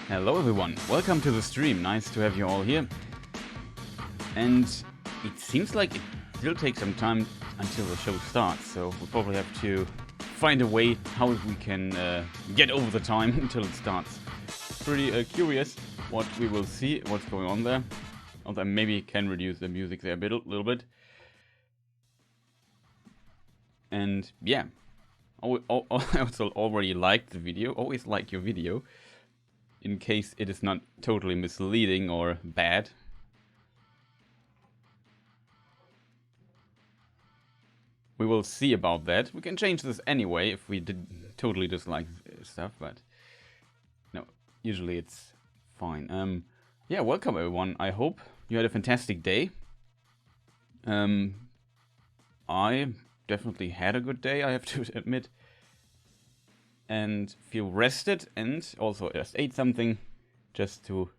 Hello everyone, welcome to the stream, nice to have you all here. And it seems like it still takes some time until the show starts, so we'll probably have to find a way how we can get over the time until it starts. Pretty curious what we will see, what's going on there. Although maybe can reduce the music there a little bit. And yeah, I also already liked the video, always like your video. In case it is not totally misleading or bad. We will see about that. We can change this anyway if we totally dislike stuff, but no, usually it's fine. Yeah, welcome everyone. I hope you had a fantastic day. I definitely had a good day, I have to admit. And feel rested, and also just ate something just to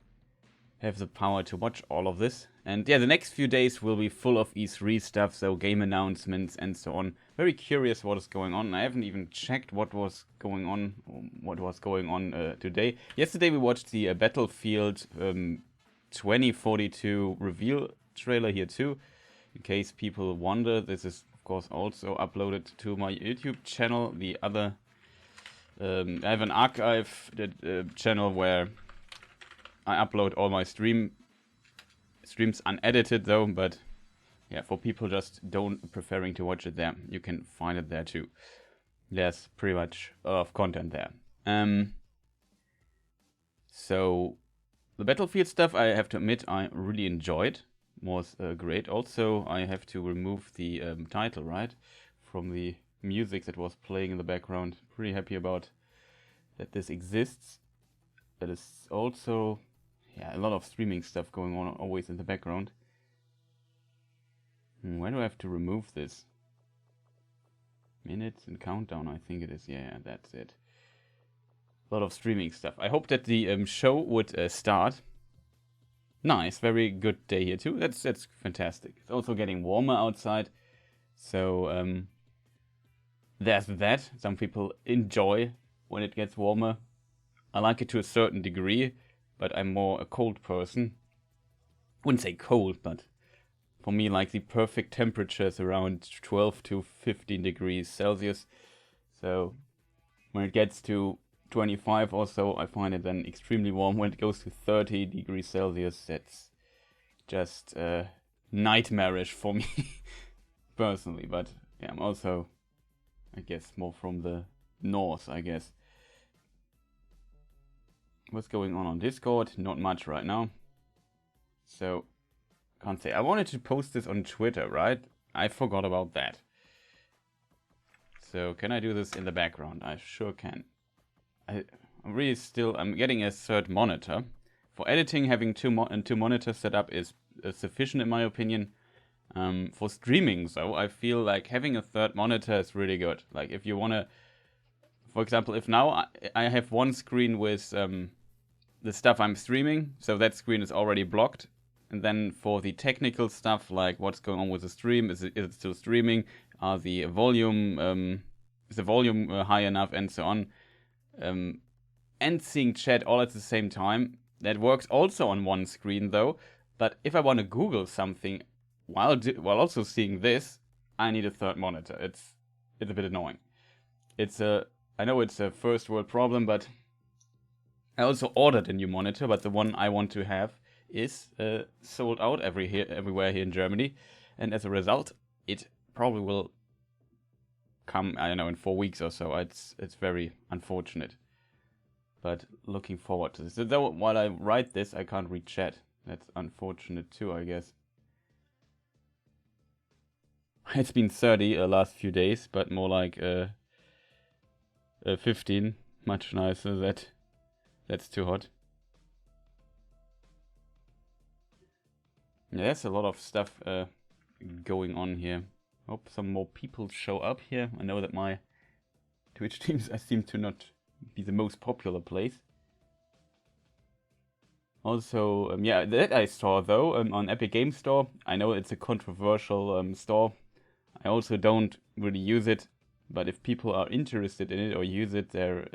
have the power to watch all of this. And yeah, the next few days will be full of E3 stuff, so game announcements and so on. Very curious what is going on. I haven't even checked what was going on today. Yesterday we watched the Battlefield 2042 reveal trailer here too. In case people wonder, this is of course also uploaded to my YouTube channel. The other I have an archive channel where I upload all my streams unedited though, but yeah, for people just preferring to watch it there, you can find it there too. There's pretty much a lot of content there. So the Battlefield stuff, I have to admit, I really enjoyed. Was great. Also, I have to remove the title, right, from the music that was playing in the background. Pretty happy about that this exists. That is also, yeah, a lot of streaming stuff going on always in the background. Where do I have to remove this? Minutes and countdown, I think it is. Yeah, that's it. A lot of streaming stuff. I hope that the show would start. Nice, very good day here too. That's fantastic. It's also getting warmer outside, so there's that. Some people enjoy when it gets warmer. I like it to a certain degree, but I'm more a cold person. Wouldn't say cold, but for me, like the perfect temperature is around 12 to 15 degrees Celsius. So when it gets to 25 or so, I find it then extremely warm. When it goes to 30 degrees Celsius, that's just nightmarish for me personally. But yeah, I'm also, I guess, more from the north, I guess. What's going on Discord? Not much right now. So, can't say. I wanted to post this on Twitter, right? I forgot about that. So, can I do this in the background? I sure can. I'm getting a third monitor. For editing, having two monitors set up is sufficient in my opinion. For streaming, though, I feel like having a third monitor is really good. Like, if you want to, for example, if now I have one screen with the stuff I'm streaming, so that screen is already blocked. And then for the technical stuff, like what's going on with the stream, is it still streaming? Is the volume high enough, and so on. And seeing chat all at the same time. That works also on one screen though. But if I want to Google something while also seeing this, I need a third monitor. It's a bit annoying. I know it's a first world problem, but I also ordered a new monitor, but the one I want to have is sold out everywhere here in Germany, and as a result, it probably will come, I don't know, in 4 weeks or so. It's very unfortunate, but looking forward to this. Though while I write this, I can't read chat. That's unfortunate too, I guess. It's been 30 last few days, but more like 15. Much nicer. That's too hot. Yeah, there's a lot of stuff going on here. Hope some more people show up here. I know that my Twitch streams seem to not be the most popular place. Also, yeah, that I saw though on Epic Games Store. I know it's a controversial store. I also don't really use it, but if people are interested in it or use it, there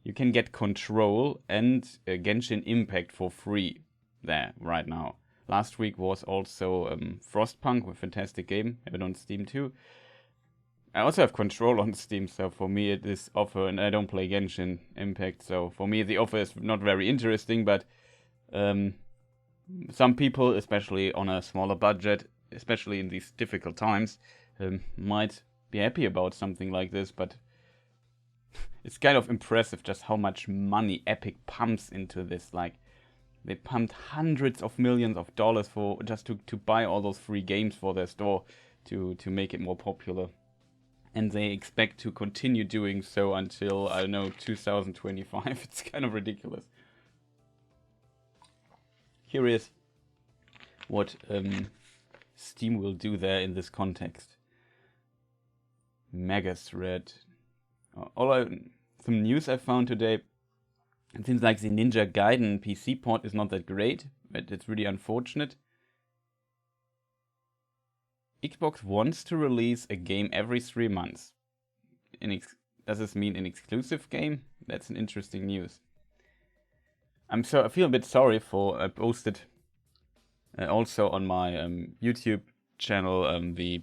you can get Control and Genshin Impact for free there right now. Last week was also Frostpunk, a fantastic game. I have it on Steam too. I also have Control on Steam, so for me it is offer, and I don't play Genshin Impact, so for me the offer is not very interesting, but some people, especially on a smaller budget, especially in these difficult times, might be happy about something like this, but it's kind of impressive just how much money Epic pumps into this. Like, they pumped hundreds of millions of dollars for just to buy all those free games for their store to make it more popular. And they expect to continue doing so until, I don't know, 2025. It's kind of ridiculous. Curious what Steam will do there in this context. Mega thread. Some news I found today. It seems like the Ninja Gaiden PC port is not that great, but it's really unfortunate. Xbox wants to release a game every 3 months. Does this mean an exclusive game? That's an interesting news. I feel a bit sorry for. I posted also on my YouTube channel the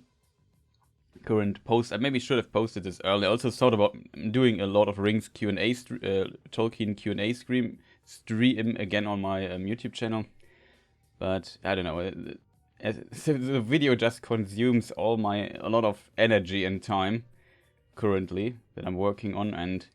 current post. I maybe should have posted this earlier. I also thought about doing a lot of Rings Q&A, Tolkien Q&A stream again on my YouTube channel. But I don't know. The video just consumes a lot of energy and time currently that I'm working on, and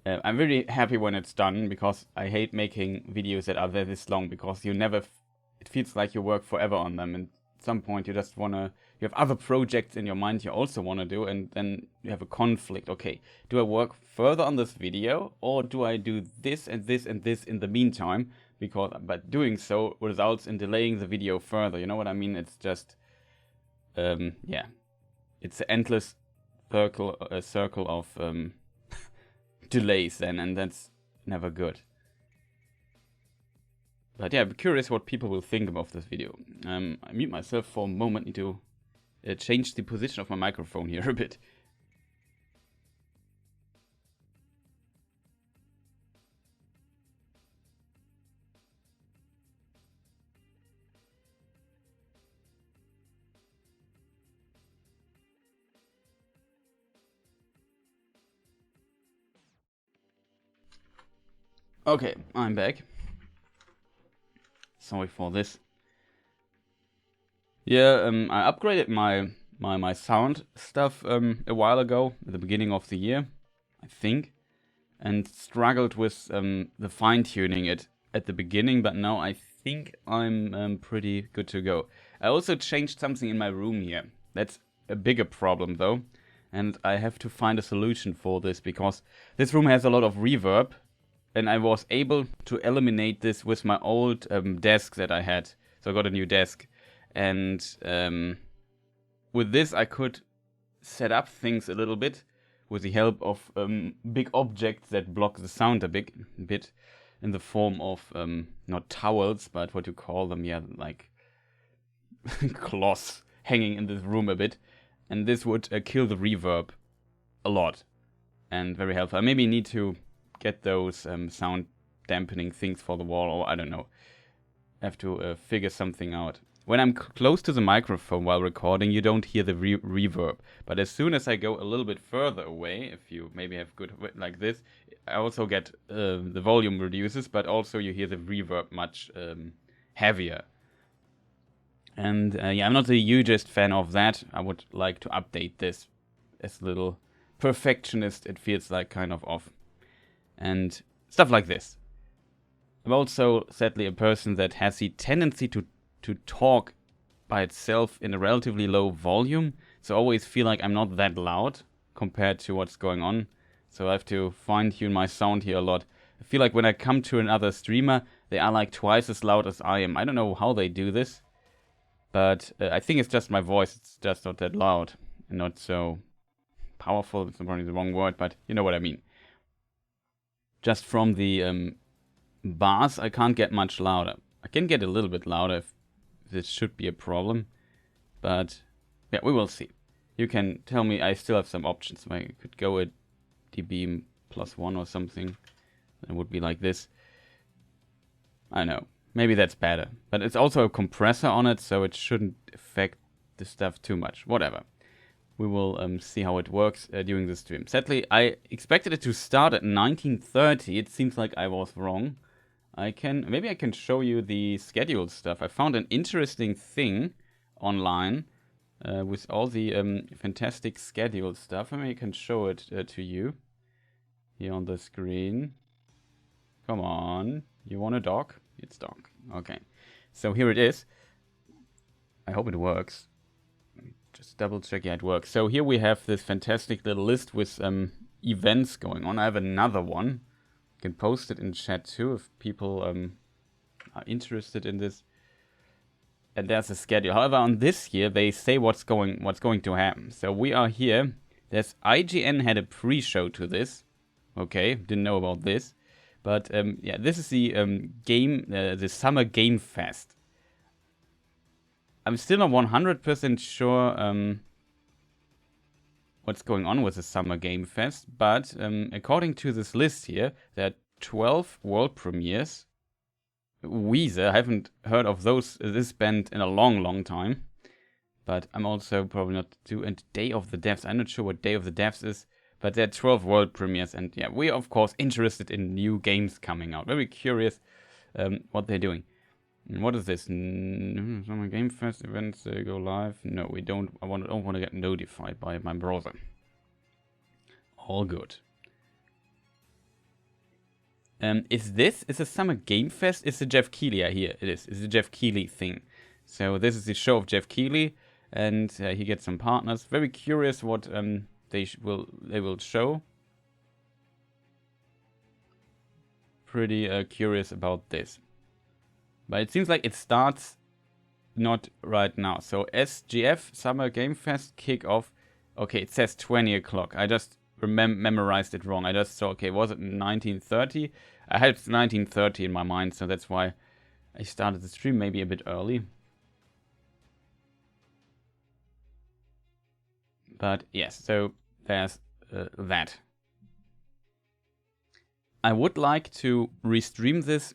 I'm really happy when it's done, because I hate making videos that are this long, because it feels like you work forever on them, and at some point you have other projects in your mind you also want to do, and then you have a conflict. Okay, do I work further on this video, or do I do this and this and this in the meantime? But doing so results in delaying the video further. You know what I mean? It's just, it's an endless circle of delays then, and that's never good. But yeah, I'm curious what people will think about this video. I mute myself for a moment. Need to change the position of my microphone here a bit. Okay, I'm back. Sorry for this. Yeah, I upgraded my sound stuff a while ago, at the beginning of the year, I think, and struggled with the fine-tuning it at the beginning, but now I think I'm pretty good to go. I also changed something in my room here. That's a bigger problem though, and I have to find a solution for this, because this room has a lot of reverb, and I was able to eliminate this with my old desk that I had. So I got a new desk, and with this I could set up things a little bit with the help of big objects that block the sound a bit in the form of not towels, but what you call them, like cloths hanging in this room a bit, and this would kill the reverb a lot, and very helpful. I maybe need to get those sound dampening things for the wall, or I don't know. I have to figure something out. When I'm close to the microphone while recording, you don't hear the reverb. But as soon as I go a little bit further away, if you maybe have good like this, I also get the volume reduces, but also you hear the reverb much heavier. And I'm not the hugest fan of that. I would like to update this as a little perfectionist. It feels like kind of off. And stuff like this. I'm also sadly a person that has the tendency to talk by itself in a relatively low volume, so I always feel like I'm not that loud compared to what's going on, so I have to fine-tune my sound here a lot. I feel like when I come to another streamer, they are like twice as loud as I am. I don't know how they do this, but I think it's just my voice. It's just not that loud and not so powerful. It's probably the wrong word, but you know what I mean. Just from the bass, I can't get much louder. I can get a little bit louder if this should be a problem, but yeah, we will see. You can tell me. I still have some options. I could go a dB +1 or something. It would be like this. I know. Maybe that's better. But it's also a compressor on it, so it shouldn't affect the stuff too much. Whatever. We will see how it works during the stream. Sadly, I expected it to start at 19:30. It seems like I was wrong. Maybe I can show you the schedule stuff. I found an interesting thing online with all the fantastic schedule stuff. Maybe I can show it to you here on the screen. Come on. You want a dog? It's dog. Okay. So here it is. I hope it works. Just double check. Yeah, it works. So here we have this fantastic little list with events going on. I have another one. You can post it in chat too if people are interested in this. And there's a schedule. However, on this here, they say what's going to happen. So we are here. There's IGN had a pre-show to this. Okay, didn't know about this. But yeah, this is the the Summer Game Fest. I'm still not 100% sure what's going on with the Summer Game Fest, but according to this list here, there are 12 world premieres. Weezer, I haven't heard of this band in a long time, but I'm also probably not too. And Day of the Devs, I'm not sure what Day of the Devs is, but there are 12 world premieres, and yeah, we're of course interested in new games coming out. Very curious what they're doing. What is this? Summer Game Fest events go live? No, we don't. I don't want to get notified by my browser. All good. Is a Summer Game Fest? It's the Jeff Keighley. Here it is. It's the Jeff Keighley thing. So this is the show of Jeff Keighley, and he gets some partners. Very curious what they will show. Pretty curious about this. But it seems like it starts not right now. So SGF, Summer Game Fest, kickoff. Okay, it says 20 o'clock. I just memorized it wrong. I just saw, okay, was it 19:30? I had 19:30 in my mind, so that's why I started the stream maybe a bit early. But yes, so there's that. I would like to restream this.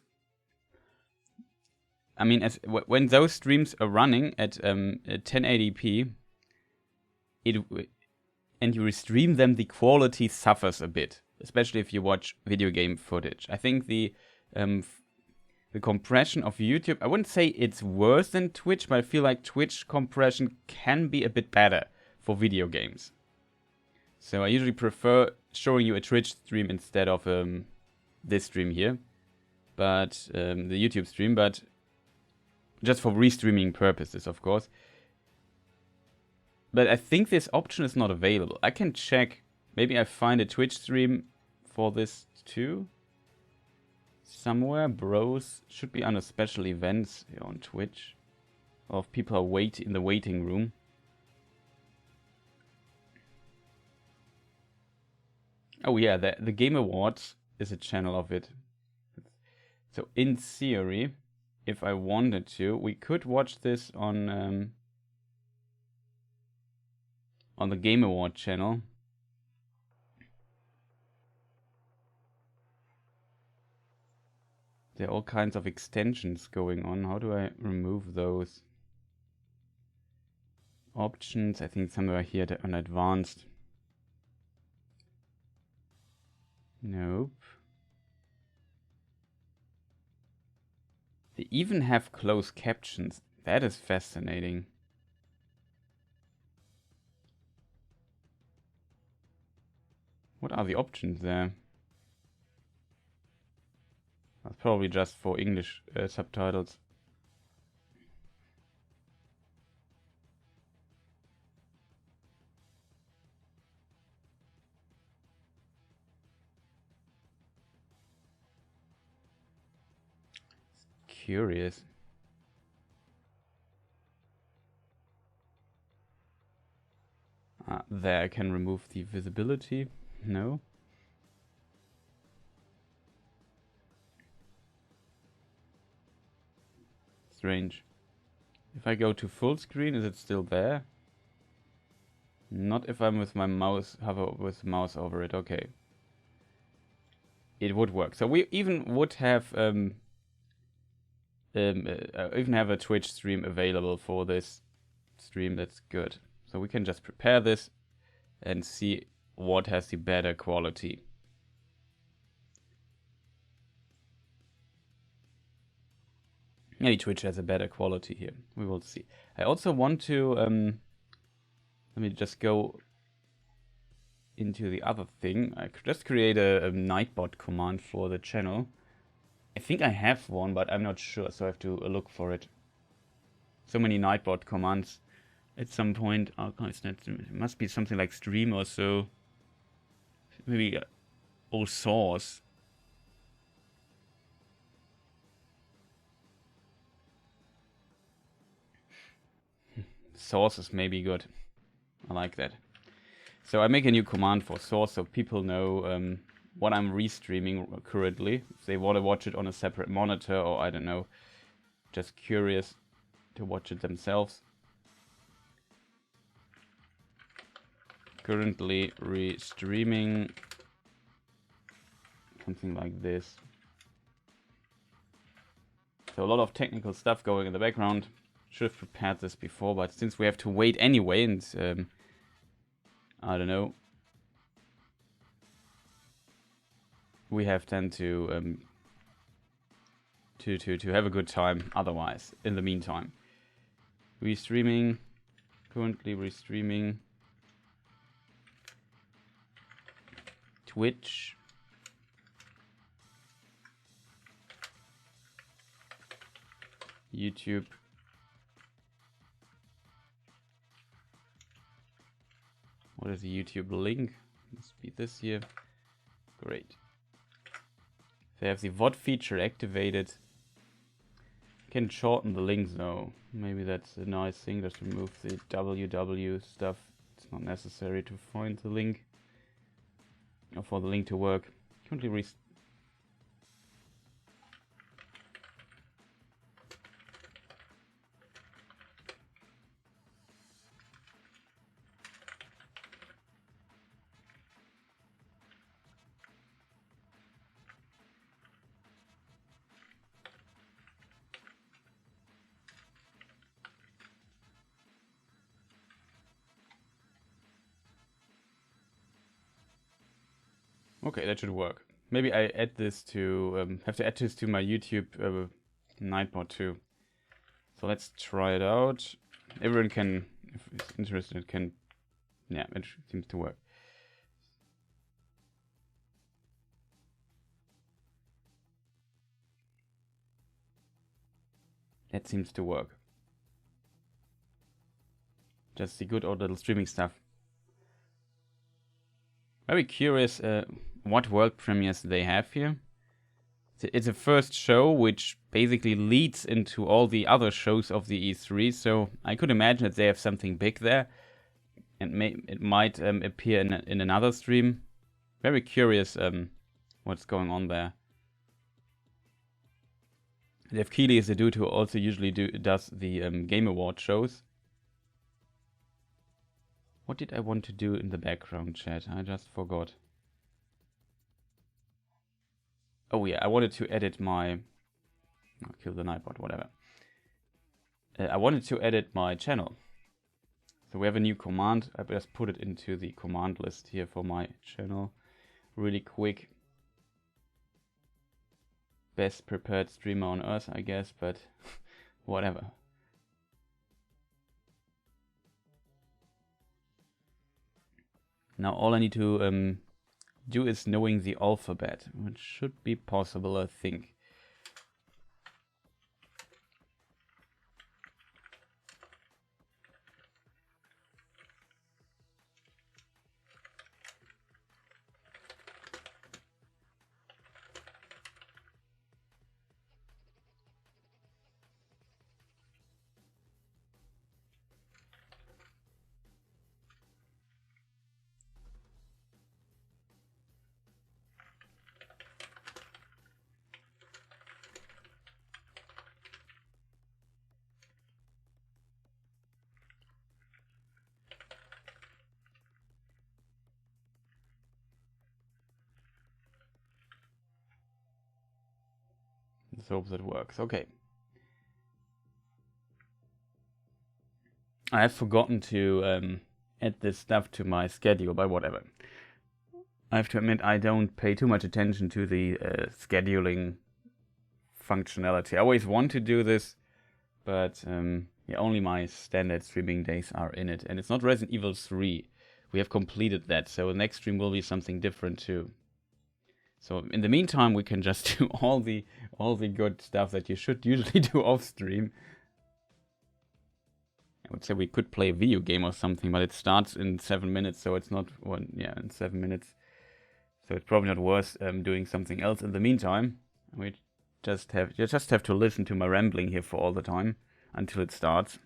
I mean, when those streams are running at 1080p, and you restream them, the quality suffers a bit, especially if you watch video game footage. I think the compression of YouTube, I wouldn't say it's worse than Twitch, but I feel like Twitch compression can be a bit better for video games. So I usually prefer showing you a Twitch stream instead of this stream here, but the YouTube stream, but just for restreaming purposes, of course. But I think this option is not available. I can check. Maybe I find a Twitch stream for this too. Somewhere. Bros. Should be under special events here on Twitch. A lot of people are in the waiting room. Oh yeah, the Game Awards is a channel of it. So in theory, if I wanted to, we could watch this on the Game Award channel. There are all kinds of extensions going on. How do I remove those? Options, I think somewhere here on advanced. Nope. They even have closed captions. That is fascinating. What are the options there? That's probably just for English subtitles. Curious. There I can remove the visibility. No. Strange. If I go to full screen, is it still there? Not if I'm with my mouse, hover with mouse over it. Okay. it would work. So we even would have even have a Twitch stream available for this stream. That's good. So we can just prepare this and see what has the better quality. Maybe Twitch has a better quality here. We will see. I also want to let me just go into the other thing. I could just create a Nightbot command for the channel. I think I have one, but I'm not sure, so I have to look for it. So many Nightbot commands at some point. Oh, it's not, it must be something like stream or so. Maybe or source. Source is maybe good. I like that. So I make a new command for source so people know what I'm restreaming currently. If they want to watch it on a separate monitor, or I don't know, just curious to watch it themselves. Currently restreaming, something like this. So a lot of technical stuff going in the background. Should have prepared this before, but since we have to wait anyway, and I don't know, we have then to have a good time. Otherwise, in the meantime, restreaming. Currently restreaming. Twitch. YouTube. What is the YouTube link? Must be this here. Great. They have the VOD feature activated. Can shorten the links though. Maybe that's a nice thing. Just remove the www stuff. It's not necessary to find the link. Or for the link to work. Currently Okay, that should work. Maybe I add this to have to add this to my YouTube Nightbot too. So let's try it out. Everyone can, if it's interested, can. Yeah, it seems to work. That seems to work. Just the good old little streaming stuff. Very curious what world premieres they have here. It's a first show which basically leads into all the other shows of the E3, so I could imagine that they have something big there. And it might appear in another stream. Very curious what's going on there. Jeff Keighley is the dude who also usually does the Game Award shows. What did I want to do in the background chat? I just forgot. Oh yeah, I wanted to edit my... I'll kill the Nightbot, whatever. I wanted to edit my channel. So we have a new command. I just put it into the command list here for my channel. Really quick. Best prepared streamer on earth, I guess, but whatever. Now all I need to do is knowing the alphabet, which should be possible, I think. Let's hope that works. Okay. I have forgotten to add this stuff to my schedule, but whatever. I have to admit I don't pay too much attention to the scheduling functionality. I always want to do this, but yeah, only my standard streaming days are in it. And it's not Resident Evil 3. We have completed that, so the next stream will be something different too. So in the meantime, we can just do all the good stuff that you should usually do off stream. I would say we could play a video game or something, but it starts in 7 minutes, so it's not in 7 minutes. So it's probably not worth doing something else in the meantime. You just have to listen to my rambling here for all the time until it starts.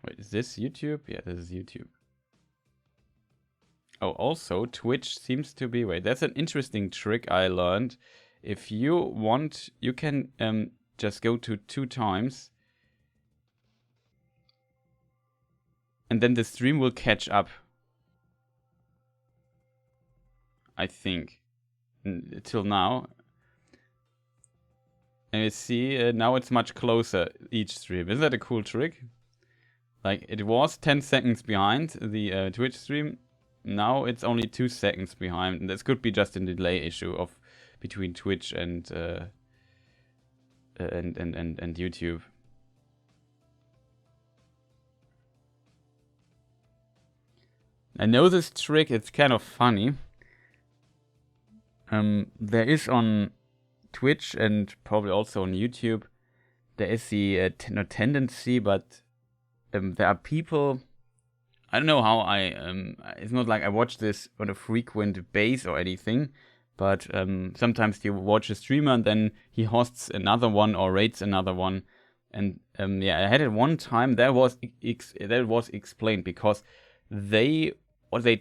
Wait, is this YouTube? Yeah, this is YouTube. Oh, also, Twitch seems to be... Wait, that's an interesting trick I learned. If you want, you can just go to 2 times. And then the stream will catch up. I think. Till now. And you see, now it's much closer, each stream. Isn't that a cool trick? Like, it was 10 seconds behind the Twitch stream. Now it's only 2 seconds behind, and this could be just a delay issue of between Twitch and YouTube. I know this trick. It's kind of funny. There is on Twitch and probably also on YouTube. There is the not tendency, but there are people. I don't know how it's not like I watch this on a frequent base or anything, but sometimes you watch a streamer and then he hosts another one or rates another one, and yeah, I had it one time that was explained because they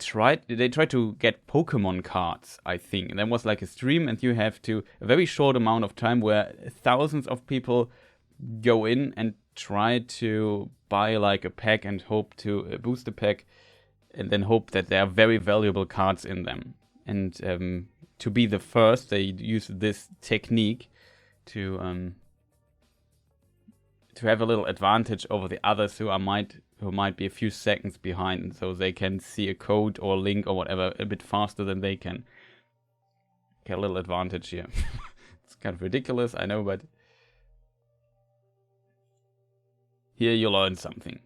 tried to get Pokemon cards, I think. And there was like a stream, and you have to a very short amount of time where thousands of people go in and try to buy like a pack and hope to boost the pack, and then hope that there are very valuable cards in them. And to be the first, they use this technique to have a little advantage over the others who might be a few seconds behind, so they can see a code or link or whatever a bit faster than they can. Get a little advantage here. It's kind of ridiculous, I know, but here you learn something.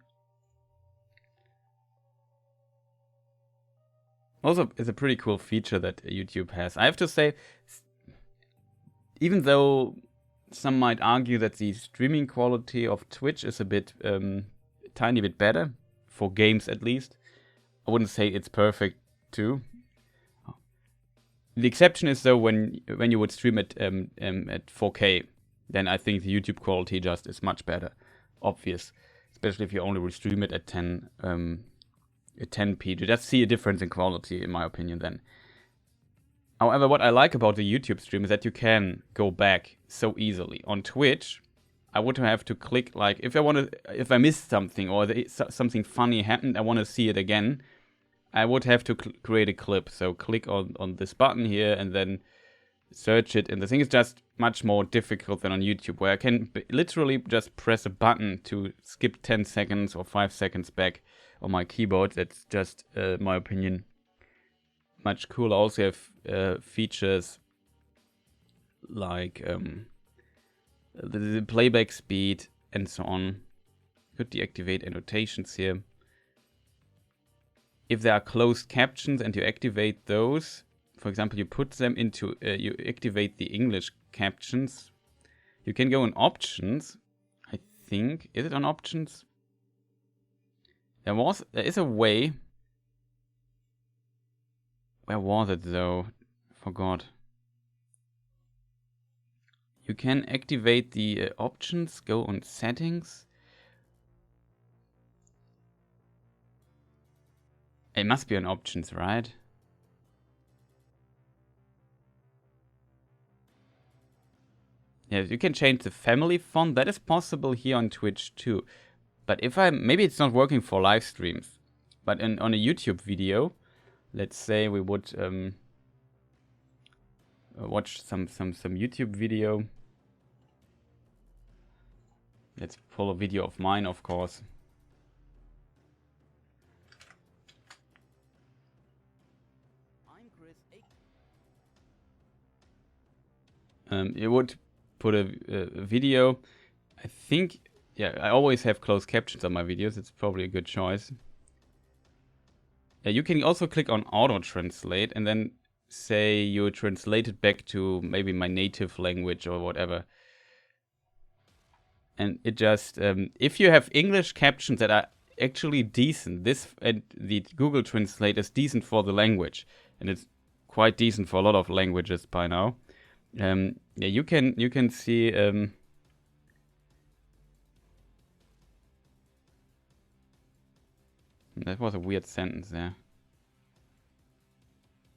Also, it's a pretty cool feature that YouTube has. I have to say, even though some might argue that the streaming quality of Twitch is a bit, tiny bit better, for games at least, I wouldn't say it's perfect too. The exception is though when you would stream at 4K, then I think the YouTube quality just is much better. Obvious, especially if you only restream it at 10p. You just see a difference in quality, in my opinion, then. However, what I like about the YouTube stream is that you can go back so easily. On Twitch, I would have to click, like, if I missed something or something funny happened, I want to see it again, I would have to create a clip. So click on this button here and then search it, and the thing is just much more difficult than on YouTube, where I can literally just press a button to skip 10 seconds or 5 seconds back on my keyboard. That's just, my opinion, much cooler. Also have features like the playback speed and so on. Could deactivate annotations here. If there are closed captions and you activate those, for example, you put them into, you activate the English captions. You can go in options, I think. Is it on options? There is a way. Where was it though? Forgot. You can activate the options, go on settings. It must be on options, right? Yes, you can change the family font. That is possible here on Twitch too. But maybe it's not working for live streams. But on a YouTube video, let's say we would watch some YouTube video. Let's pull a video of mine, of course. It would put a video. I think, yeah, I always have closed captions on my videos. It's probably a good choice. You can also click on auto translate and then say you translate it back to maybe my native language or whatever. And it just, if you have English captions that are actually decent, this and the Google Translate is decent for the language, and it's quite decent for a lot of languages by now. Yeah, you can see. That was a weird sentence there.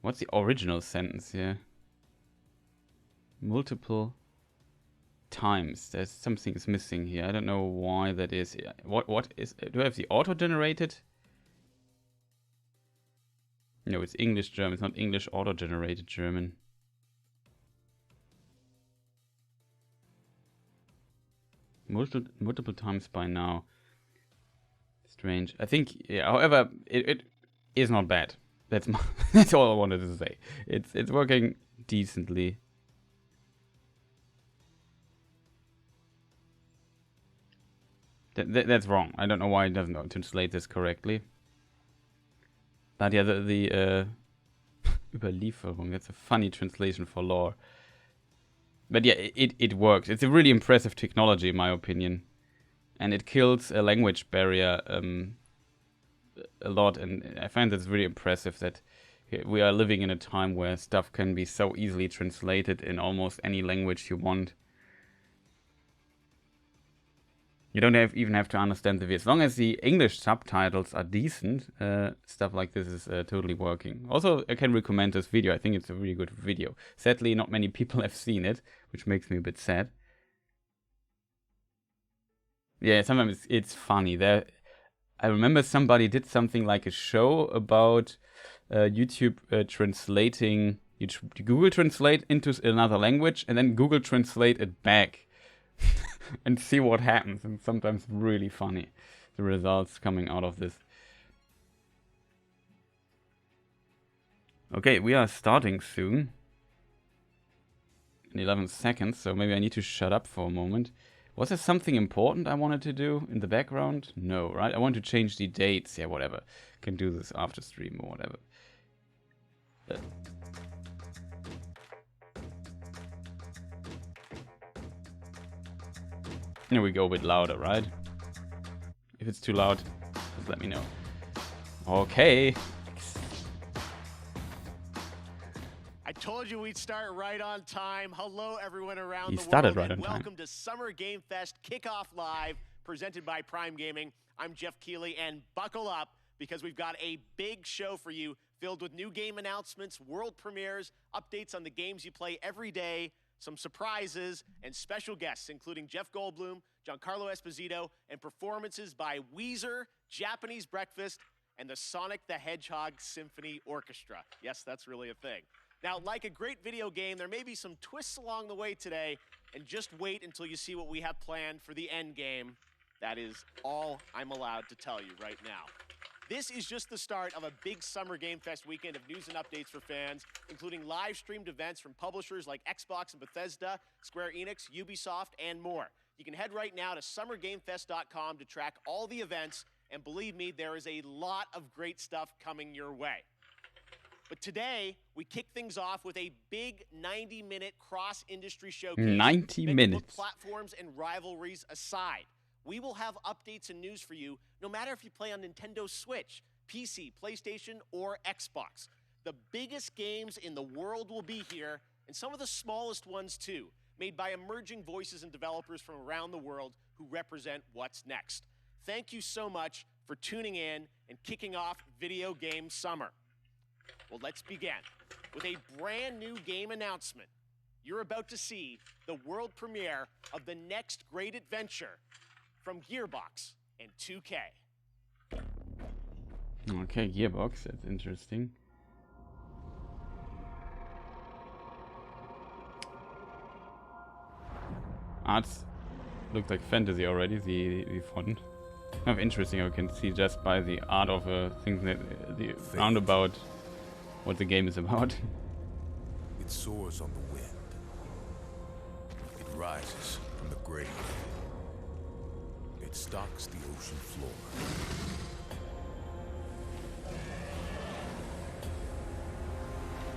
What's the original sentence here? Multiple times. There's something is missing here. I don't know why that is. What is? Do I have the auto-generated? No, it's English German. It's not English auto-generated German. Multiple times by now. Strange. I think, yeah, however, it is not bad. That's that's all I wanted to say. It's working decently. That's wrong. I don't know why it doesn't translate this correctly. But yeah, the Überlieferung, that's a funny translation for lore. But yeah, it works. It's a really impressive technology, in my opinion. And it kills a language barrier a lot. And I find that's really impressive that we are living in a time where stuff can be so easily translated in almost any language you want. You don't even have to understand the video. As long as the English subtitles are decent, stuff like this is totally working. Also, I can recommend this video. I think it's a really good video. Sadly, not many people have seen it, which makes me a bit sad. Yeah, sometimes it's funny. I remember somebody did something like a show about YouTube translating. You Google Translate into another language and then Google Translate it back. And see what happens, and sometimes really funny, the results coming out of this. Okay, we are starting soon. In 11 seconds, so maybe I need to shut up for a moment. Was there something important I wanted to do in the background? No, right? I want to change the dates. Yeah, whatever. Can do this after stream or whatever. Here we go a bit louder, right? If it's too loud, just let me know. Okay. I told you we'd start right on time. Hello, everyone around the started world, right and on time. welcome to Summer Game Fest Kickoff Live, presented by Prime Gaming. I'm Jeff Keighley, and buckle up because we've got a big show for you filled with new game announcements, world premieres, updates on the games you play every day, some surprises, and special guests, including Jeff Goldblum, Giancarlo Esposito, and performances by Weezer, Japanese Breakfast, and the Sonic the Hedgehog Symphony Orchestra. Yes, that's really a thing. Now, like a great video game, there may be some twists along the way today, and just wait until you see what we have planned for the end game. That is all I'm allowed to tell you right now. This is just the start of a big Summer Game Fest weekend of news and updates for fans, including live-streamed events from publishers like Xbox and Bethesda, Square Enix, Ubisoft, and more. You can head right now to summergamefest.com to track all the events, and believe me, there is a lot of great stuff coming your way. But today, we kick things off with a big 90-minute cross-industry showcase. 90 minutes. Platforms and rivalries aside. We will have updates and news for you, no matter if you play on Nintendo Switch, PC, PlayStation, or Xbox. The biggest games in the world will be here, and some of the smallest ones too, made by emerging voices and developers from around the world who represent what's next. Thank you so much for tuning in and kicking off Video Game Summer. Well, let's begin with a brand new game announcement. You're about to see the world premiere of the next great adventure from Gearbox and 2K. Okay, Gearbox, that's interesting. arts look like fantasy already, the font. Kind of interesting how you can see just by the art of things that the roundabout what the game is about. It soars on the wind. It rises from the grave. It stalks the ocean floor.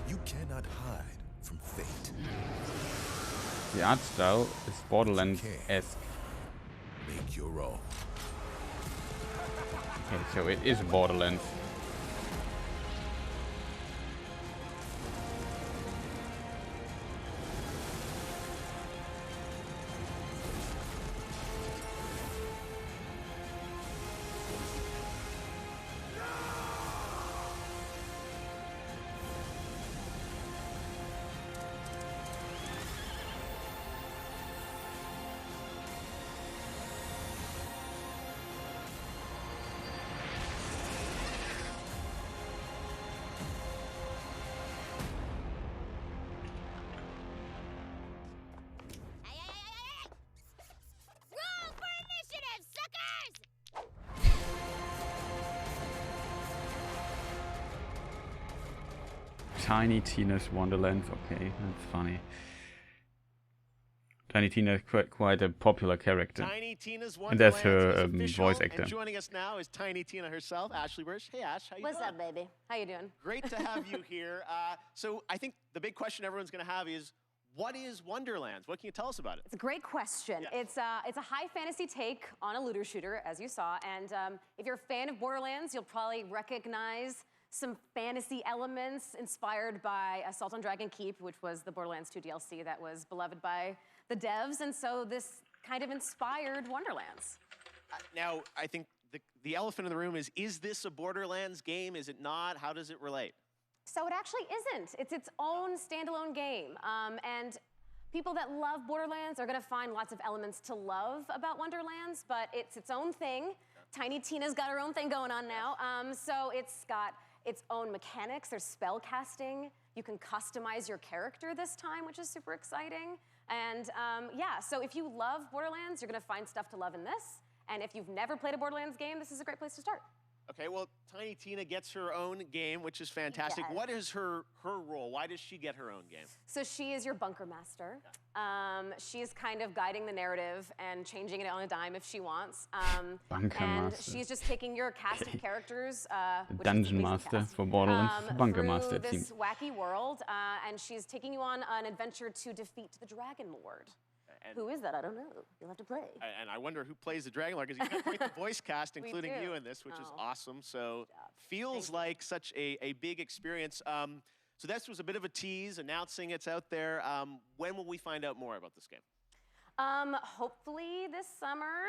You cannot hide from fate. The art style is Borderlands-esque. Make your own. Okay, so it is Borderlands. Roll for initiative, suckers! Tiny Tina's Wonderlands. Okay, that's funny. Tiny Tina is quite a popular character. Tiny Tina's And that's Wonderlands her is official, voice actor. And joining us now is Tiny Tina herself, Ashley Burch. Hey, Ash, how you What's doing? up, baby? How you doing? Great to have you here. So I think the big question everyone's going to have is, what is Wonderlands? What can you tell us about it? It's a great question. Yes. It's a high fantasy take on a looter shooter, as you saw. And if you're a fan of Borderlands, you'll probably recognize some fantasy elements inspired by Assault on Dragon Keep, which was the Borderlands 2 DLC that was beloved by the devs. And so this kind of inspired Wonderlands. Now, I think the elephant in the room is this a Borderlands game? Is it not? How does it relate? So it actually isn't. It's its own standalone game. And people that love Borderlands are gonna find lots of elements to love about Wonderlands, but it's its own thing. Tiny Tina's got her own thing going on now. So it's got its own mechanics. There's spell casting. You can customize your character this time, which is super exciting. And yeah, so if you love Borderlands, you're gonna find stuff to love in this. And if you've never played a Borderlands game, this is a great place to start. Okay, well, Tiny Tina gets her own game, which is fantastic. does. What is her role? Why does she get her own game? So she is your bunker master. She is kind of guiding the narrative and changing it on a dime if she wants. Bunker and master. she's just taking your cast of characters, which is Dungeon the basic master cast, for Borderlands. Bunker through master, it this seems. wacky world, and she's taking you on an adventure to defeat the Dragon Lord. And, Who is that? I don't know. You'll have to play. and I wonder who plays the Dragon Lord, because you got quite the voice cast, We including do. you in this, which is Oh. awesome. So feels Thank you. like such a big experience. So this was a bit of a tease, announcing it's out there. When will we find out more about this game? Hopefully this summer,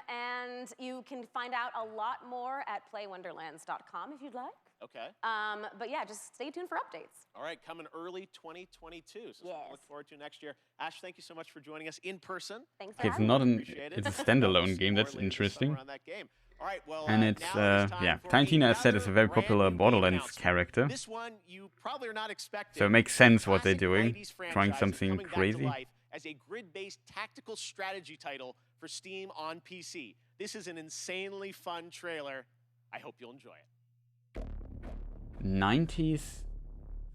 and you can find out a lot more at playwonderlands.com if you'd like. Okay. But yeah, just stay tuned for updates. All right, coming early 2022. So something to Yes. look forward to next year. Ash, thank you so much for joining us in person. Thanks for Okay, it's having not me. an. Appreciate it. It's a standalone game. More That's later this interesting. summer on that game. All right, well, And it's now it is time yeah. for Tiny Tina, as said, is a another very brand popular new game Borderlands announcement. character. This one you probably are not expecting. So it makes sense what they're Classic doing, 90s trying franchise is something coming back to crazy. life as a grid-based tactical strategy title for Steam on PC. This is an insanely fun trailer. I hope you'll enjoy it. 90s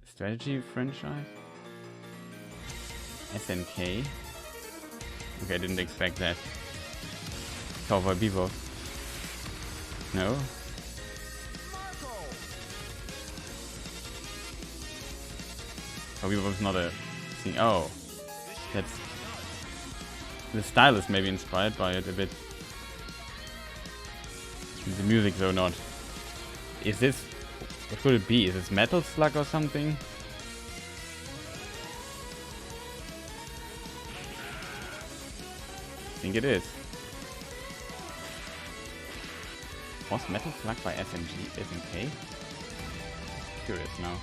strategy franchise? SNK? Okay, I didn't expect that. Cowboy Bebop? No? Cowboy Bebop is not a thing. Oh, that's... The style is maybe inspired by it a bit. The music though not. Is this... What could it be? Is this Metal Slug or something? I think it is. Was Metal Slug by SNK? Curious now.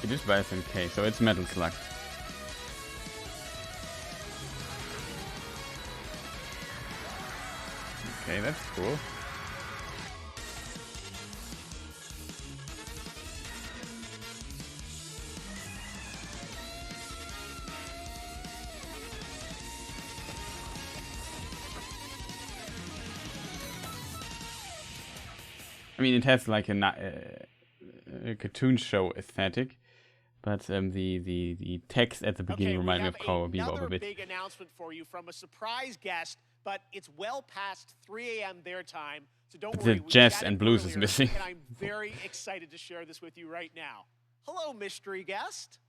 Produced by SNK, so it's Metal Slug. Okay, that's cool. I mean, it has like a cartoon show aesthetic, but the text at the beginning reminded me of Cowboy Bebop a bit. Big announcement for you from a surprise guest, but it's well past 3 a.m. their time, so don't worry. The jazz and blues is missing. And I'm very excited to share this with you right now. Hello, mystery guest.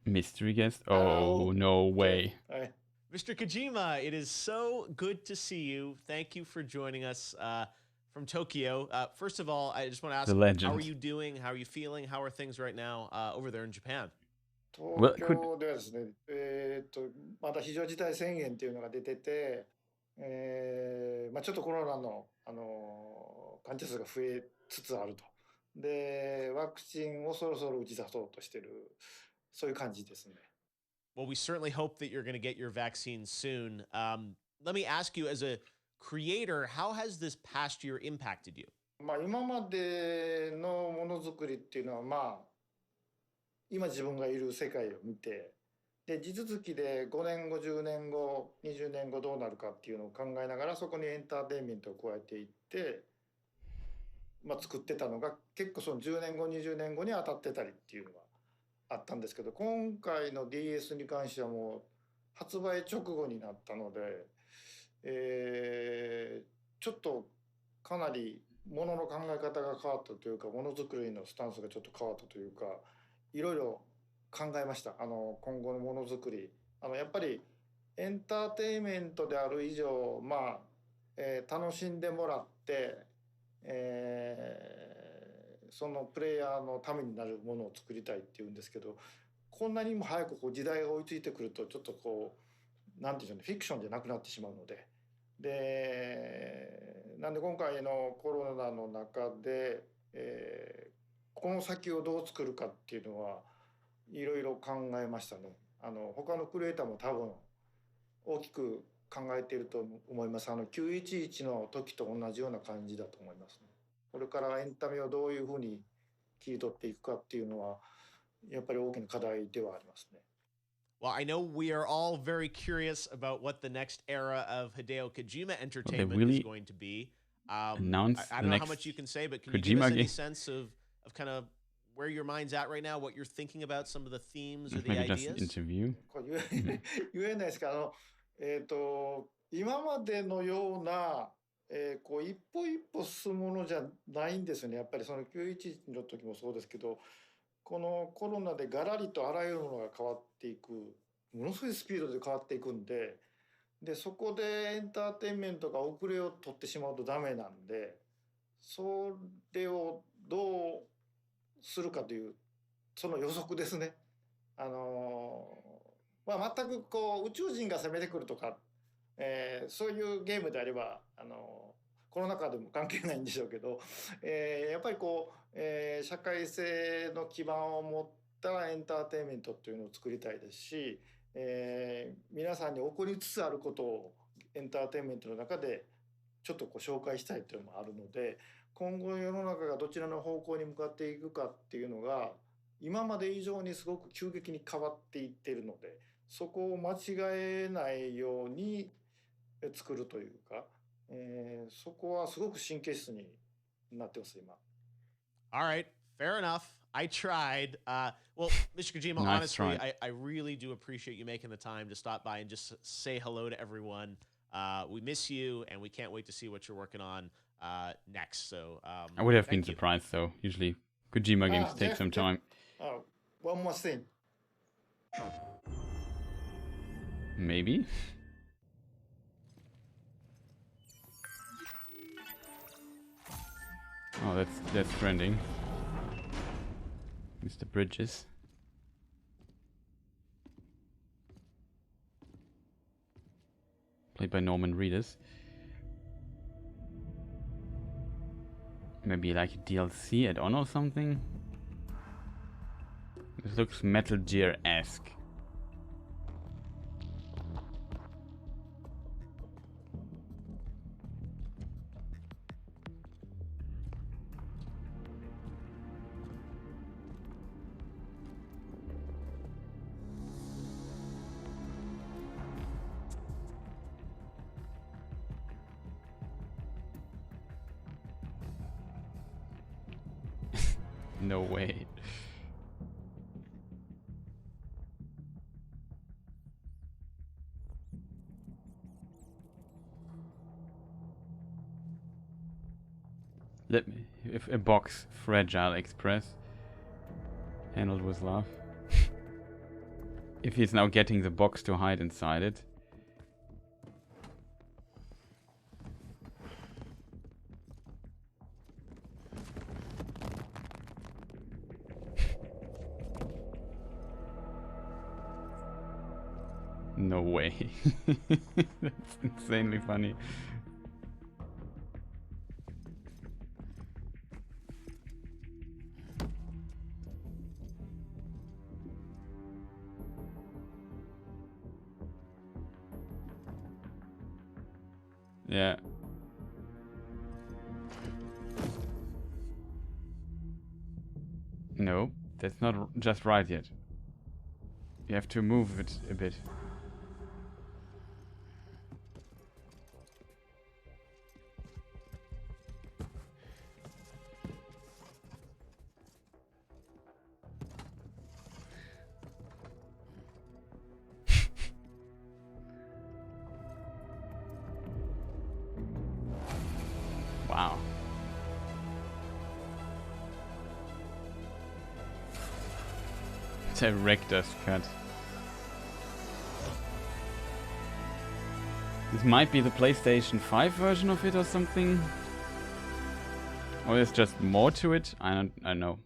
Mystery guest? Oh, no way. Hi. Mr. Kojima, it is so good to see you. Thank you for joining us from Tokyo. First of all, I just want to ask, how are you doing? How are you feeling? How are things right now over there in Japan? 東京ではですね、まだ非常事態宣言っていうのが出てて、ちょっとコロナの、患者数が増えつつあると。で、ワクチンをそろそろ打ち出そうとしてる、そういう感じですね。Well, we certainly hope that you're going to get your vaccine soon. Let me ask you, as a creator, how has this past year impacted you? 今までのものづくりっていうのは、今自分がいる世界を見て、で、地続きで5年後、10年後、20年後どうなるかっていうのを考えながら、そこにエンターテインメントを加えていって、作ってたのが、結構その10年後、20年後に当たってたりっていうのがあったんですけど、今回の DS に関してはもう発売直後になったので、ちょっとかなりものの考え方が変わったというか、ものづくりのスタンスがちょっと変わったというか、いろいろ考えました。今後のものづくり。やっぱりエンターテインメントである以上、楽しんでもらって、そのプレイヤーのためになるものを作りたいっていうんですけど、こんなにも早く時代が追いついてくると、ちょっとなんていうんでしょうね、フィクションじゃなくなってしまうので。なんで今回のコロナの中で、この先をどう作るかっていうのはいろいろ考えましたね。他のクリエイターも多分大きく考えていると思います。911の時と同じような感じだと思いますね。これからエンタメをどういうふうに切り取っていくかっていうのはやっぱり大きな課題ではありますね。Well, I know we are all very curious about what the next era of Hideo Kojima entertainment is going to be. I don't know how much you can say, but can you give us any sense of kind of where your mind's at right now, what you're thinking about, some of the themes or the Maybe ideas? just interview. 言えないですけど、今までのような、一歩一歩進むものじゃないんですよね。やっぱりその911の時もそうですけど、このコロナでガラリとあらゆるものが変わっていく、ものすごいスピードで変わっていくんで、そこでエンターテインメントが遅れを取ってしまうとダメなんで、それをどうするかというその予測ですね。全く宇宙人が攻めてくるとか、そういうゲームであればコロナ禍でも関係ないんでしょうけど、やっぱり社会性の基盤を持ったエンターテインメントっていうのを作りたいですし、皆さんに起こりつつあることをエンターテインメントの中でちょっと紹介したいというのもあるので、今後世の中がどちらの方向に向かっていくかっていうのが今まで以上にすごく急激に変わっていっているので、そこを間違えないように作るというか、そこはすごく神経質になってます今。All right, fair enough. I tried. Well, Mr. Kojima, Nice honestly, try. I really do appreciate you making the time to stop by and just say hello to everyone. We miss you, and we can't wait to see what you're working on next. So I would have thank been you. surprised though. Usually Kojima games take some time. One more thing. Maybe? Oh, that's trending. Mr. Bridges. Played by Norman Reedus. Maybe like a DLC add-on or something? This looks Metal Gear-esque. No way. Let me, if a box, fragile express, handled with love. If he's now getting the box to hide inside it. No way. That's insanely funny. Yeah. No, that's not just right yet. You have to move it a bit. Wow. Director's cut. This might be the PlayStation 5 version of it or something. Or there's just more to it. I don't know.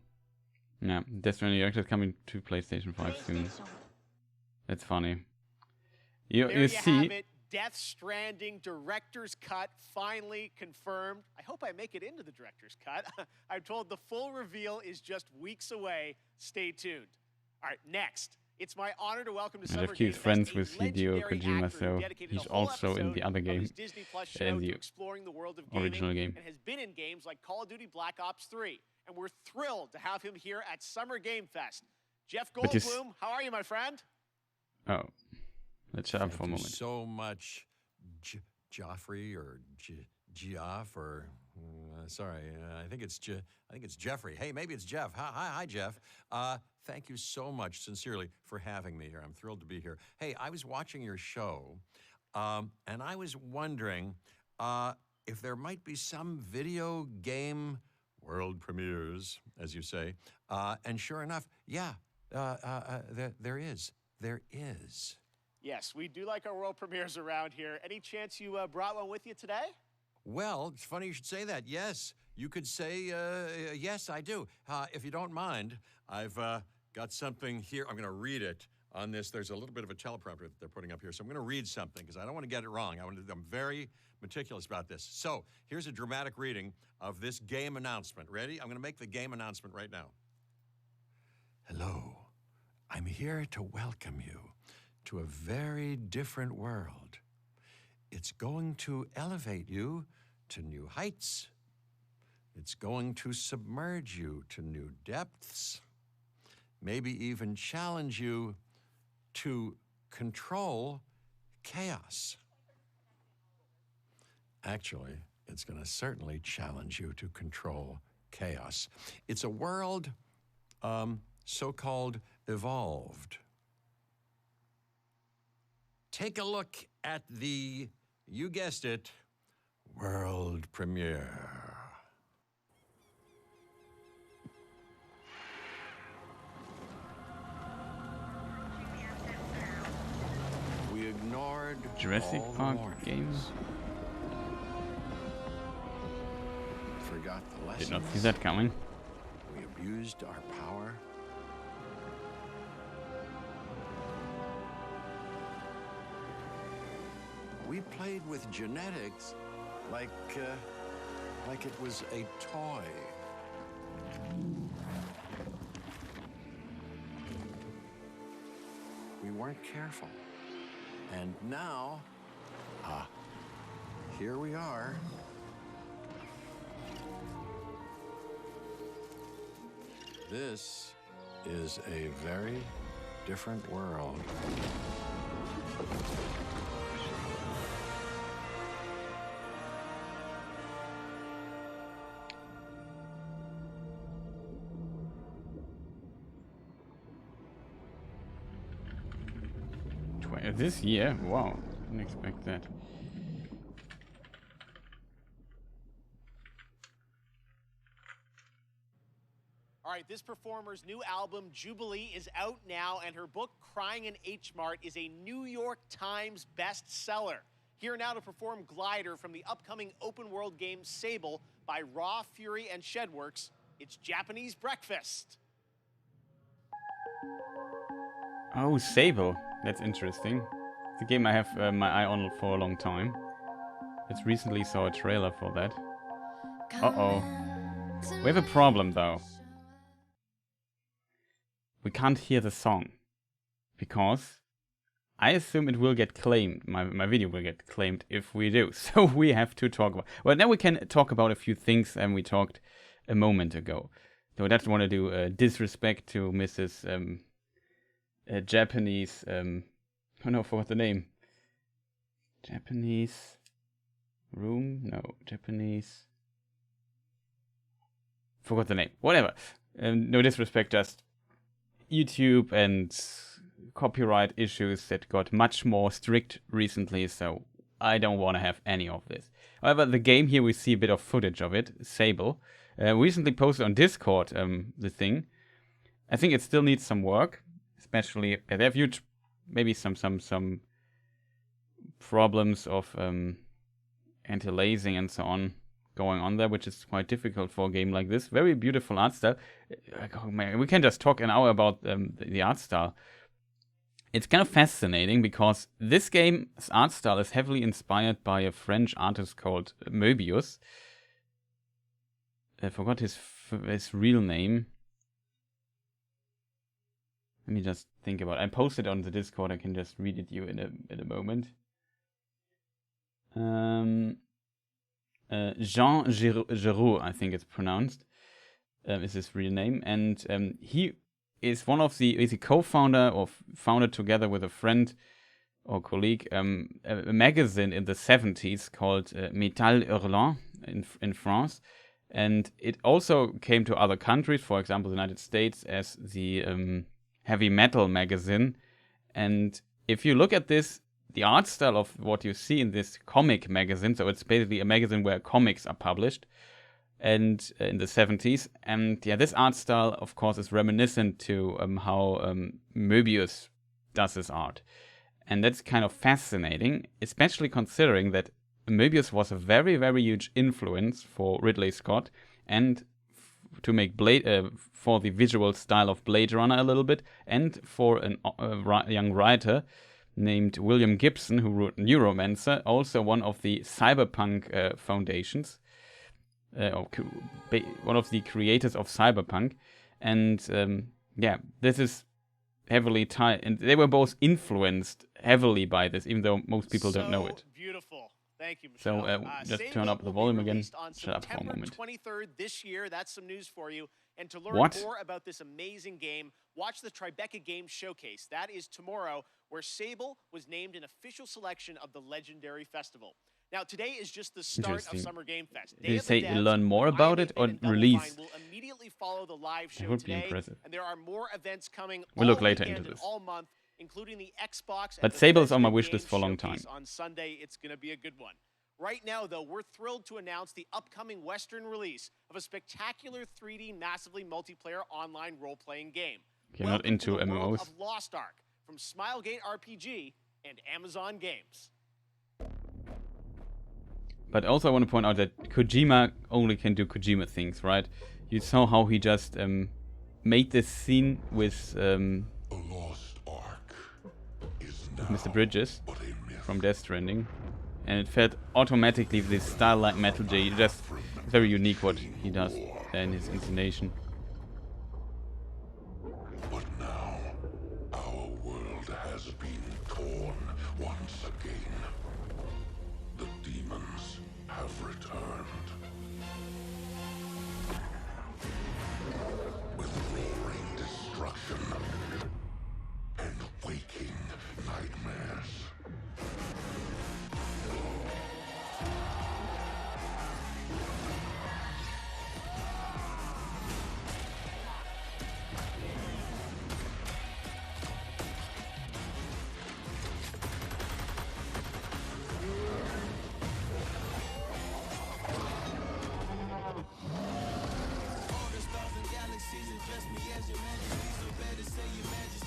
Yeah, Death Stranding Director's coming to PlayStation 5 soon. That's funny. You see. Have it. Death Stranding Director's Cut finally confirmed. I hope I make it into the Director's Cut. I'm told the full reveal is just weeks away. Stay tuned. All right, next. It's my honor to welcome to Summer Game Fest friends with Hideo Kojima, so he's also in the other game, in the exploring the world of original game. And has been in games like Call of Duty Black Ops 3. And we're thrilled to have him here at Summer Game Fest. Jeff Goldblum, how are you, my friend? Oh, let's shut up for a moment. So much, Joffrey or Geoff or sorry, I think it's Jeffrey. Hey, maybe it's Jeff. Hi, Jeff. Thank you so much, sincerely, for having me here. I'm thrilled to be here. Hey, I was watching your show, and I was wondering if there might be some video game world premieres, as you say. And sure enough, yeah, there is. There is. Yes, we do like our world premieres around here. Any chance you brought one with you today? Well, it's funny you should say that. Yes, you could say, yes, I do. If you don't mind, I've got something here. I'm going to read it on this. There's a little bit of a teleprompter that they're putting up here. So I'm going to read something because I don't want to get it wrong. I'm very meticulous about this. So here's a dramatic reading of this game announcement. Ready? I'm going to make the game announcement right now. Hello. I'm here to welcome you to a very different world. It's going to elevate you to new heights. It's going to submerge you to new depths. Maybe even challenge you to control chaos. Actually, it's going to certainly challenge you to control chaos. It's a world so-called evolved. Take a look at the, you guessed it, world premiere. We ignored Jurassic all the Park warnings. games. Forgot the lessons. Did not see that coming. We abused our power. We played with genetics like it was a toy. we weren't careful. And now, here we are. This is a very different world. This year? Wow, didn't expect that. All right, this performer's new album, Jubilee, is out now, and her book, Crying in H Mart, is a New York Times bestseller. Here now to perform Glider from the upcoming open-world game Sable by Raw, Fury, and Shedworks, it's Japanese Breakfast. Oh, Sable. That's interesting. It's a game I have my eye on for a long time. Just recently saw a trailer for that. Uh-oh. We have a problem, though. We can't hear the song. Because I assume it will get claimed. My video will get claimed if we do. So we have to talk about... Well, now we can talk about a few things we talked a moment ago. So I don't want to do disrespect to Mrs. Japanese... oh no, I forgot the name. Japanese... Room? No, Japanese... Forgot the name. Whatever. No disrespect, just YouTube and copyright issues that got much more strict recently, so I don't want to have any of this. However, the game here, we see a bit of footage of it, Sable. Recently posted on Discord, the thing. I think it still needs some work, especially, they have huge, maybe some problems of anti-aliasing and so on going on there, which is quite difficult for a game like this. Very beautiful art style. Oh man, we can just talk an hour about the art style. It's kind of fascinating because this game's art style is heavily inspired by a French artist called Möbius. I forgot his real name. Let me just think about it. I posted on the Discord. I can just read it to you in a moment. Jean Giraud, I think it's pronounced, is his real name, and he is is a co-founder or founded together with a friend or colleague a magazine in the 70s called Métal Hurlant in France, and it also came to other countries, for example the United States, as the heavy metal magazine. And if you look at this, the art style of what you see in this comic magazine, so it's basically a magazine where comics are published, and in the 70s, and yeah, this art style of course is reminiscent to how Möbius does his art, and that's kind of fascinating, especially considering that Möbius was a very, very huge influence for Ridley Scott and to make for the visual style of Blade Runner a little bit, and for a young writer named William Gibson, who wrote Neuromancer, also one of the cyberpunk foundations, one of the creators of cyberpunk. And yeah, this is heavily tied, and they were both influenced heavily by this, even though most people don't know it. Beautiful. Thank you, Michelle. So just turn up the volume again. Shut up for a moment. September 23rd this year. That's some news for you. And to learn more about this amazing game, watch the Tribeca Games Showcase. That is tomorrow, where Sable was named an official selection of the Legendary Festival. Now, today is just the start of Summer Game Fest. Did you say learn more about it or release? Will immediately follow the live show that would today, be impressive. and there are more events coming. We'll look later into this. All month, including the Xbox. But Sable is on my wish list for a long time. On Sunday, it's going to be a good one. Right now, though, we're thrilled to announce the upcoming Western release of a spectacular 3D, massively multiplayer online role-playing game. Okay, I'm not into MMOs. Of Lost Ark from Smilegate RPG and Amazon Games. But also I want to point out that Kojima only can do Kojima things, right? You saw how he just made this scene with Lost Ark is now Mr. Bridges but a myth. from Death Stranding. And it felt automatically this style like Metal J. Just very unique what he does in his intonation. But now our world has Once again, the demons have returned. With roaring destruction and waking nightmares.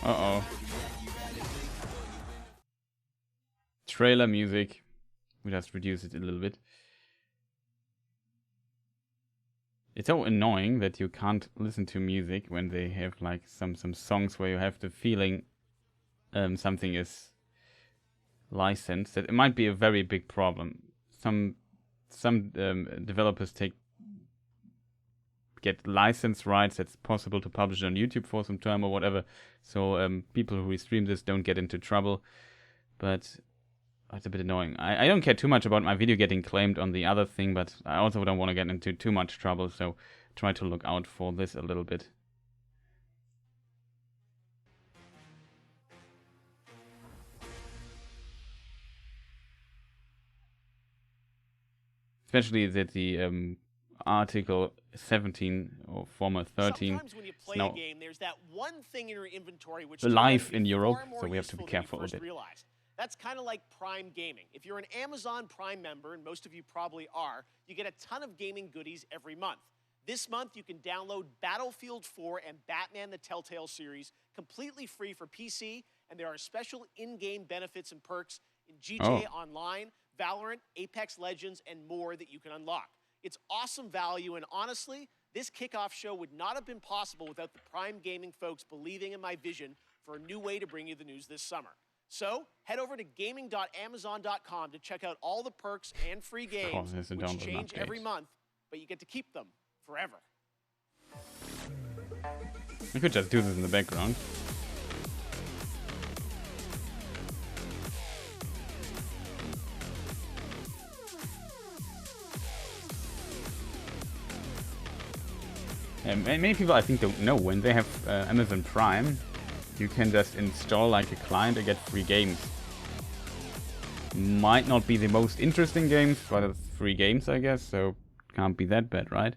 Uh-oh. Trailer music. We just reduce it a little bit. It's so annoying that you can't listen to music when they have like some songs where you have the feeling something is licensed. That it might be a very big problem. Some developers get license rights that's possible to publish on YouTube for some time or whatever, so people who stream this don't get into trouble. But it's a bit annoying. I don't care too much about my video getting claimed on the other thing, but I also don't want to get into too much trouble, so try to look out for this a little bit. Especially that the Article 17 or former 13 Sometimes when you play now a game, there's that one thing in your inventory which live turns out to in be Europe, far more so we have to be useful than you careful with first it. realized. That's kind of like Prime Gaming. If you're an Amazon Prime member, and most of you probably are, you get a ton of gaming goodies every month. This month, you can download Battlefield 4 and Batman the Telltale series completely free for PC, and there are special in-game benefits and perks in GTA Online, Valorant, Apex Legends, and more that you can unlock. It's awesome value, and honestly, this kickoff show would not have been possible without the Prime Gaming folks believing in my vision for a new way to bring you the news this summer. So, head over to gaming.amazon.com to check out all the perks and free games, there's a which download change update. every month, but you get to keep them forever. I could just do this in the background. Many people I think don't know, when they have Amazon Prime, you can just install like a client and get free games. Might not be the most interesting games, but it's free games, I guess, so can't be that bad, right?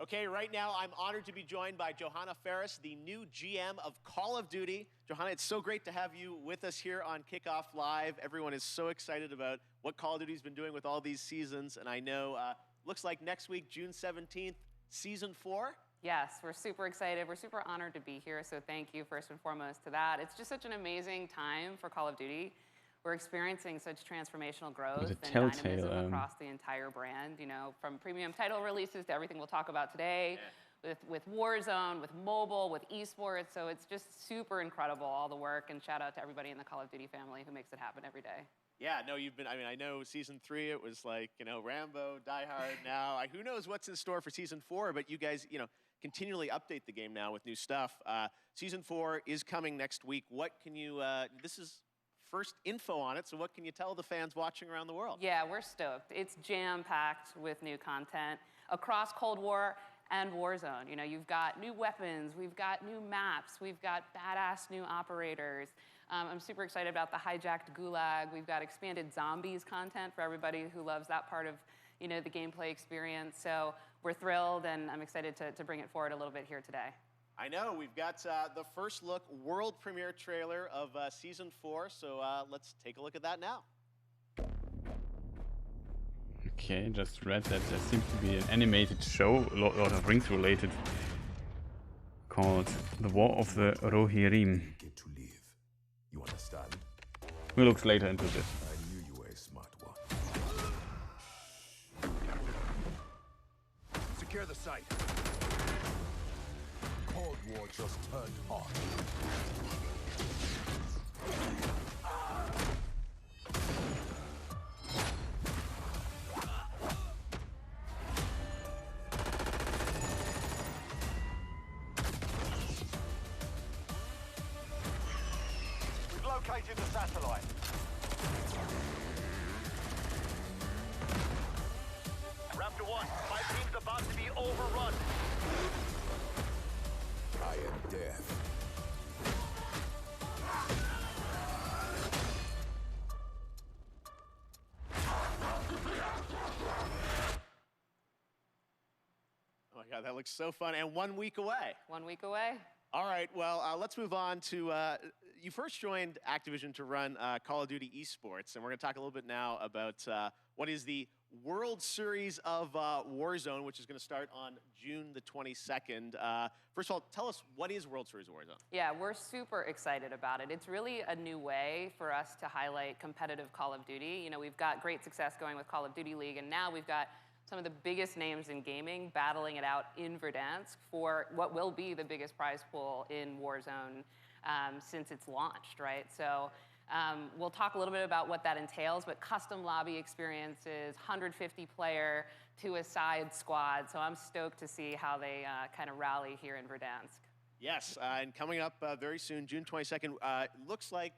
Okay, right now I'm honored to be joined by Johanna Ferris, the new GM of Call of Duty. Johanna, it's so great to have you with us here on Kickoff Live. Everyone is so excited about what Call of Duty's been doing with all these seasons, and I know looks like next week, June 17th, Season 4. Yes, we're super excited. We're super honored to be here, so thank you first and foremost to that. It's just such an amazing time for Call of Duty. We're experiencing such transformational growth and dynamism across the entire brand, you know, from premium title releases to everything we'll talk about today, with Warzone, with mobile, with esports. So it's just super incredible, all the work, and shout out to everybody in the Call of Duty family who makes it happen every day. Yeah, no, you've been, I mean, I know Season 3, it was like, you know, Rambo, Die Hard now. Who knows what's in store for Season 4, but you guys, you know, continually update the game now with new stuff. Season 4 is coming next week. What can you, this is first info on it, so what can you tell the fans watching around the world? Yeah, we're stoked. It's jam-packed with new content across Cold War and Warzone. You know, you've got new weapons, we've got new maps, we've got badass new operators. I'm super excited about the hijacked gulag. We've got expanded zombies content for everybody who loves that part of, you know, the gameplay experience. So we're thrilled, and I'm excited to bring it forward a little bit here today. I know, we've got the first look world premiere trailer of Season 4, so let's take a look at that now. Okay, just read that there seems to be an animated show, Lord of Rings related, called The War of the Rohirrim. Get to live. You understand? We'll look later into this. I knew you were a smart one. Secure the site. Cold War just turned on. located the satellite. Raptor 1, my team's about to be overrun. I am death. Oh my God, that looks so fun. And 1 week away. 1 week away. All right, well, let's move on to, you first joined Activision to run Call of Duty Esports, and we're going to talk a little bit now about what is the World Series of Warzone, which is going to start on June the 22nd. First of all, tell us, what is World Series of Warzone? Yeah, we're super excited about it. It's really a new way for us to highlight competitive Call of Duty. You know, we've got great success going with Call of Duty League, and now we've got some of the biggest names in gaming battling it out in Verdansk for what will be the biggest prize pool in Warzone since it's launched, right? So we'll talk a little bit about what that entails, but custom lobby experiences, 150-player to a side squad. So I'm stoked to see how they kind of rally here in Verdansk. Yes, and coming up very soon, June 22nd, looks like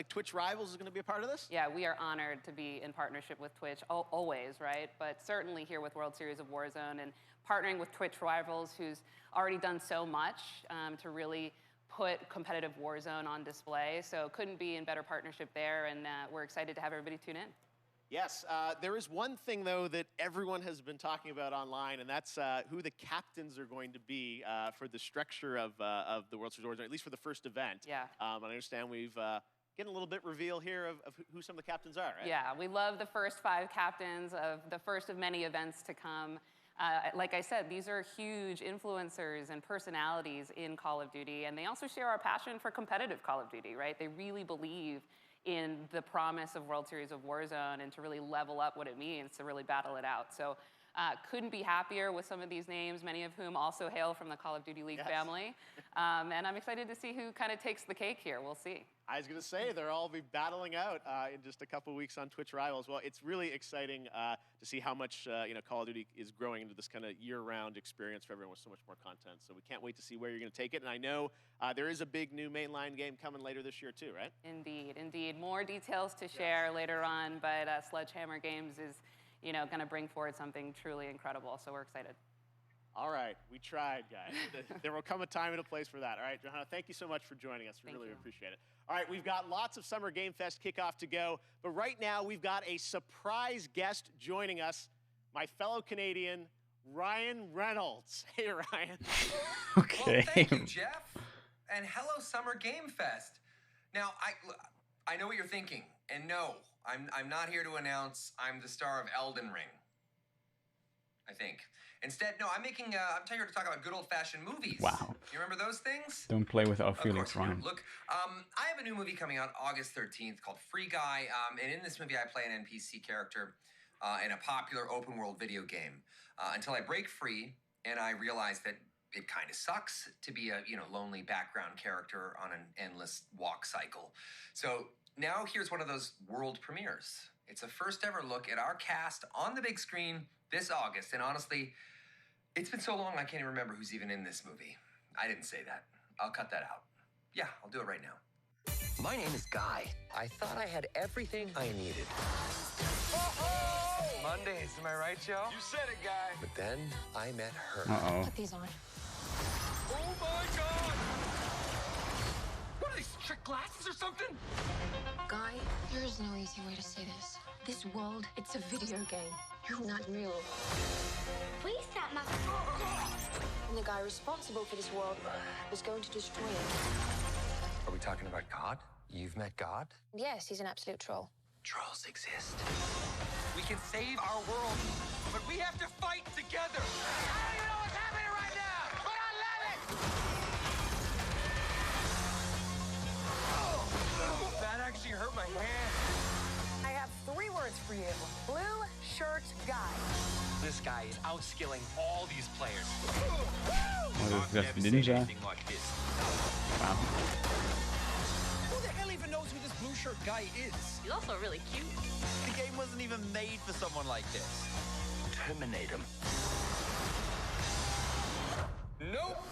Twitch Rivals is going to be a part of this? Yeah, we are honored to be in partnership with Twitch, always, right? But certainly here with World Series of Warzone and partnering with Twitch Rivals, who's already done so much to really put competitive Warzone on display. So couldn't be in better partnership there, and we're excited to have everybody tune in. Yes, there is one thing, though, that everyone has been talking about online, and that's who the captains are going to be for the structure of the World Series of Warzone, at least for the first event. Yeah. I understand we've getting a little bit reveal here of who some of the captains are, right? Yeah, we love the first 5 captains of the first of many events to come. Like I said, these are huge influencers and personalities in Call of Duty, and they also share our passion for competitive Call of Duty, right? They really believe in the promise of World Series of Warzone and to really level up what it means to really battle it out. So couldn't be happier with some of these names, many of whom also hail from the Call of Duty League family. And I'm excited to see who kind of takes the cake here. We'll see. I was going to say, they'll all be battling out in just a couple weeks on Twitch Rivals. Well, it's really exciting to see how much Call of Duty is growing into this kind of year-round experience for everyone with so much more content. So we can't wait to see where you're going to take it. And I know there is a big new mainline game coming later this year too, right? Indeed, indeed. More details to share later on, but Sledgehammer Games is going to bring forward something truly incredible. So we're excited. All right, we tried, guys. There will come a time and a place for that. All right, Johanna, thank you so much for joining us. We really appreciate it. All right, we've got lots of Summer Game Fest kickoff to go, but right now we've got a surprise guest joining us, my fellow Canadian, Ryan Reynolds. Hey, Ryan. Okay. Well, thank you, Jeff, and hello, Summer Game Fest. Now, I know what you're thinking, and no, I'm not here to announce I'm the star of Elden Ring. I think. Instead, no, I'm here to talk about good old-fashioned movies. Wow. You remember those things? Don't play with our feelings, Ryan. Look, I have a new movie coming out August 13th called Free Guy, and in this movie I play an NPC character in a popular open-world video game until I break free and I realize that it kind of sucks to be a lonely background character on an endless walk cycle. So now here's one of those world premieres. It's a first-ever look at our cast on the big screen this August, and honestly, it's been so long I can't even remember who's even in this movie. I didn't say that. I'll cut that out. Yeah, I'll do it right now. My name is Guy. I thought I had everything I needed. Oh! Mondays, am I right, Joe? You said it, Guy. But then I met her. Uh-oh. Put these on. Oh my God! What are these, trick glasses or something? Guy, there is no easy way to say this. This world, it's a video game. You're not real. Please stop my... And the guy responsible for this world is going to destroy it. Are we talking about God? You've met God? Yes, he's an absolute troll. Trolls exist. We can save our world, but we have to fight together. I don't even know what's happening right now, but I love it! That actually hurt my hand. I have 3 words for you. Blue shirt guy. This guy is outskilling all these players. Oh, that's Ninja. Like this. Wow. Who the hell even knows who this blue shirt guy is? He's also really cute. The game wasn't even made for someone like this. Terminate him. Nope.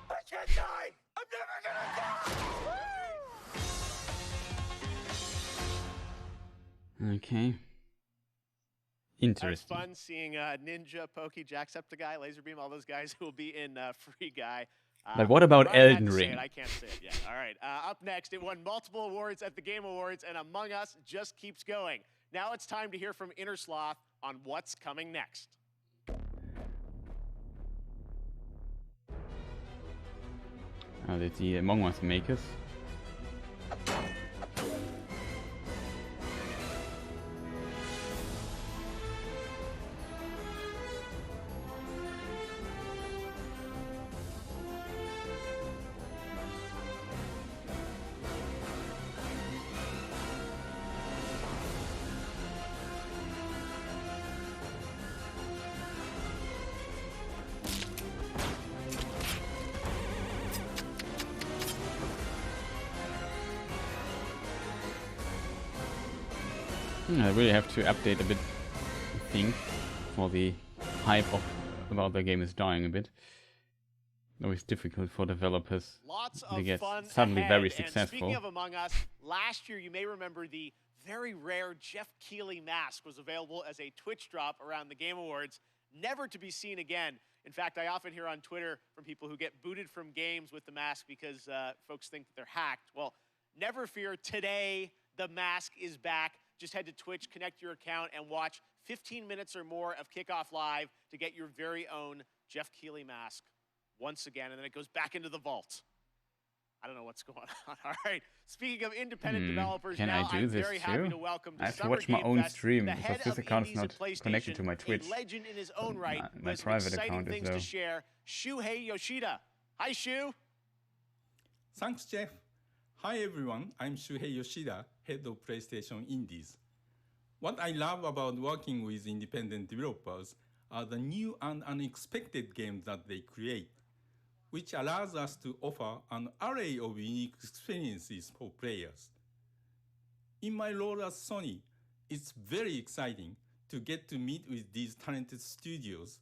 I can't go! die! I'm never gonna die! Okay. It's Interesting. fun seeing Ninja, Pokey, Jacksepticeye, Laserbeam, all those guys who will be in Free Guy. But what about Brian had Elden to say Ring? it. I can't say it yet. All right. Up next, it won multiple awards at the Game Awards, and Among Us just keeps going. Now it's time to hear from Inner Sloth on what's coming next. That's the Among Us makers. I really have to update a bit, I think, for the hype about the game is dying a bit. Always difficult for developers. Lots to of get fun suddenly ahead. very And successful. speaking of Among Us, last year you may remember the very rare Jeff Keighley mask was available as a Twitch drop around the Game Awards, never to be seen again. In fact, I often hear on Twitter from people who get booted from games with the mask because folks think that they're hacked. Well, never fear, today the mask is back. Just head to Twitch, connect your account, and watch 15 minutes or more of Kickoff Live to get your very own Jeff Keighley mask once again, and then it goes back into the vault. I don't know what's going on. All right. Speaking of independent developers, Can now I do I'm this very happy too? to welcome to I have to Summer watch my Game own Fest, stream the because head this of account is indies not at PlayStation, connected to my Twitch. a legend in his own right, My with some private exciting account is things though. to share. Shuhei Yoshida. Hi, Shu. Thanks, Jeff. Hi, everyone. I'm Shuhei Yoshida, head of PlayStation Indies. What I love about working with independent developers are the new and unexpected games that they create, which allows us to offer an array of unique experiences for players. In my role at Sony, it's very exciting to get to meet with these talented studios,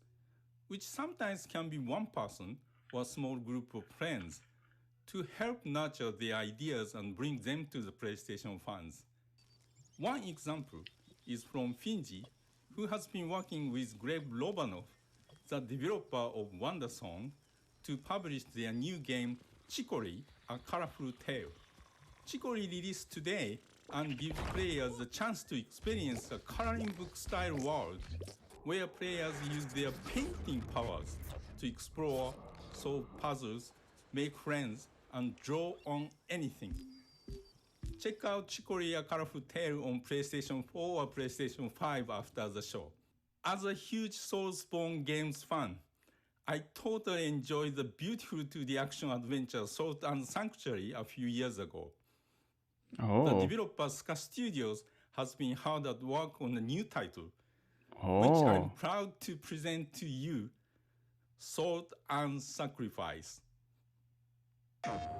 which sometimes can be one person or a small group of friends, to help nurture their ideas and bring them to the PlayStation fans. One example is from Finji, who has been working with Gleb Lobanov, the developer of WonderSong, to publish their new game, Chicory, A Colorful Tale. Chicory released today and gives players the chance to experience a coloring book-style world where players use their painting powers to explore, solve puzzles, make friends, and draw on anything. Check out Chicory, A Colorful Tale on PlayStation 4 or PlayStation 5 after the show. As a huge Soulspawn games fan, I totally enjoyed the beautiful 2D action-adventure Salt and Sanctuary a few years ago. The developer Ska Studios has been hard at work on a new title, which I'm proud to present to you, Salt and Sacrifice.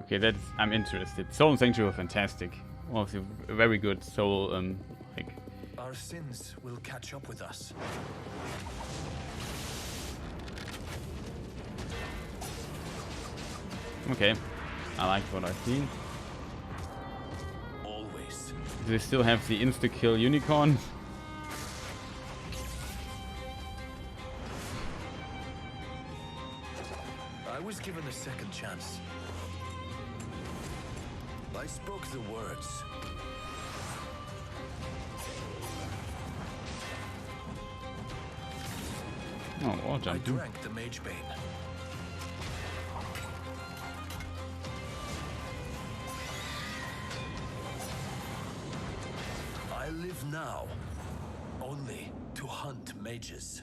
Okay, I'm interested. Soul and Sanctuary were fantastic. Also, a very good soul, like. Our sins will catch up with us. Okay, I like what I've seen. Always. Do they still have the insta-kill unicorn? I was given a second chance. I spoke the words. Oh, well I done. drank the Mage Bane. I live now only to hunt mages.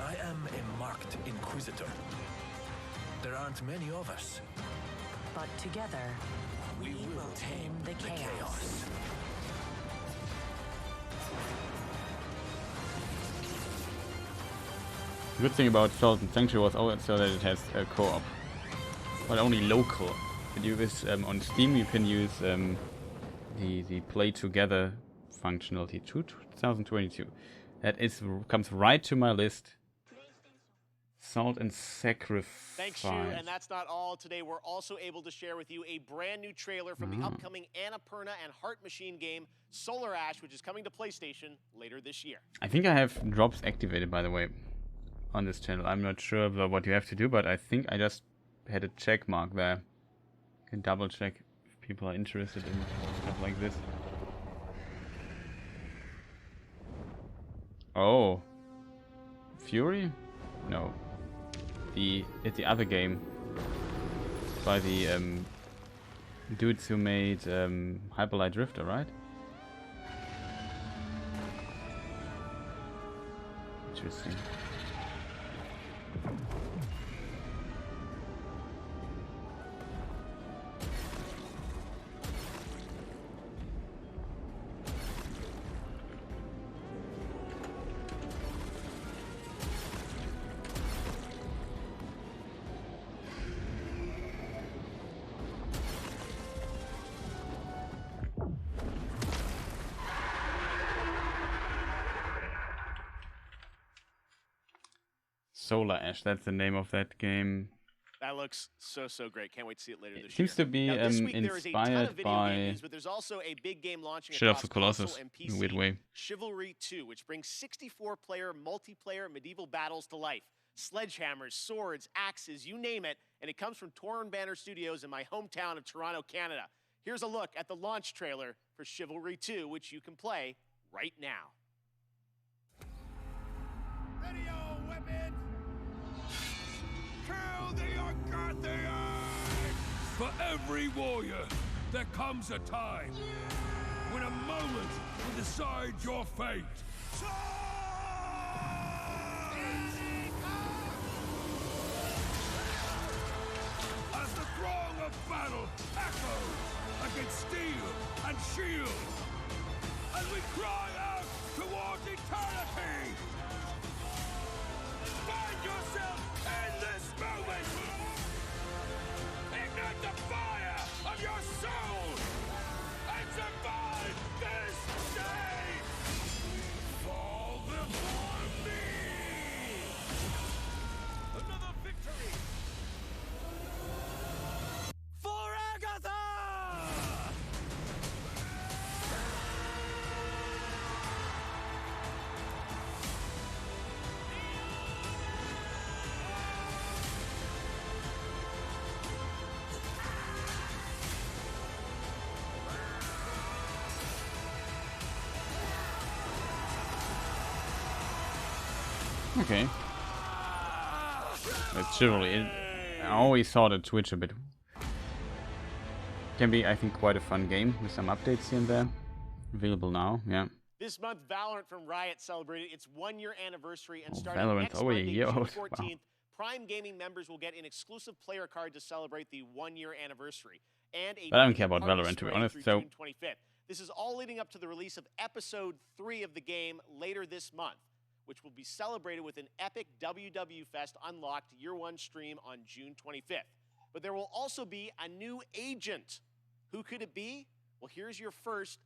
I am a marked Inquisitor. There aren't many of us. But together, We will tame the chaos. The good thing about Salt and Sanctuary was also that it has co-op, but only local. on Steam you can use the play together functionality 2022. That comes right to my list. Salt and Sacrifice. Thanks, Shu. And that's not all. Today we're also able to share with you a brand new trailer from the upcoming Annapurna and Heart Machine game Solar Ash, which is coming to PlayStation later this year. I think I have drops activated, by the way, on this channel. I'm not sure about what you have to do, but I think I just had a check mark there. You can double check if people are interested in stuff like this. Oh. Fury? No. It's the other game. By the dudes who made Hyper Light Drifter, right? Interesting. Solar Ash, that's the name of that game. That looks so great. Can't wait to see it later this year. Seems to be inspired by games, but there's also a big game launching Shadow of the across Colossus console and in PC, a weird way. Chivalry 2, which brings 64-player multiplayer medieval battles to life. Sledgehammers, swords, axes, you name it, and it comes from Torn Banner Studios in my hometown of Toronto, Canada. Here's a look at the launch trailer for Chivalry 2, which you can play right now. Ready your weapons! Kill the Arcarthians! For every warrior, there comes a time when a moment will decide your fate. As the throng of battle echoes against steel and shield, and we cry out towards eternity, find yourself in this moment! Ignite the fire of your soul and survive this day! Fall before me! Another victory! For Agatha! Okay. That's Chivalry. I always saw the Twitch a bit. Can be, I think, quite a fun game with some updates here and there. Available now, yeah. This month, Valorant from Riot celebrated its 1-year anniversary, and starting Valorant, next oh, a Monday, year June old. 14th, Wow. Prime Gaming members will get an exclusive player card to celebrate the 1-year anniversary. And a But I don't care about party Valorant, to be spray honest, through so- June 25th. This is all leading up to the release of Episode 3 of the game later this month, which will be celebrated with an epic WW Fest Unlocked Year 1 stream on June 25th. But there will also be a new agent. Who could it be? Well, here's your first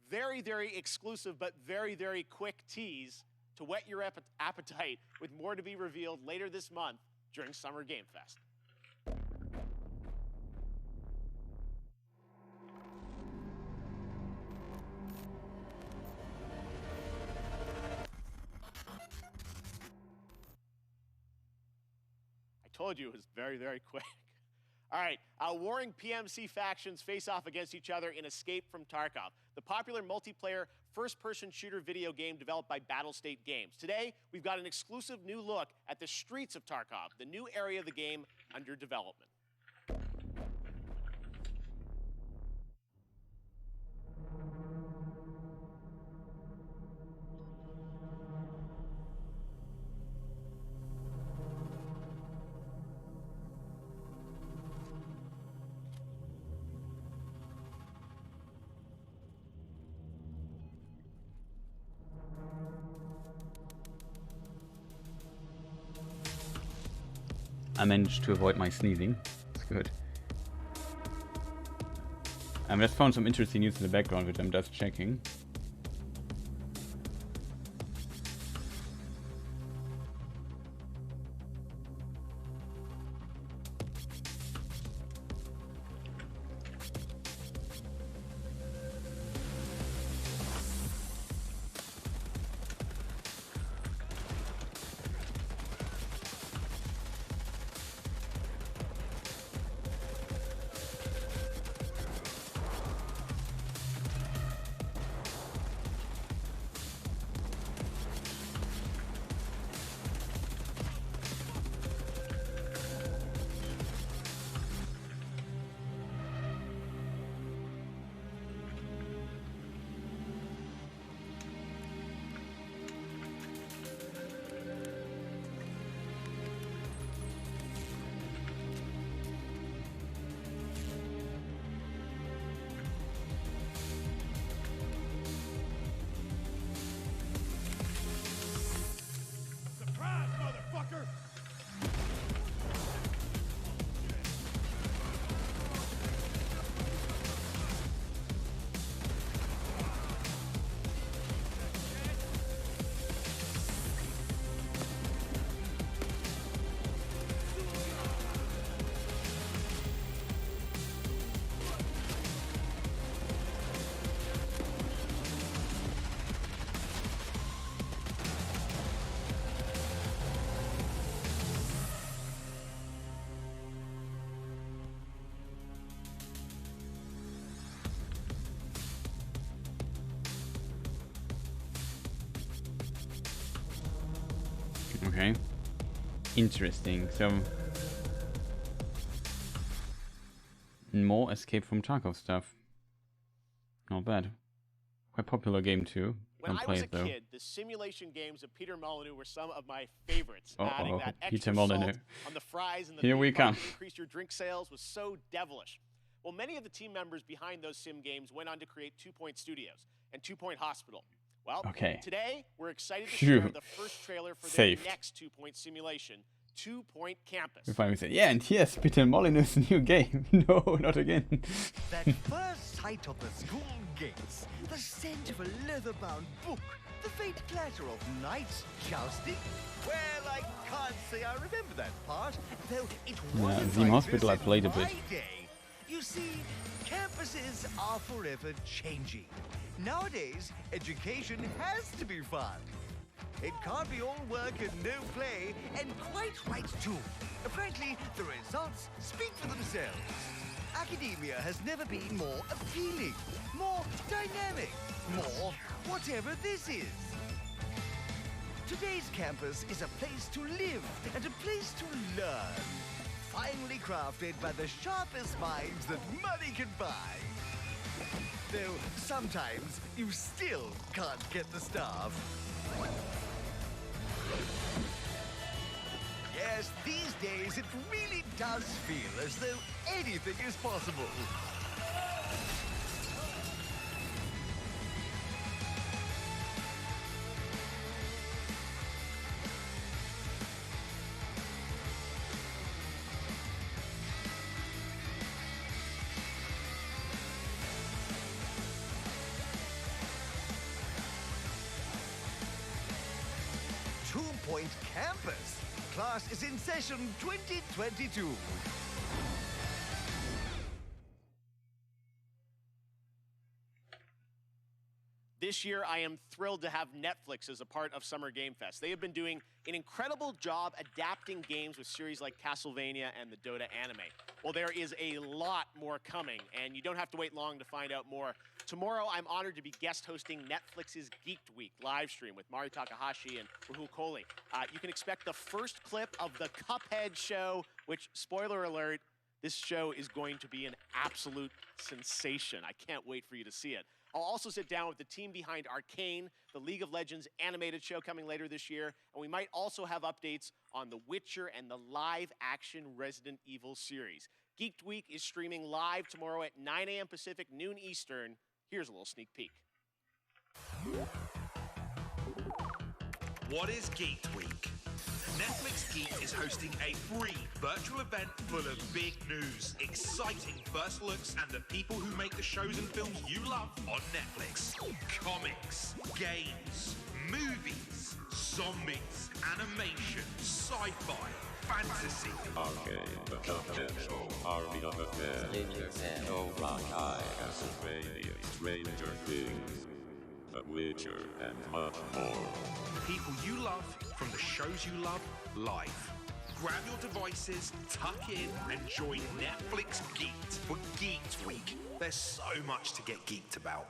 very exclusive but very quick tease to whet your appetite, with more to be revealed later this month during Summer Game Fest. I told you it was very quick. All right, warring PMC factions face off against each other in Escape from Tarkov, the popular multiplayer first-person shooter video game developed by Battlestate Games. Today, we've got an exclusive new look at the streets of Tarkov, the new area of the game under development. I managed to avoid my sneezing. It's good. I just found some interesting news in the background, which I'm just checking. Okay. Interesting. So more Escape from Tarkov stuff. Not bad. Quite popular game too. When I was a kid, the simulation games of Peter Molyneux were some of my favorites. Adding that extra salt on the fries and the Here we come. To increase your drink sales was so devilish. Well, many of the team members behind those sim games went on to create 2 Point Studios and 2 Point Hospital. Well, today we're excited to share the first trailer for their next 2 Point simulation, 2 Point Campus. We finally said, yeah, and here's Peter Molyneux's new game. No, not again. That first sight of the school gates, the scent of a leather-bound book, the faint clatter of knights jousting. Well, I can't say I remember that part, though it wasn't the hospital I played a bit. You see, campuses are forever changing. Nowadays, education has to be fun. It can't be all work and no play, and quite right too. Frankly, the results speak for themselves. Academia has never been more appealing, more dynamic, more whatever this is. Today's campus is a place to live and a place to learn. Finely crafted by the sharpest minds that money can buy. Though sometimes you still can't get the staff. Yes, these days it really does feel as though anything is possible. Point Campus. Class is in session 2022. This year, I am thrilled to have Netflix as a part of Summer Game Fest. They have been doing an incredible job adapting games with series like Castlevania and the Dota anime. Well, there is a lot more coming, and you don't have to wait long to find out more. Tomorrow, I'm honored to be guest hosting Netflix's Geeked Week live stream with Mari Takahashi and Rahul Kohli. You can expect the first clip of the Cuphead show, which, spoiler alert, this show is going to be an absolute sensation. I can't wait for you to see it. I'll also sit down with the team behind Arcane, the League of Legends animated show coming later this year, and we might also have updates on The Witcher and the live-action Resident Evil series. Geeked Week is streaming live tomorrow at 9 a.m. Pacific, noon Eastern. Here's a little sneak peek. What is Geeked Week? Netflix Geeked is hosting a free virtual event full of big news, exciting first looks, and the people who make the shows and films you love on Netflix. Comics, games, movies, zombies, animation, sci-fi, fantasy. Arcade, the confidential army of affairs. No rock eye, Castlevania, Stranger Things, The Witcher, and much more. The people you love from the shows you love live. Grab your devices, tuck in, and join Netflix Geeked for Geeked Week. There's so much to get geeked about.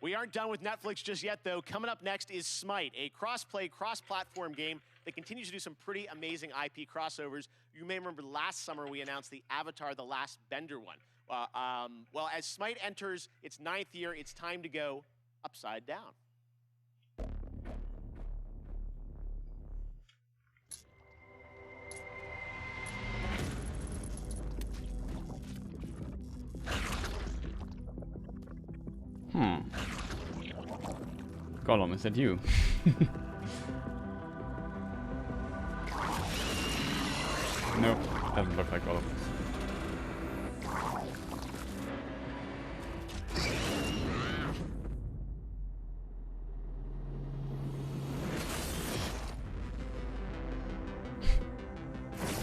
We aren't done with Netflix just yet, though. Coming up next is Smite, a cross-play, cross-platform game that continues to do some pretty amazing IP crossovers. You may remember last summer we announced the Avatar: The Last Bender one. Well, as Smite enters its 9th year, it's time to go upside down. Gollum, is that you? Nope, doesn't look like Gollum.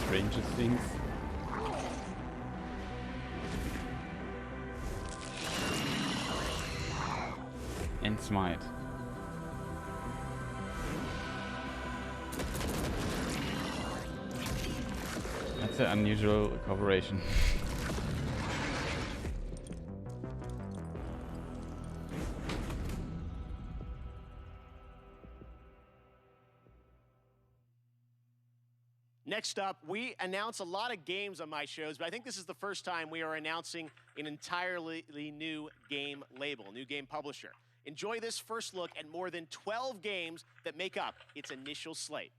Stranger Things. And Smite. That's an unusual cooperation. Next up, we announce a lot of games on my shows, but I think this is the first time we are announcing an entirely new game label, new game publisher. Enjoy this first look at more than 12 games that make up its initial slate.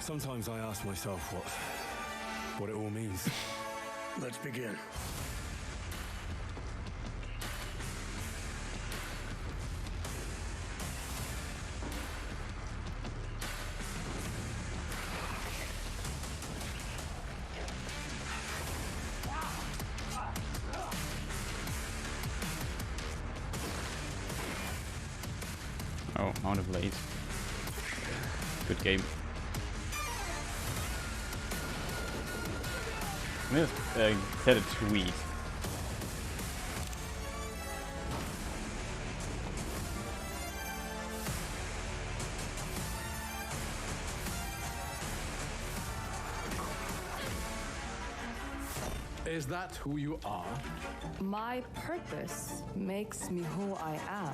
Sometimes I ask myself what it all means. Let's begin. Oh, Mount of Blade. Good game. Let's set a tweet. Is that who you are? My purpose makes me who I am.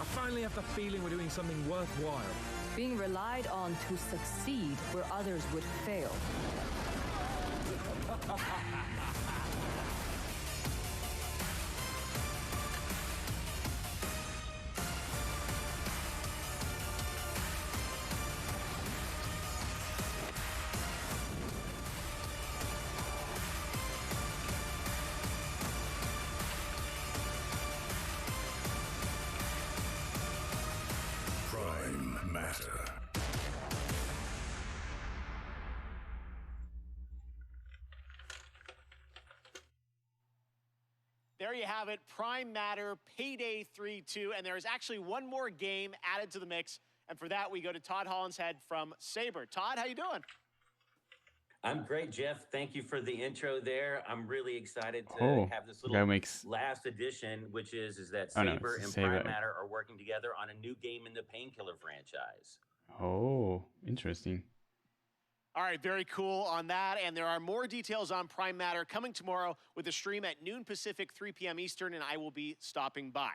I finally have the feeling we're doing something worthwhile. Being relied on to succeed where others would fail. Prime Matter. There you have it, Prime Matter, Payday 3-2, and there is actually one more game added to the mix, and for that we go to Todd Hollinshead from Saber. Todd, how you doing? I'm great, Jeff. Thank you for the intro there. I'm really excited to have this little last edition, which is that Saber and Prime Matter are working together on a new game in the Painkiller franchise. Oh, interesting. All right, very cool on that. And there are more details on Prime Matter coming tomorrow with a stream at noon Pacific, 3 p.m. Eastern, and I will be stopping by.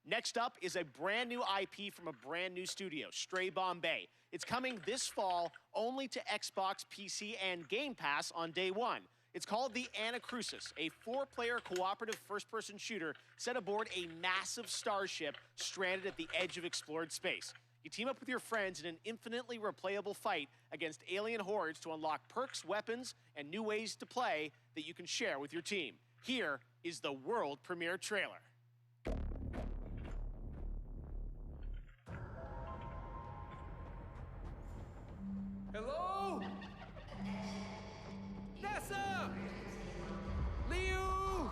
Next up is a brand new IP from a brand new studio, Stray Bombay. It's coming this fall only to Xbox, PC, and Game Pass on day one. It's called the Anacrusis, a 4-player cooperative first-person shooter set aboard a massive starship stranded at the edge of explored space. You team up with your friends in an infinitely replayable fight against alien hordes to unlock perks, weapons, and new ways to play that you can share with your team. Here is the world premiere trailer. Hello? NASA! Liu!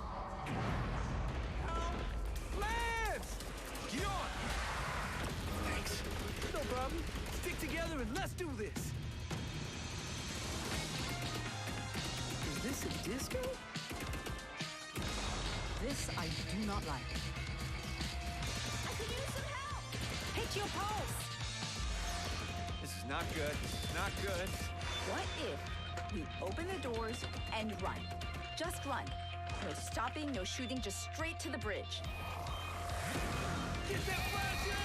Help! Lance! Get on! Thanks. No problem. Stick together and let's do this. Is this a disco? This I do not like. I could use some help! Hit your pulse! This is not good. This is not good. What if we open the doors and run? Just run. No stopping, no shooting, just straight to the bridge. Get that flasher!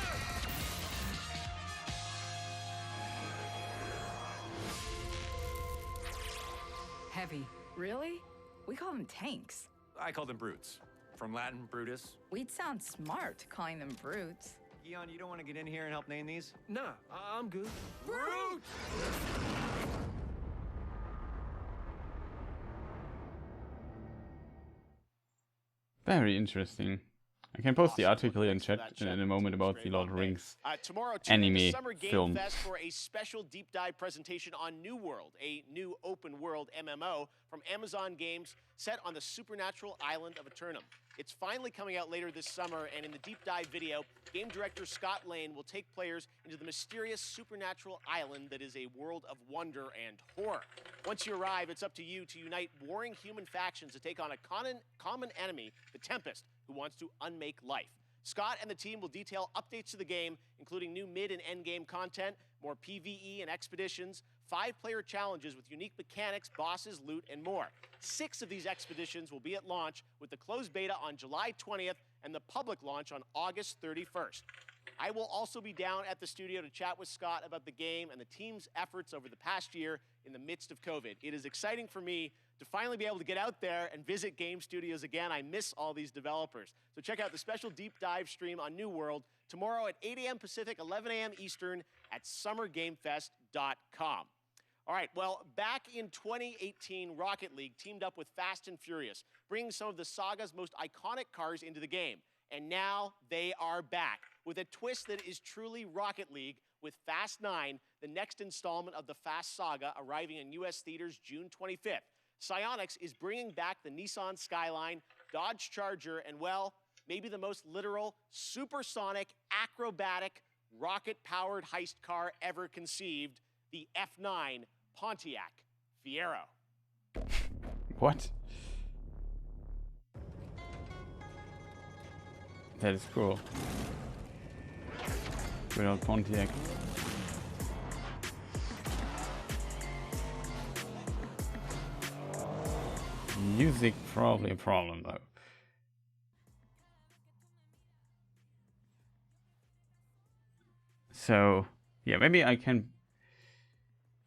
Heavy. Really? We call them tanks. I call them brutes. From Latin, Brutus. We'd sound smart calling them brutes. Eon, you don't want to get in here and help name these? Nah, I'm good. Brute! Very interesting. I can post the article in chat in a moment about the Lord of the Rings Tomorrow, anime Summer Game film. Fest for a special deep dive presentation on New World, a new open world MMO from Amazon Games set on the supernatural island of Eternum. It's finally coming out later this summer, and in the deep dive video, game director Scott Lane will take players into the mysterious supernatural island that is a world of wonder and horror. Once you arrive, it's up to you to unite warring human factions to take on a common enemy, the Tempest, who wants to unmake life. Scott and the team will detail updates to the game, including new mid and end game content, more PvE and expeditions, 5-player challenges with unique mechanics, bosses, loot, and more. 6 of these expeditions will be at launch, with the closed beta on July 20th and the public launch on August 31st. I will also be down at the studio to chat with Scott about the game and the team's efforts over the past year in the midst of COVID. It is exciting for me to finally be able to get out there and visit game studios again. I miss all these developers. So check out the special deep dive stream on New World tomorrow at 8 a.m. Pacific, 11 a.m. Eastern at summergamefest.com. All right, well, back in 2018, Rocket League teamed up with Fast and Furious, bringing some of the saga's most iconic cars into the game. And now they are back with a twist that is truly Rocket League with Fast 9, the next installment of the Fast saga, arriving in U.S. theaters June 25th. Psyonix is bringing back the Nissan Skyline, Dodge Charger, and, well, maybe the most literal, supersonic, acrobatic, rocket-powered heist car ever conceived, the F9 Pontiac Fiero. What? That is cool. Good old Pontiac. Music probably a problem though. So yeah, maybe I can.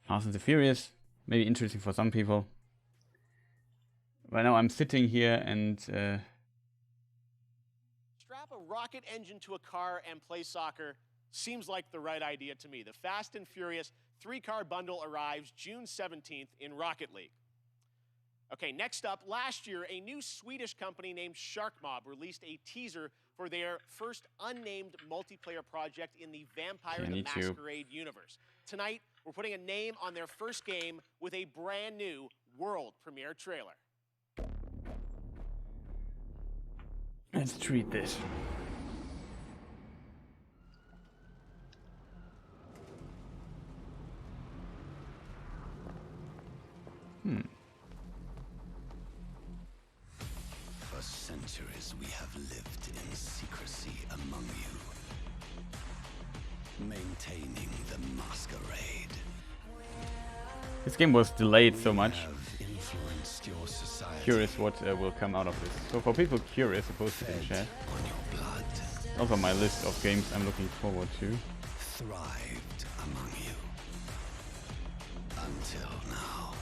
Fast and the Furious, maybe interesting for some people. Right now I'm sitting here and Strap a rocket engine to a car and play soccer seems like the right idea to me. The Fast and Furious 3-car bundle arrives June 17th in Rocket League. Okay, next up, last year, a new Swedish company named Sharkmob released a teaser for their first unnamed multiplayer project in the Vampire the Masquerade universe. Tonight, we're putting a name on their first game with a brand new world premiere trailer. Let's treat this. For centuries we have lived in secrecy among you, maintaining the masquerade. This game was delayed so much. Influenced your society. Curious what will come out of this. So for people curious, post it in chat. Also my list of games I'm looking forward to. Thrived among you. Until now.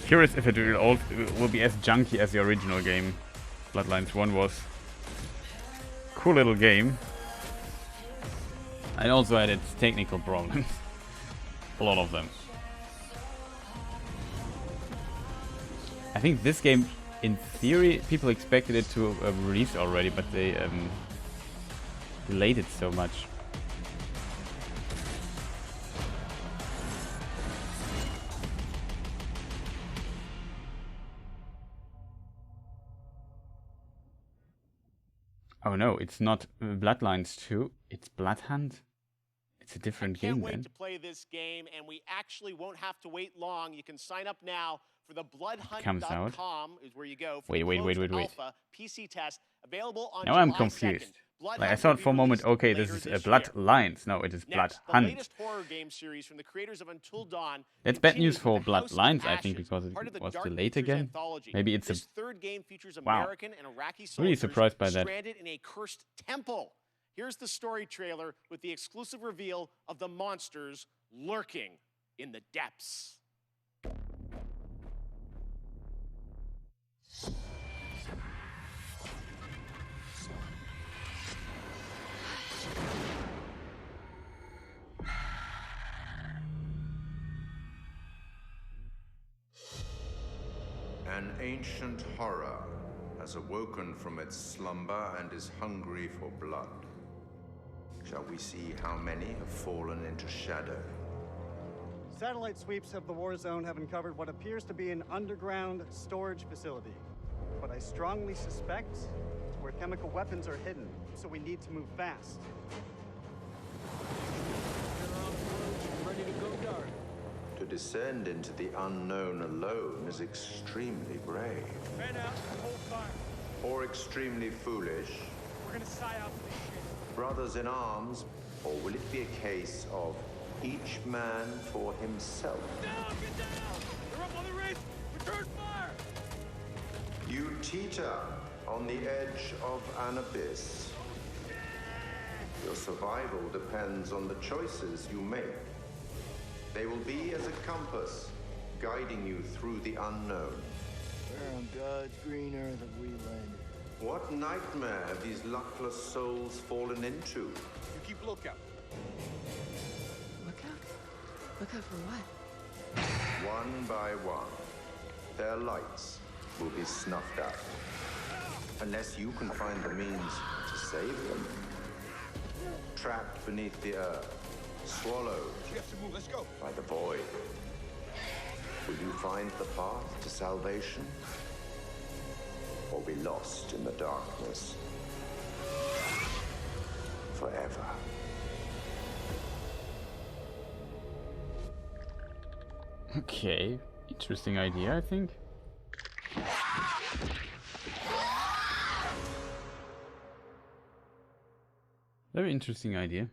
Curious if it will be as junky as the original game. Bloodlines 1 was. Cool little game. And also had its technical problems. A lot of them. I think this game, in theory, people expected it to release already, but they delayed it so much. Oh no, it's not Bloodlines 2, it's Bloodhunt. It's a different game then. Can't wait to play this game, and we actually won't have to wait long. You can sign up now for the bloodhunt.com is where you go for wait. alpha PC test available on Now I'm July confused. 2nd. Like I thought for a moment, okay, this is Bloodlines. No, it is Next, Bloodhunt. the latest horror game series from the creators of Until Dawn. That's bad news for continues with the House of Bloodlines, I Ashes, think, because part of it the was Dark delayed Pictures again. anthology. Maybe it's This a... third game features Wow. American and Iraqi soldiers Really surprised by that. stranded in a cursed temple. Here's the story trailer with the exclusive reveal of the monsters lurking in the depths. An ancient horror has awoken from its slumber and is hungry for blood. Shall we see how many have fallen into shadow? Satellite sweeps of the war zone have uncovered what appears to be an underground storage facility. But I strongly suspect it's where chemical weapons are hidden, so we need to move fast. Ready to go dark. To descend into the unknown alone is extremely brave. Man out, hold fire. Or extremely foolish. We're gonna sigh out for this shit. Brothers in arms, or will it be a case of each man for himself? Down, get down! They're up on the ridge! Return fire! You teeter on the edge of an abyss. Your survival depends on the choices you make. They will be as a compass, guiding you through the unknown. Where on God's green earth have we landed? What nightmare have these luckless souls fallen into? You keep lookout. Lookout? Lookout for what? One by one, their lights will be snuffed out. Unless you can find the means to save them. Trapped beneath the earth, swallowed Let's go. by the void. Will you find the path to salvation? Or be lost in the darkness forever? Okay, interesting idea, I think. Very interesting idea.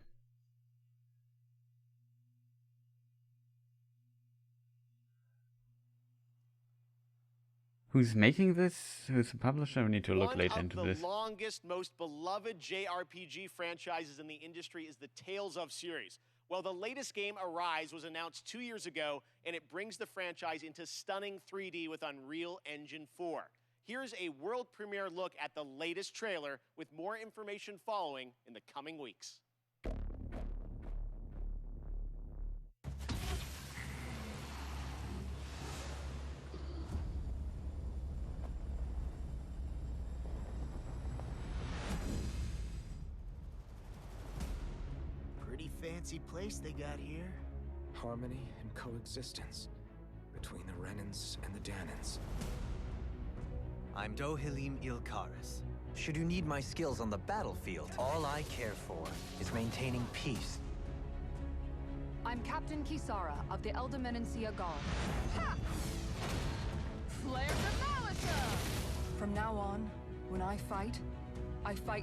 Who's making this? Who's the publisher? We need to look later into this. One of the longest, most beloved JRPG franchises in the industry is the Tales of series. Well, the latest game, Arise, was announced 2 years ago, and it brings the franchise into stunning 3D with Unreal Engine 4. Here's a world premiere look at the latest trailer, with more information following in the coming weeks. Pretty fancy place they got here. Harmony and coexistence between the Renans and the Danans. I'm Dohilim Ilkaris. Should you need my skills on the battlefield, all I care for is maintaining peace. I'm Captain Kisara of the Eldermenencia Guard. Ha! Flare Demolitor! From now on, when I fight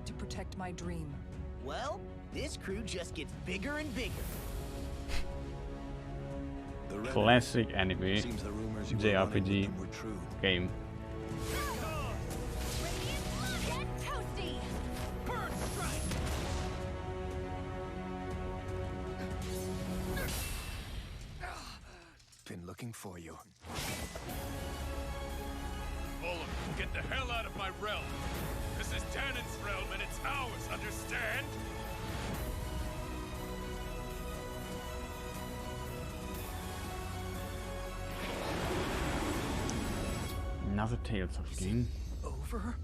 to protect my dream. Well, this crew just gets bigger and bigger. classic anime JRPG game. Been looking for you. Olaf, get the hell out of my realm. This is Tannin's realm and it's ours, understand? Another Tales of game. Over?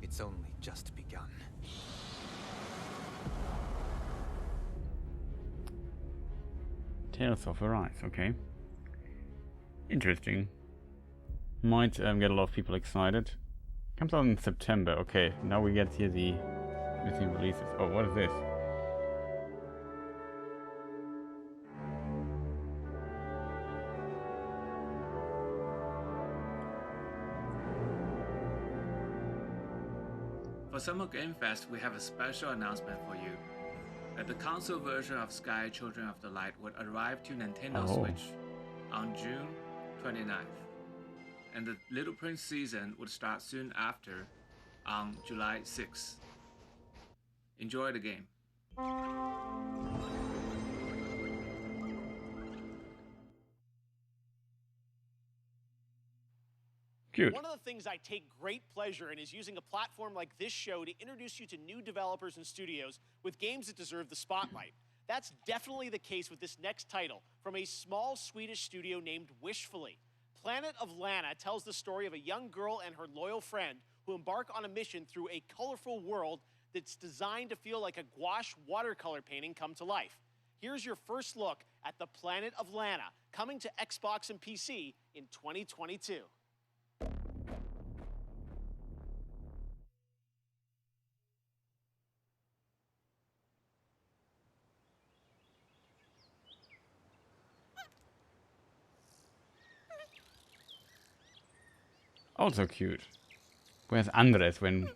It's only just begun. Tales of Arise, okay. Interesting. Might get a lot of people excited. Comes out in September, okay. Now we get here the missing releases. Oh, what is this? For Summer Game Fest, we have a special announcement for you. That the console version of Sky Children of the Light would arrive to Nintendo Switch on June 29th. And the Little Prince season would start soon after on July 6th. Enjoy the game. Cute. One of the things I take great pleasure in is using a platform like this show to introduce you to new developers and studios with games that deserve the spotlight. That's definitely the case with this next title from a small Swedish studio named Wishfully. Planet of Lana tells the story of a young girl and her loyal friend who embark on a mission through a colorful world that's designed to feel like a gouache watercolor painting come to life. Here's your first look at the Planet of Lana, coming to Xbox and PC in 2022. Also cute. Where's Andres when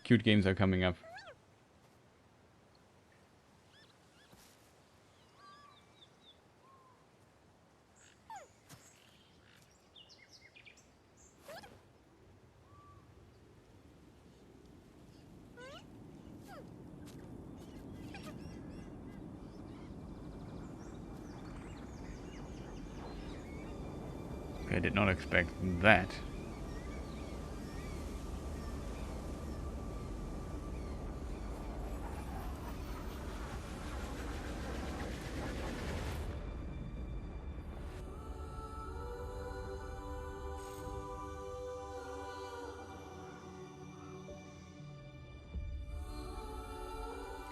cute games are coming up? I did not expect that.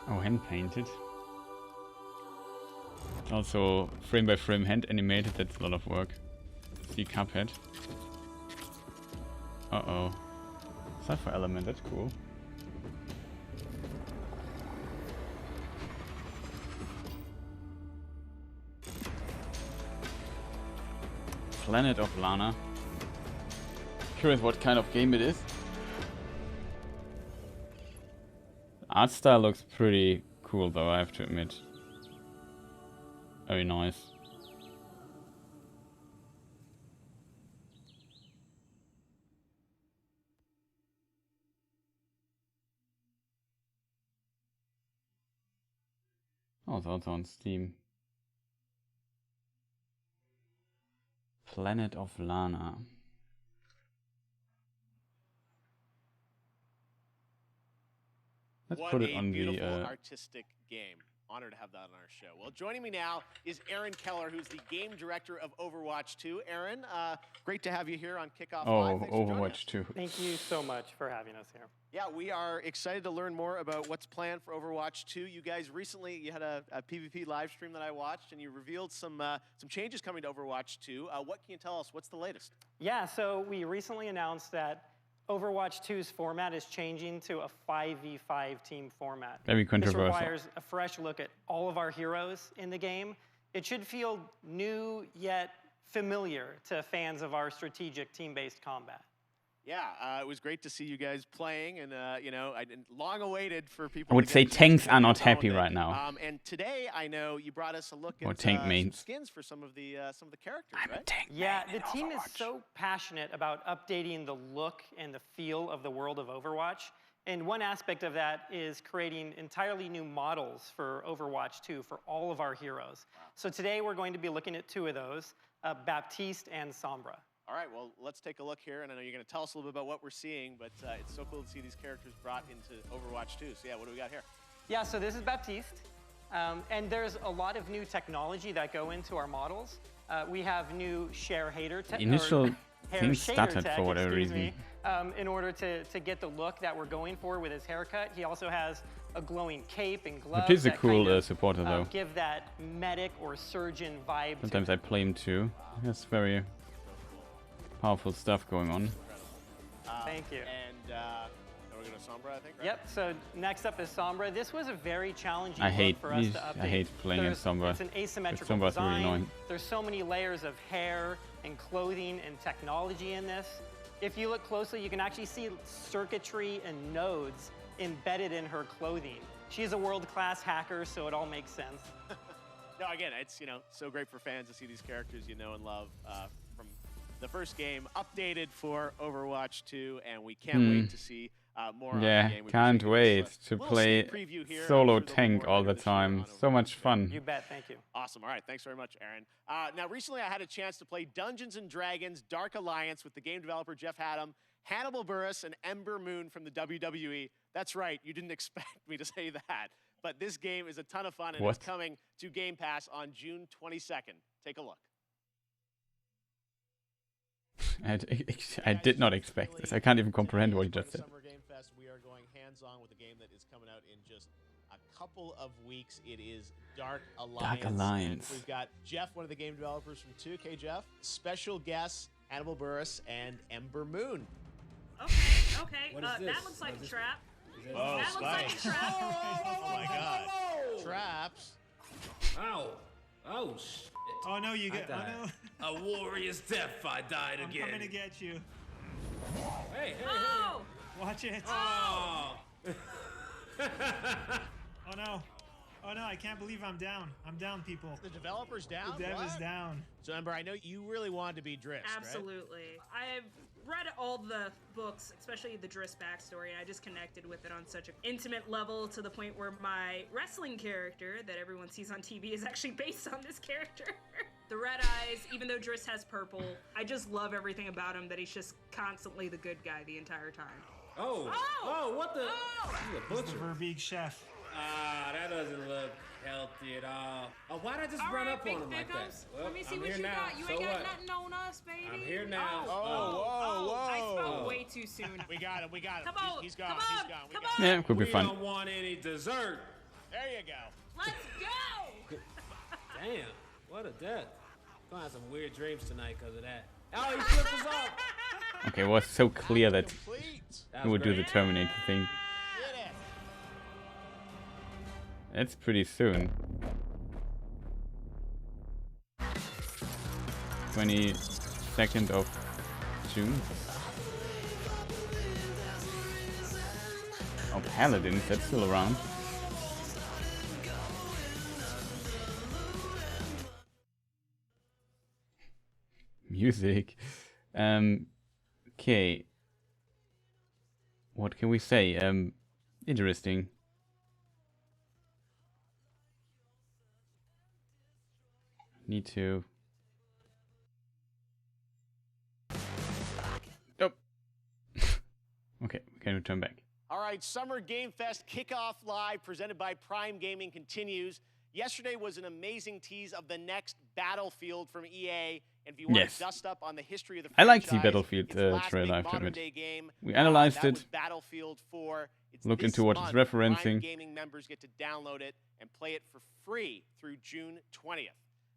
Oh, hand painted. Also frame by frame hand animated, that's a lot of work. See Cuphead. Uh-oh. Cypher element, that's cool. Planet of Lana. Curious what kind of game it is. Art style looks pretty cool though, I have to admit. Very nice. Oh, it's also on Steam. Planet of Lana. Let's put it on the beautiful artistic game. Honored to have that on our show. Well, joining me now is Aaron Keller, who's the game director of Overwatch 2. Aaron, great to have you here on Kickoff Live. Oh, Overwatch 2. Thank you so much for having us here. Yeah, we are excited to learn more about what's planned for Overwatch 2. You guys recently, you had a PvP live stream that I watched, and you revealed some changes coming to Overwatch 2. What can you tell us? What's the latest? Yeah, so we recently announced that Overwatch 2's format is changing to a 5v5 team format. Very controversial. This requires a fresh look at all of our heroes in the game. It should feel new yet familiar to fans of our strategic team-based combat. Yeah, it was great to see you guys playing, and you know, long awaited for people. I would to say get a chance tanks to are get not involved happy with it. right now. And today, I know you brought us a look Or at tank some mains. skins for some of the characters, right? Yeah, the team is so passionate about updating the look and the feel of the world of Overwatch. And one aspect of that is creating entirely new models for Overwatch 2 for all of our heroes. So today we're going to be looking at 2 of those, Baptiste and Sombra. All right, well, let's take a look here, and I know you're going to tell us a little bit about what we're seeing, but it's so cool to see these characters brought into Overwatch 2. So yeah, what do we got here? Yeah, so this is Baptiste, and there's a lot of new technology that go into our models. We have new share hater tech. Initial thing stuttered for whatever reason. In order to get the look that we're going for with his haircut. He also has a glowing cape and gloves. It is a that cool kind of, supporter though. Give that medic or surgeon vibe. Sometimes I play him too. That's very powerful stuff going on. Thank you. And we're going to Sombra, I think, right? Yep, so next up is Sombra. This was a very challenging I hate look for us to update. I hate playing as Sombra. It's an asymmetrical Sombra's design. really annoying. There's so many layers of hair and clothing and technology in this. If you look closely, you can actually see circuitry and nodes embedded in her clothing. She's a world-class hacker, so it all makes sense. No, again, it's, you know, so great for fans to see these characters you know and love from the first game updated for Overwatch 2, and we can't wait to see more on the game. We can't appreciate wait this, to play here. solo I'm sure there'll be tank more all later the this year time. on So much fun. You bet, thank you. Awesome. All right, thanks very much, Aaron. Now, recently I had a chance to play Dungeons & Dragons Dark Alliance with the game developer Jeff Haddam, Hannibal Buress, and Ember Moon from the WWE. That's right, you didn't expect me to say that. But this game is a ton of fun, and it's coming to Game Pass on June 22nd. Take a look. I did not expect this. I can't even comprehend what you just said. Summer Game Fest, we are going hands-on with a game that is coming out in just a couple of weeks. It is Dark Alliance. Dark Alliance. And we've got Jeff, one of the game developers from 2K, Jeff. Special guests, Hannibal Buress and Ember Moon. Okay. That looks like a trap. Oh, that looks like a trap. Oh my God. Traps. Ow. Oh, shit. Oh no, you get. Oh no. A warrior's death. I died again. I'm coming to get you. Hey. Oh. Watch it. Oh. Oh no. Oh no, I can't believe I'm down. I'm down, people. The developer's down? The dev is down. So, Ember, I know you really wanted to be Driss, Absolutely. I've read all the books, especially the Driss backstory, and I just connected with it on such an intimate level to the point where my wrestling character that everyone sees on TV is actually based on this character. The red eyes, even though Driss has purple, I just love everything about him, that he's just constantly the good guy the entire time. Oh, what the? He's the Verbeek chef. That doesn't look healthy at all. Oh, why'd I just All run right, up on him like that? Well, let me see I'm what here you now. got. You So ain't got what? nothing on us, baby. I'm here now. Whoa. I spoke way too soon. We got him. Come on. He's gone. Come He's on. gone. Come on. Yeah, could be We fun. don't want any dessert. There you go. Let's go. Damn, what a death. Gonna have some weird dreams tonight because of that. Oh, he flipped us off. Okay, it was so clear that That he was would do great. the Terminator thing. That's pretty soon. 22nd of June. Oh, Paladins, that's still around. Music. Okay. What can we say? Interesting. Need to. Oh. Okay, we can return back. All right, Summer Game Fest Kickoff Live presented by Prime Gaming continues. Yesterday was an amazing tease of the next Battlefield from EA. And if you want to dust up on the history of the I franchise, liked the Battlefield its last trailer, big I have to admit. modern-day game, We analyzed that it, was Battlefield 4. It's looked this into what it's month. referencing. Prime Gaming members get to download it and play it for free through June 20th.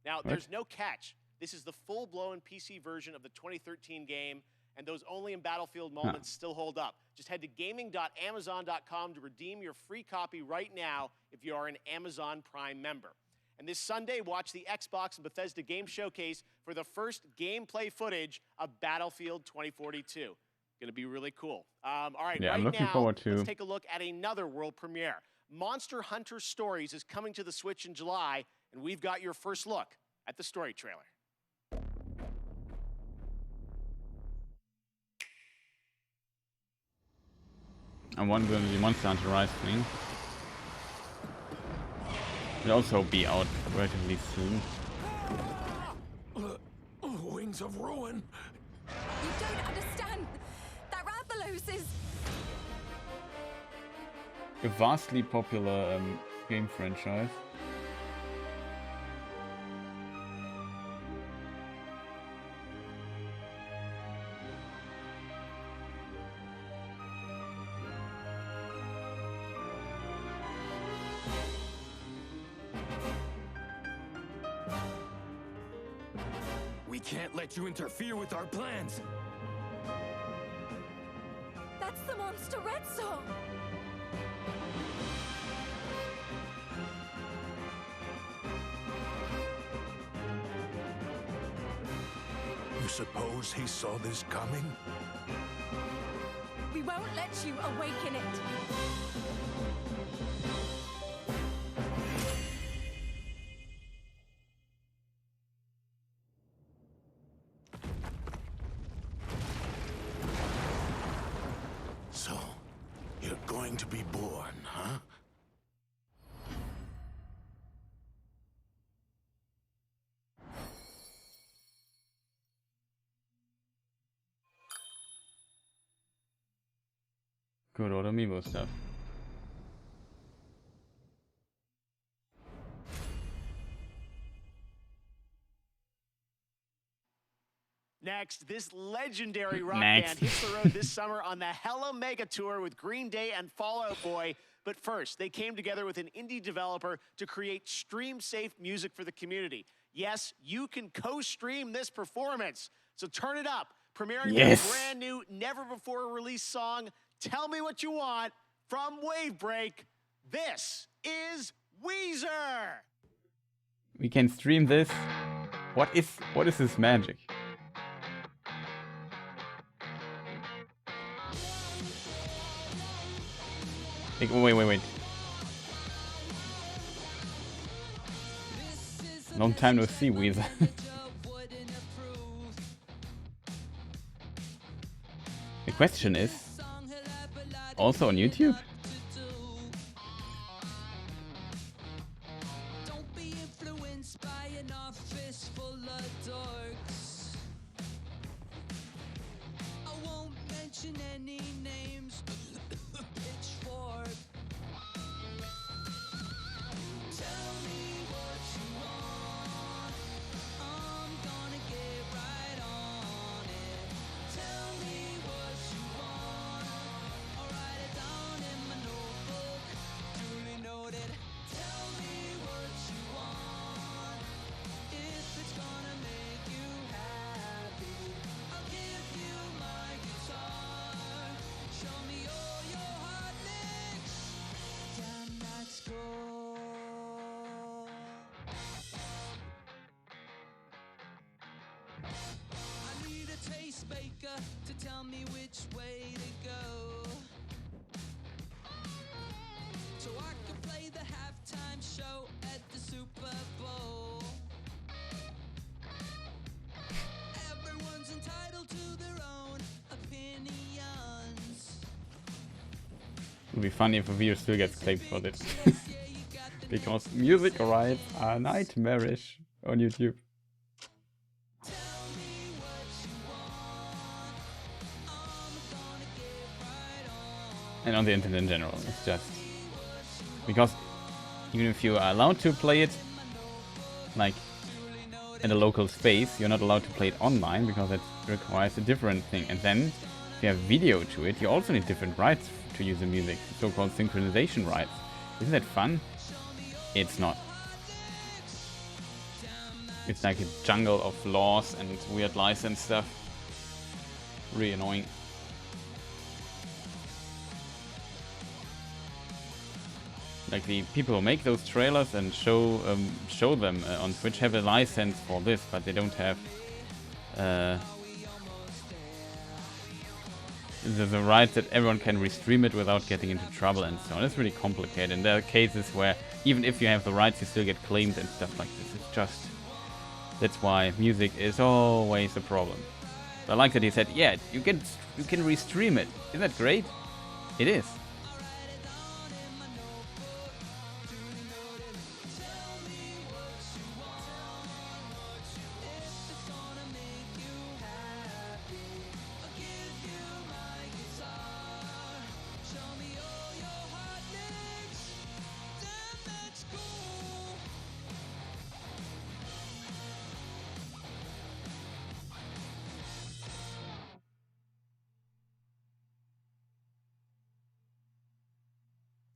Now, there's no catch. This is the full-blown PC version of the 2013 game, and those only in Battlefield moments still hold up. Just head to gaming.amazon.com to redeem your free copy right now if you are an Amazon Prime member. And this Sunday, watch the Xbox and Bethesda Game Showcase for the first gameplay footage of Battlefield 2042. Gonna be really cool. All right, Yeah, right I'm looking now, forward to. let's take a look at another world premiere. Monster Hunter Stories is coming to the Switch in July, and we've got your first look at the story trailer. I wonder the Monster Hunter Rise thing will also be out relatively soon. Wings of ruin. You don't understand. That Rathalos is... A vastly popular game franchise. We can't let you interfere with our plans. That's the monster Red Song. You suppose he saw this coming? We won't let you awaken it. So, you're going to be born, huh? Good old amiibo stuff. Next, this legendary rock band hits the road this summer on the Hella Mega Tour with Green Day and Fall Out Boy. But first, they came together with an indie developer to create stream-safe music for the community. Yes, you can co-stream this performance. So turn it up, premiering their brand new, never-before-released song, Tell Me What You Want, from Wavebreak. This is Weezer. We can stream this. What is this magic? Like, wait. Long time no see, Weezer. The question is, also on YouTube? To tell me which way to go, so I could play the halftime show at the Super Bowl. Everyone's entitled to their own opinions. It would be funny if a video still gets claimed for this. Because music rights are nightmarish on YouTube. And on the internet in general, it's just because even if you are allowed to play it like in a local space, you're not allowed to play it online because it requires a different thing. And then if you have video to it, you also need different rights to use the music, so-called synchronization rights. Isn't that fun? It's not. It's like a jungle of laws and weird license stuff. Really annoying. Like the people who make those trailers and show them on Twitch have a license for this, but they don't have the rights that everyone can restream it without getting into trouble and so on. It's really complicated. And there are cases where even if you have the rights, you still get claimed and stuff like this. It's just... That's why music is always a problem. But I like that he said, yeah, you can restream it. Isn't that great? It is.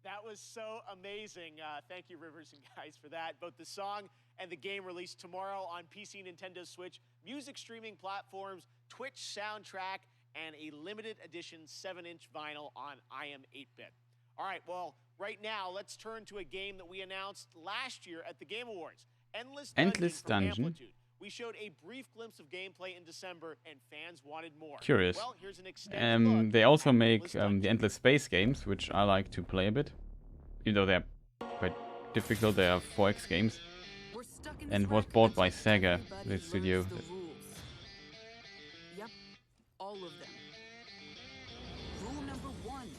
That was so amazing. Thank you, Rivers and guys, for that. Both the song and the game released tomorrow on PC, Nintendo Switch, music streaming platforms, Twitch soundtrack, and a limited edition 7-inch vinyl on IM 8-bit. All right, well, right now, let's turn to a game that we announced last year at the Game Awards. Endless Dungeon. Amplitude. We showed a brief glimpse of gameplay in December, and fans wanted more. Curious. Well, here's an extended look. They also make the Endless Space games, which I like to play a bit. Even though they're quite difficult, they are 4X games. And was bought by Sega, the studio. Yep, all of them. Rule number 1.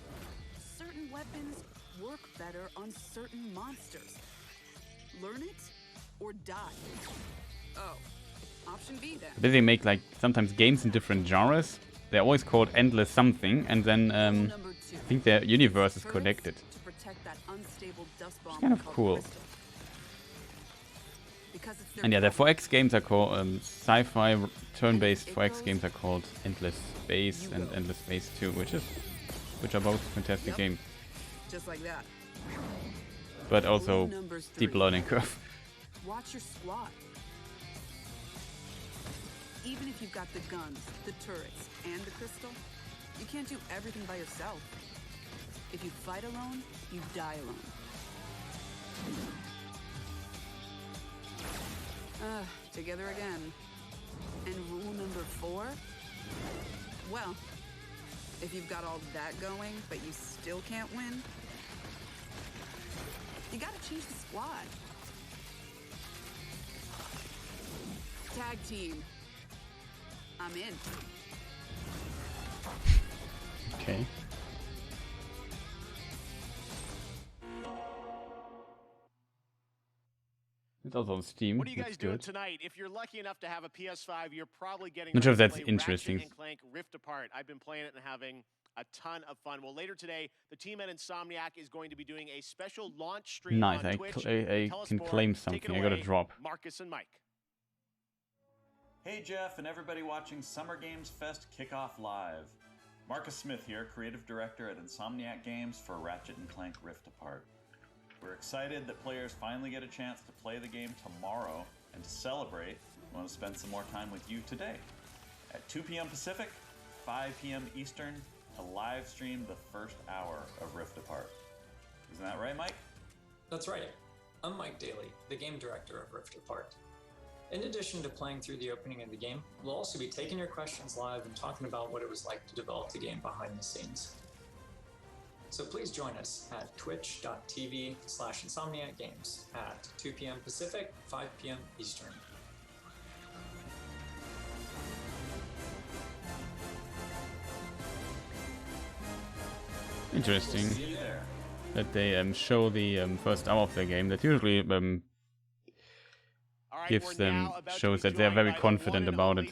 Certain weapons work better on certain monsters. Learn it or die. Oh, option B then. Then they make like sometimes games in different genres. They're always called Endless something, and then I think their universe is connected. It's kind of cool. And yeah, the 4X games are called sci-fi turn-based 4X games are called Endless Space and Endless Space 2, which are both fantastic games. Just like that. But also steep learning curve. Watch your squad. Even if you've got the guns, the turrets, and the crystal, you can't do everything by yourself. If you fight alone, you die alone. Together again. And rule number 4? Well, if you've got all that going, but you still can't win, you gotta change the squad. Tag team. I'm in. Okay. It's also on Steam. What are you guys doing good. tonight? If you're lucky enough to have a PS5, you're probably getting Not sure if ready to that's play interesting. Ratchet & Clank Rift Apart. I've been playing it and having a ton of fun. Well, later today, the team at Insomniac is going to be doing a special launch stream Nice, on Twitch. I can claim something. I got a drop. Marcus and Mike. Hey Jeff and everybody watching Summer Games Fest Kickoff Live. Marcus Smith here, Creative Director at Insomniac Games for Ratchet & Clank Rift Apart. We're excited that players finally get a chance to play the game tomorrow, and to celebrate, we want to spend some more time with you today. At 2 p.m. Pacific, 5 p.m. Eastern, to live stream the first hour of Rift Apart. Isn't that right, Mike? That's right. I'm Mike Daly, the Game Director of Rift Apart. In addition to playing through the opening of the game, we'll also be taking your questions live and talking about what it was like to develop the game behind the scenes. So please join us at twitch.tv/InsomniacGames at 2 p.m. Pacific, 5 p.m. Eastern. Interesting that they show the first hour of the game. That usually gives them shows that they're very confident about it.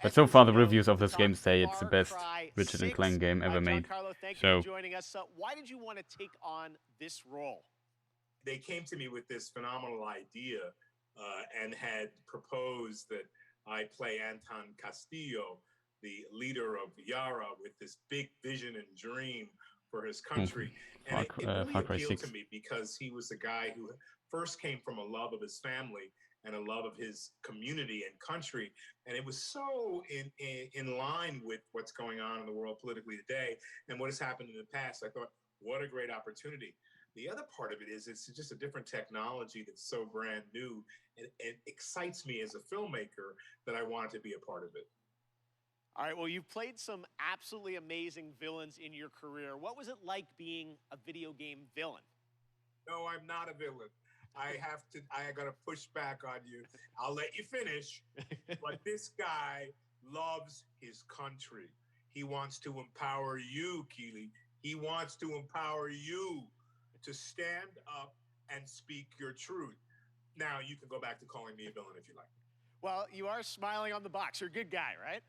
But so far, the reviews of this game say it's the best Ratchet & Clank game ever made. So, joining us. Why did you want to take on this role? They came to me with this phenomenal idea and had proposed that I play Anton Castillo, the leader of Yara, with this big vision and dream for his country. And it really appealed to me because he was a guy who first came from a love of his family and a love of his community and country. And it was so in line with what's going on in the world politically today and what has happened in the past. I thought, what a great opportunity. The other part of it is it's just a different technology that's so brand new and it excites me as a filmmaker that I wanted to be a part of it. All right, well, you've played some absolutely amazing villains in your career. What was it like being a video game villain? No, I'm not a villain. I gotta push back on you. I'll let you finish. But this guy loves his country. He wants to empower you, Keely. He wants to empower you to stand up and speak your truth. Now, you can go back to calling me a villain if you like. Well, you are smiling on the box. You're a good guy, right?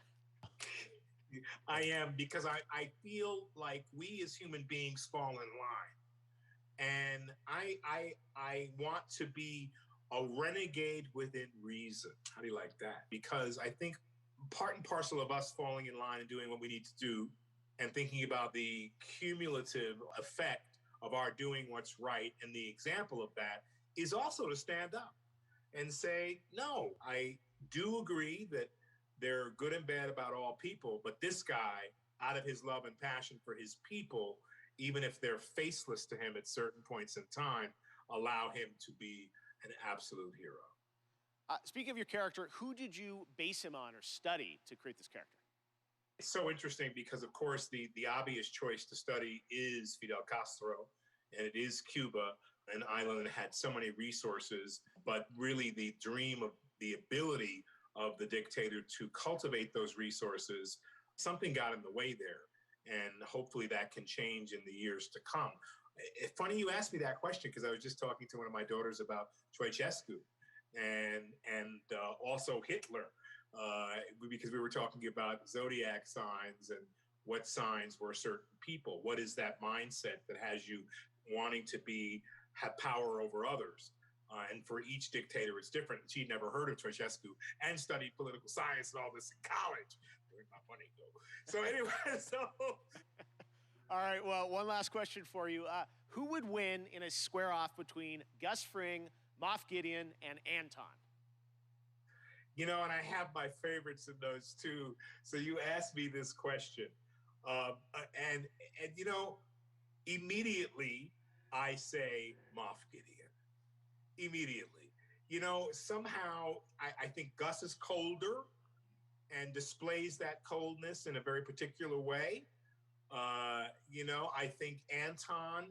I am, because I feel like we as human beings fall in line. And I want to be a renegade within reason. How do you like that? Because I think part and parcel of us falling in line and doing what we need to do and thinking about the cumulative effect of our doing what's right, and the example of that is also to stand up and say, no, I do agree that they're good and bad about all people, but this guy, out of his love and passion for his people, even if they're faceless to him at certain points in time, allow him to be an absolute hero. Speaking of your character, who did you base him on or study to create this character? It's so interesting because, of course, the obvious choice to study is Fidel Castro, and it is Cuba, an island that had so many resources, but really the dream of the ability of the dictator to cultivate those resources, something got in the way there. And hopefully that can change in the years to come. It's funny you asked me that question, because I was just talking to one of my daughters about Ceausescu and also Hitler, because we were talking about zodiac signs and what signs were certain people. What is that mindset that has you wanting to have power over others? And for each dictator, it's different. She'd never heard of Ceausescu and studied political science and all this in college. During my money, though. So anyway, All right, well, one last question for you. Who would win in a square-off between Gus Fring, Moff Gideon, and Anton? You know, and I have my favorites in those two. So you asked me this question. And you know, immediately I say Moff Gideon. Immediately. You know, somehow I think Gus is colder and displays that coldness in a very particular way. You know, I think Anton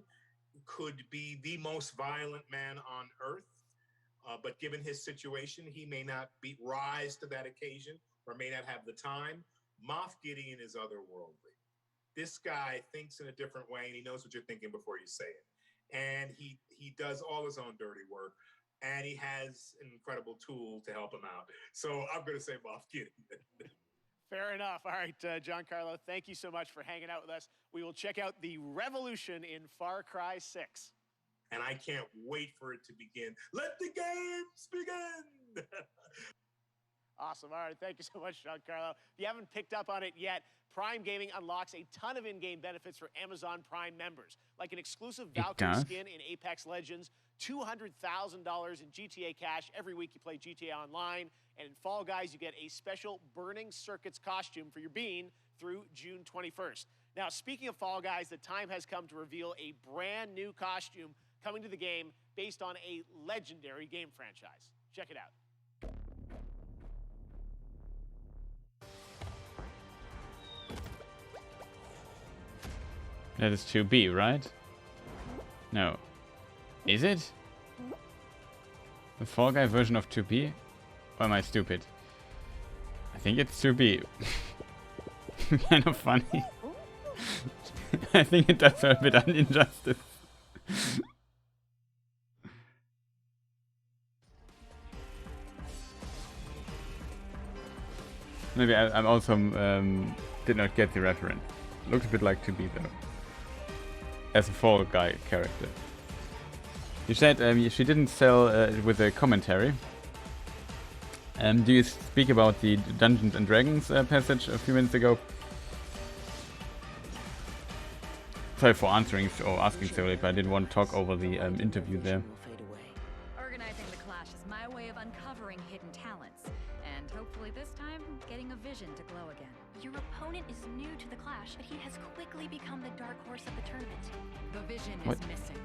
could be the most violent man on earth, but given his situation, he may not rise to that occasion or may not have the time. Moff Gideon is otherworldly. This guy thinks in a different way, and he knows what you're thinking before you say it. And he does all his own dirty work, and he has an incredible tool to help him out. So I'm going to say Moff Gideon. Fair enough. All right, Giancarlo, thank you so much for hanging out with us. We will check out the revolution in Far Cry 6. And I can't wait for it to begin. Let the games begin! Awesome. All right, thank you so much, Giancarlo. If you haven't picked up on it yet, Prime Gaming unlocks a ton of in-game benefits for Amazon Prime members, like an exclusive Valkyrie skin in Apex Legends, $200,000 in GTA cash every week you play GTA Online, and in Fall Guys, you get a special Burning Circuits costume for your bean through June 21st. Now, speaking of Fall Guys, the time has come to reveal a brand new costume coming to the game based on a legendary game franchise. Check it out. That is 2B, right? No. Is it? The Fall Guy version of 2B? Or am I stupid? I think it's 2B. Kind of funny. I think it does her a bit an injustice. Maybe I'm also did not get the reference. Looks a bit like 2B though. As a Fall Guy character. You said she didn't sell with a commentary. Do you speak about the Dungeons and Dragons passage a few minutes ago? Sorry for answering or asking so late, but I didn't want to talk over the interview there. Organizing the clash is my way of uncovering hidden talents, and hopefully this time, getting a vision to glow again. Your opponent is new to the clash, but he has quickly become the dark horse of the tournament. The vision What? is missing.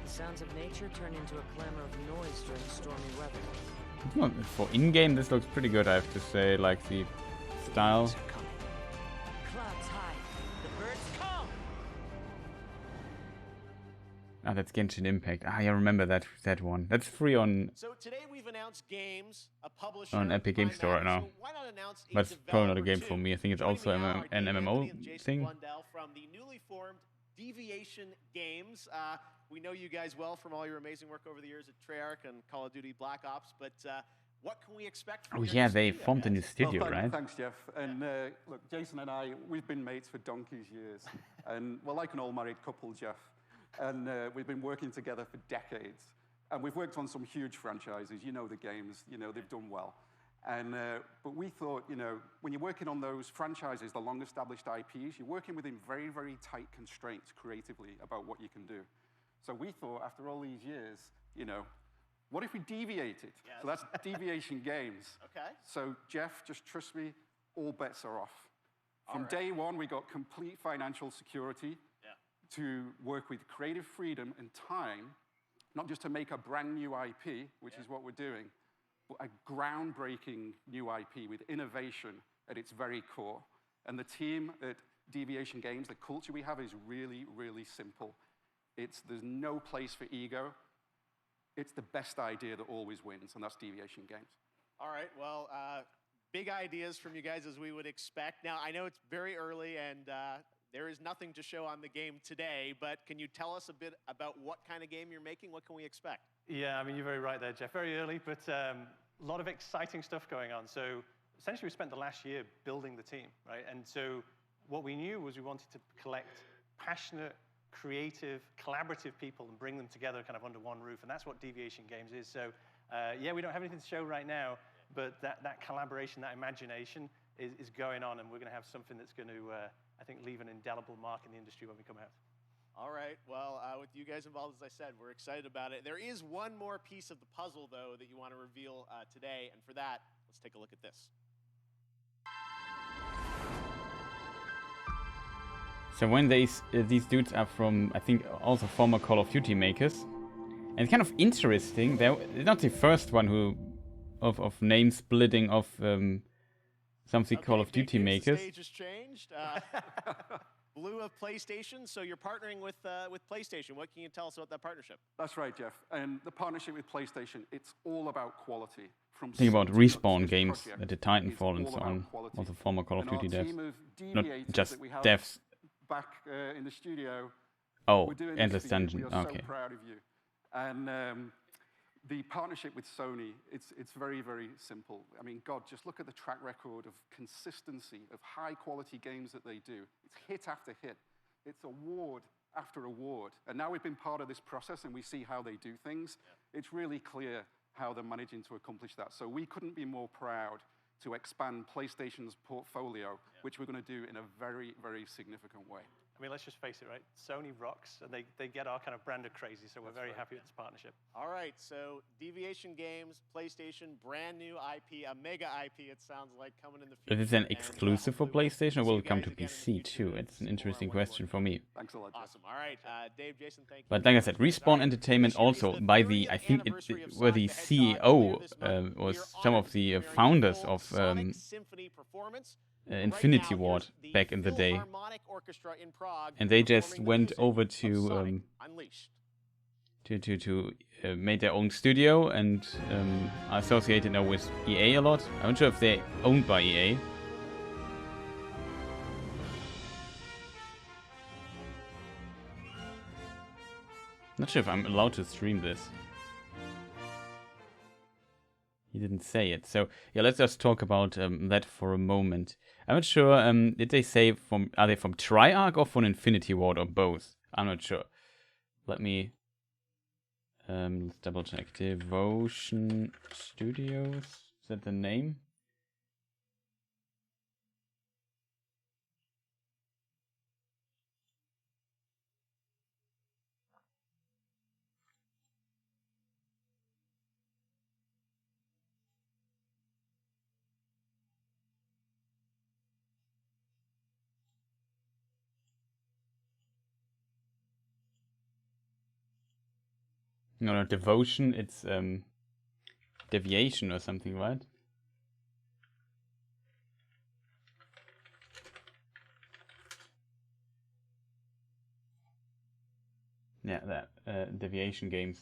The sounds of nature turn into a clamor of noise during stormy weather. Well, for in-game, this looks pretty good, I have to say. Like the style. Clouds high. The birds come. Ah, that's Genshin Impact. Ah, I remember that one. That's free on So today we've announced games, a publisher on Epic Games Store right now. So why not announce a But it's probably not a developer game for too? me. I think it's Joining also me now are an Dave MMO Anthony and Jason thing. Blundell from the newly formed Deviation Games. We know you guys well from all your amazing work over the years at Treyarch and Call of Duty Black Ops, but what can we expect from Oh your yeah, new they studio, formed a guys? new studio, right? Thanks, Jeff. And look, Jason and I, we've been mates for donkey's years. And we're like an all-married couple, Jeff. And we've been working together for decades. And we've worked on some huge franchises. You know the games. You know, they've done well. And but we thought, you know, when you're working on those franchises, the long-established IPs, you're working within very, very tight constraints creatively about what you can do. So we thought, after all these years, you know, what if we deviated? Yes. So that's Deviation Games. Okay. So Jeff, just trust me, all bets are off. From All right. day one, we got complete financial security to work with creative freedom and time, not just to make a brand new IP, which is what we're doing, but a groundbreaking new IP with innovation at its very core. And the team at Deviation Games, the culture we have is really, really simple. There's no place for ego. It's the best idea that always wins, and that's Deviation Games. All right, well, big ideas from you guys as we would expect. Now, I know it's very early and there is nothing to show on the game today, but can you tell us a bit about what kind of game you're making? What can we expect? Yeah, I mean, you're very right there, Jeff. Very early, but a lot of exciting stuff going on. So essentially, we spent the last year building the team, right? And so what we knew was we wanted to collect passionate, creative, collaborative people and bring them together kind of under one roof. And that's what Deviation Games is. So yeah, we don't have anything to show right now, but that collaboration, that imagination is going on, and we're going to have something that's going to, I think, leave an indelible mark in the industry when we come out. All right, well, with you guys involved, as I said, we're excited about it. There is one more piece of the puzzle, though, that you want to reveal today, and for that, let's take a look at this. So when these dudes are from, I think, also former Call of Duty makers, and it's kind of interesting. They're not the first one who of name splitting of some of the Call of Duty makers. The stage has changed. Blue of PlayStation, so you're partnering with PlayStation. What can you tell us about that partnership? That's right, Jeff. And the partnership with PlayStation, it's all about quality. From Think about Respawn games, project the Titanfall and so on, quality. also former Call of Duty our devs, team of not deviators just that we have devs. back in the studio. Oh, we're doing Endless this for you. Dungeon. We are Okay. so proud of you. And the partnership with Sony, it's very, very simple. I mean, God, just look at the track record of consistency, of high-quality games that they do. It's hit after hit. It's award after award. And now we've been part of this process and we see how they do things. Yeah. It's really clear how they're managing to accomplish that. So we couldn't be more proud to expand PlayStation's portfolio, which we're going to do in a very, very significant way. I mean, let's just face it, right? Sony rocks, and they get our kind of brand of crazy, so we're very happy with this partnership. All right, so Deviation Games, PlayStation, brand new IP, a mega IP, it sounds like, coming in the future. Is this an exclusive for PlayStation, or will it come to PC too? It's an interesting question for me. Thanks a lot, Jeff. Awesome. All right, Dave, Jason, thank you. But like I said, Respawn Entertainment also, by the, I think it were the CEO, was some of the founders of Symphony Performance. Infinity Ward back in the day, and they just went over to made their own studio and are associated now with EA a lot. I'm not sure if they're owned by EA. Not sure if I'm allowed to stream this. He didn't say it. So yeah, let's just talk about that for a moment. I'm not sure. Did they say are they from Treyarch or from Infinity Ward or both? I'm not sure. Let me let's double check. Devotion Studios. Is that the name? No, not devotion, it's deviation or something, right? Yeah, that deviation games.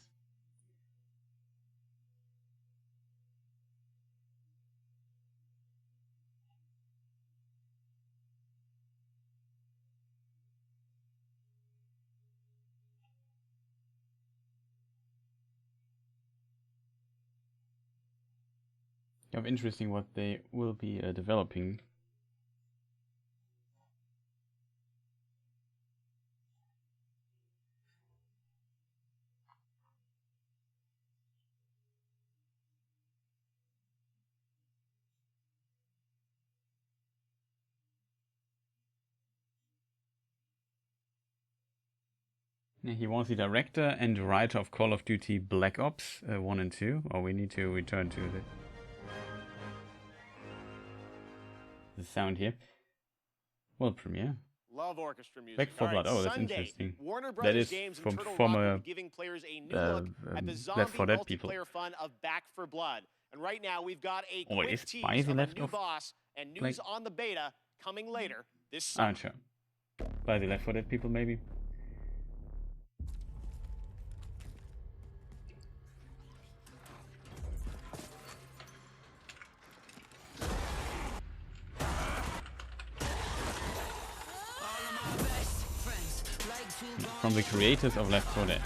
Kind of interesting what they will be developing. Yeah, he was the director and writer of Call of Duty Black Ops 1 and 2. Or we need to return to the sound here. World premiere. Love orchestra music. Back 4 Blood. Oh, that's Sunday, interesting. Warner That Brothers is Games from and Turtle Rock former will be giving players a new look at the zombie Left 4 Dead people. multiplayer fun of Back 4 Blood. And right now we've got a Oh, quick is tease Spicy of a left new off? boss and news Like- on the beta coming later this summer. Sure. By the Left 4 Dead people, maybe. From the creators of Left 4 Dead.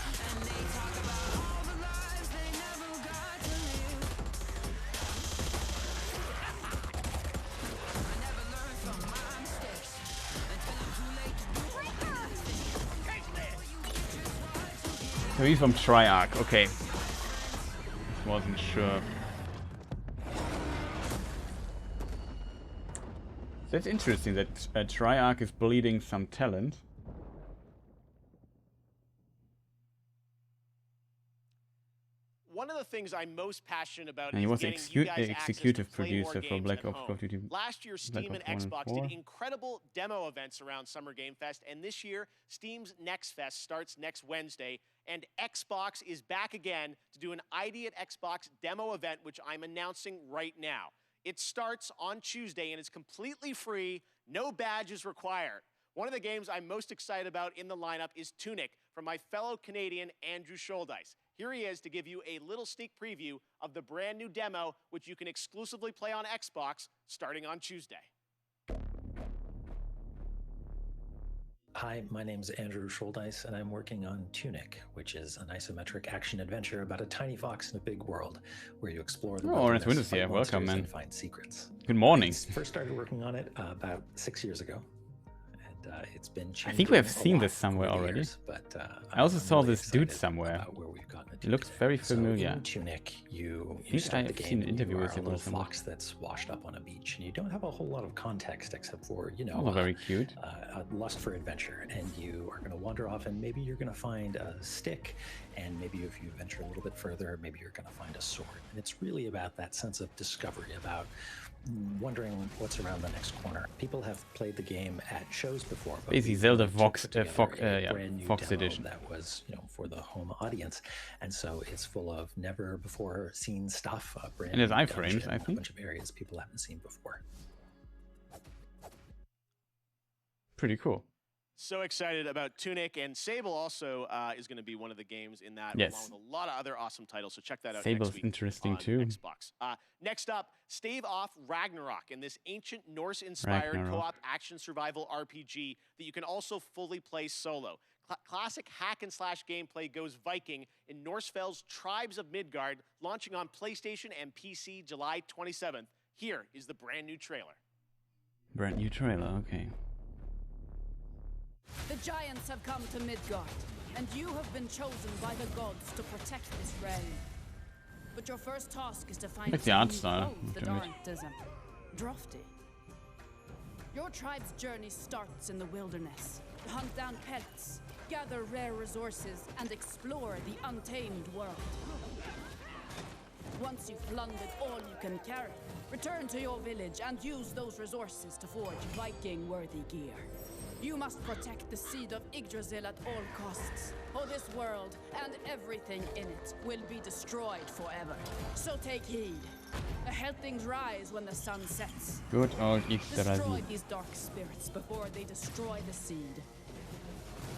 So he's from Triarch, okay. Wasn't sure. So it's interesting that Triarch is bleeding some talent. One of the things I'm most passionate about And he is was getting you guys executive access to play more producer for games Black at Ops home. Call of Duty. Last year, Black Steam and Ops 1 Xbox 4. did incredible demo events around Summer Game Fest, and this year, Steam's Next Fest starts next Wednesday, and Xbox is back again to do an ID at Xbox demo event, which I'm announcing right now. It starts on Tuesday, and it's completely free, no badges required. One of the games I'm most excited about in the lineup is Tunic from my fellow Canadian Andrew Scholdice. Here he is to give you a little sneak preview of the brand new demo, which you can exclusively play on Xbox starting on Tuesday. Hi, my name's Andrew Scholdice, and I'm working on Tunic, which is an isometric action-adventure about a tiny fox in a big world, where you explore the Orange wilderness, Windows fight here. Welcome, monsters, man. and find secrets. Good morning. I first started working on it about 6 years ago. It's been I changing think we have a seen lot this somewhere over the already. years, but I also I'm saw really this dude excited somewhere. about where we've gotten He looks very familiar. So in Tunic, you I think start I the have game seen an and interview you with are a him or little something. fox that's washed up on a beach, and you don't have a whole lot of context except for, you know, Oh, very cute. a lust for adventure, and you are going to wander off, and maybe you're going to find a stick, and maybe if you venture a little bit further, maybe you're going to find a sword. And it's really about that sense of discovery, about wondering what's around the next corner. People have played the game at shows before, but Basically we Zelda wanted to Fox, put together a brand new Fox demo edition. that was, you know, for the home audience, and so it's full of never before seen stuff. A brand And there's new iframes, dungeon, I a think. bunch of areas people haven't seen before. Pretty cool. So excited about Tunic, and Sable also is going to be one of the games in that, Yes. along with a lot of other awesome titles. So check that out Sable's next week interesting on too. Xbox. Next up, stave off Ragnarok in this ancient Norse-inspired Ragnarok. co-op action survival RPG that you can also fully play solo. Classic hack-and-slash gameplay goes Viking in Norsefeld's Tribes of Midgard, launching on PlayStation and PC July 27th. Here is the brand new trailer. Brand new trailer, okay. The giants have come to Midgard, and you have been chosen by the gods to protect this realm. But your first task is to find Like the art some style, clothes that damn it. aren't drafty. Your tribe's journey starts in the wilderness. Hunt down pets, gather rare resources, and explore the untamed world. Once you've plundered all you can carry, return to your village and use those resources to forge Viking-worthy gear. You must protect the seed of Yggdrasil at all costs, or this world and everything in it will be destroyed forever. So take heed. Ahead things rise when the sun sets. Good old Destroy Yggdrasil. these dark spirits before they destroy the seed.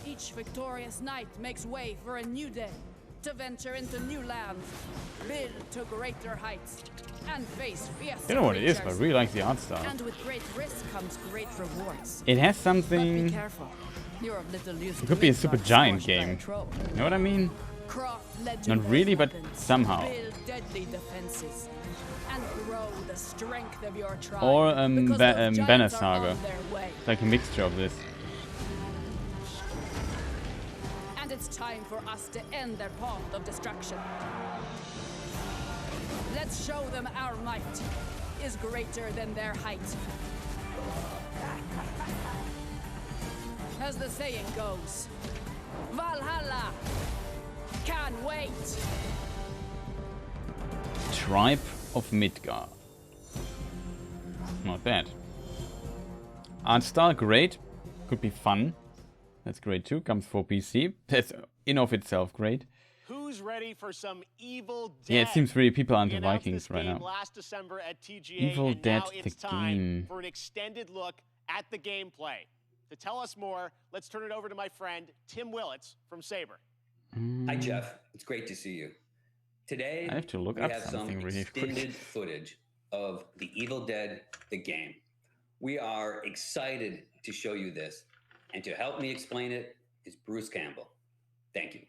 Each victorious knight makes way for a new day, to venture into new lands, build to greater heights, and face fierce I don't know what it is, but I creatures. really like the art style. And with great risk comes great rewards. It has But be something... careful. You're of little use It to could be a Midgard super giant scorched by a game. troll. You know what I mean? Craft Not legendary really, but weapons, somehow. build deadly defenses, and grow the strength of your tribe. Or because those Banner giants are Saga. on their way. It's like a mixture of this. And it's time for us to end their path of destruction. Let's show them our might is greater than their height. As the saying goes, Valhalla can't wait. Tribe of Midgard. Not bad. Art style, great. Could be fun. That's great too. Comes for PC. That's in of itself great. Who's ready for some Evil Dead? Yeah, it seems really people aren't We the announced Vikings this right game now. last December at TGA, Evil and Dead now the it's time game. for an extended look at the gameplay. To tell us more, let's turn it over to my friend Tim Willits from Saber. Hi, Jeff. It's great to see you. Today, I have to look we up have some something really extended quick. footage of The Evil Dead, the game. We are excited to show you this, and to help me explain it is Bruce Campbell. Thank you.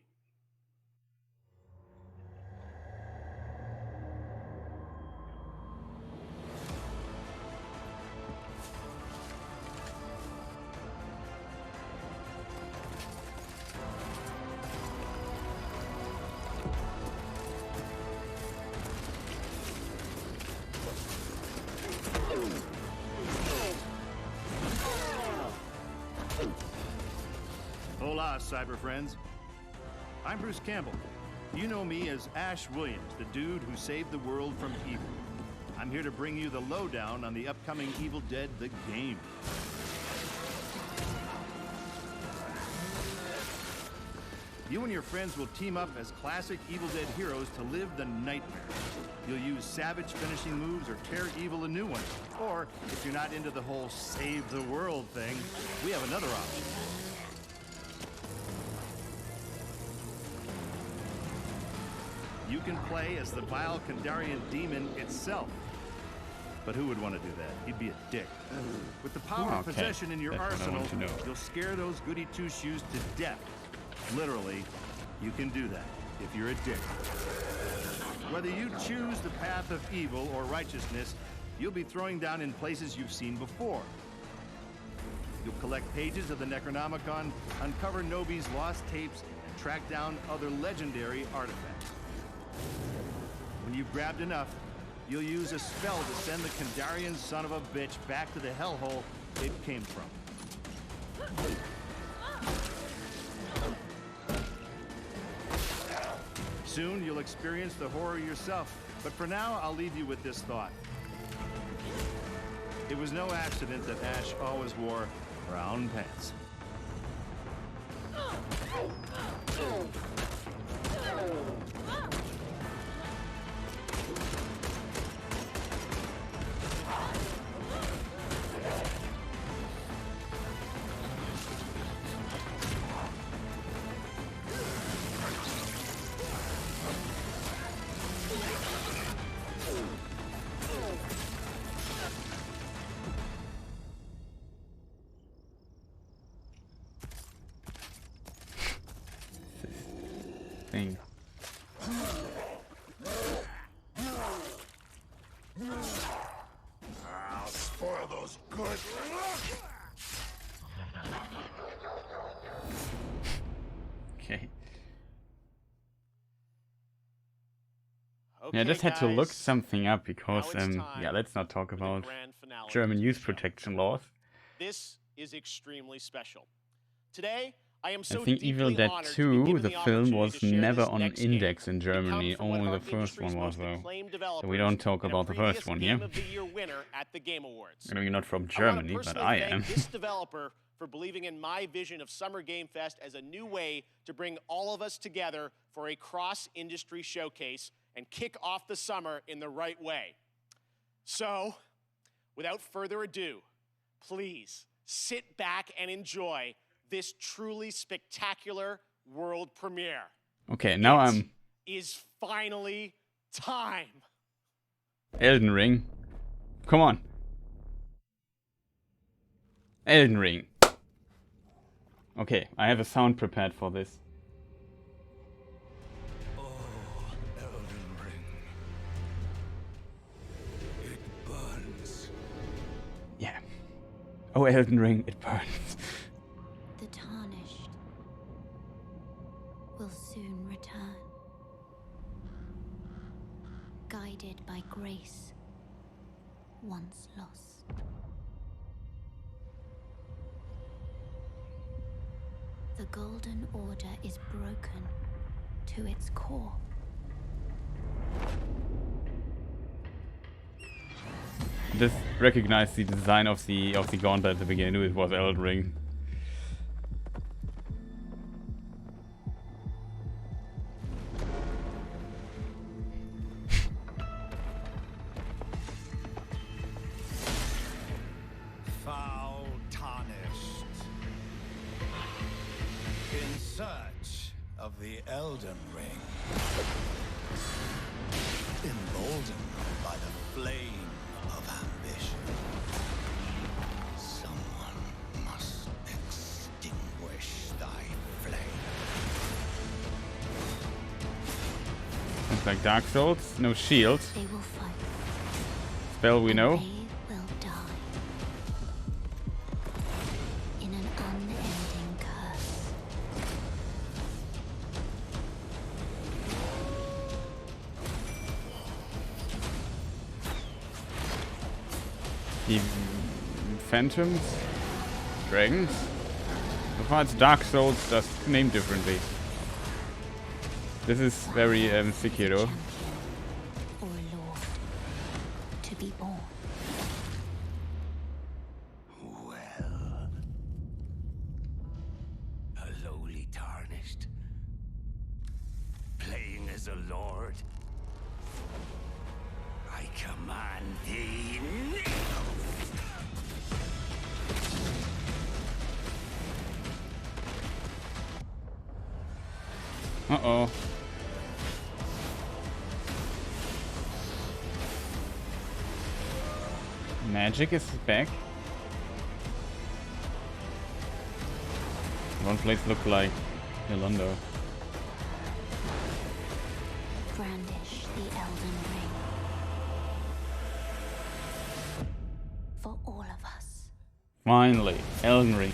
Hola, cyber friends. I'm Bruce Campbell. You know me as Ash Williams, the dude who saved the world from evil. I'm here to bring you the lowdown on the upcoming Evil Dead, the game. You and your friends will team up as classic Evil Dead heroes to live the nightmare. You'll use savage finishing moves or tear evil a new one. Or, if you're not into the whole save the world thing, we have another option. You can play as the vile Kandarian demon itself. But who would want to do that? He'd be a dick. With the power of Okay, possession in your that's what I arsenal, want to know. you'll scare those goody two-shoes to death. Literally, you can do that if you're a dick. Whether you choose the path of evil or righteousness, you'll be throwing down in places you've seen before. You'll collect pages of the Necronomicon, uncover Nobi's lost tapes, and track down other legendary artifacts. When you've grabbed enough, you'll use a spell to send the Kandarian son of a bitch back to the hellhole it came from. Soon you'll experience the horror yourself, but for now I'll leave you with this thought. It was no accident that Ash always wore brown pants. Thing. I'll spoil those good. Okay. Yeah, I just had to look something up because, yeah, let's not talk about German youth protection laws. This is extremely special. Today, I am I so think Evil deeply Dead honored to be 2, given the the film, opportunity was to share never this on next index in game. It comes Germany. from one Only of the our first industry's one was, most though. acclaimed So we developers don't talk and a about the previous first one Game here. of the Year winner at the Game Awards. I know you're not from I wanna Germany, but personally I thank am. this developer for believing in my vision of Summer Game Fest as a new way to bring all of us together for a cross-industry showcase and kick off the summer in the right way. So, without further ado, please sit back and enjoy this truly spectacular world premiere. Okay, now It is finally time. Elden Ring. Come on. Elden Ring. Okay, I have a sound prepared for this. Elden Ring. It burns. Yeah. Oh, Elden Ring, it burns. The tarnished will soon return, guided by grace once lost. The Golden Order is broken to its core. Just recognize the design of the gauntlet at the beginning. I knew it was Elden Ring. Foul tarnished. In search of the Elden Ring. Emboldened by the flame of ambition. Someone must extinguish thy flame. It's like Dark Souls, no shield. They will fight. Spell we know. They will die. In an unending curse. The phantoms? Dragons? So far it's Dark Souls, just named differently. This is very Sekiro. Or a lord to be born. Well, a lowly tarnished, playing as a lord. I command thee now. Uh-oh. Magic is back. One place look like Yolanda. Brandish the Elden Ring. For all of us. Finally, Elden Ring.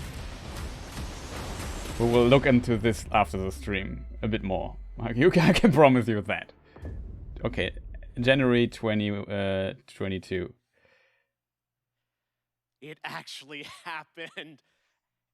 We will look into this after the stream a bit more. I can promise you that. Okay, January 2022. It actually happened.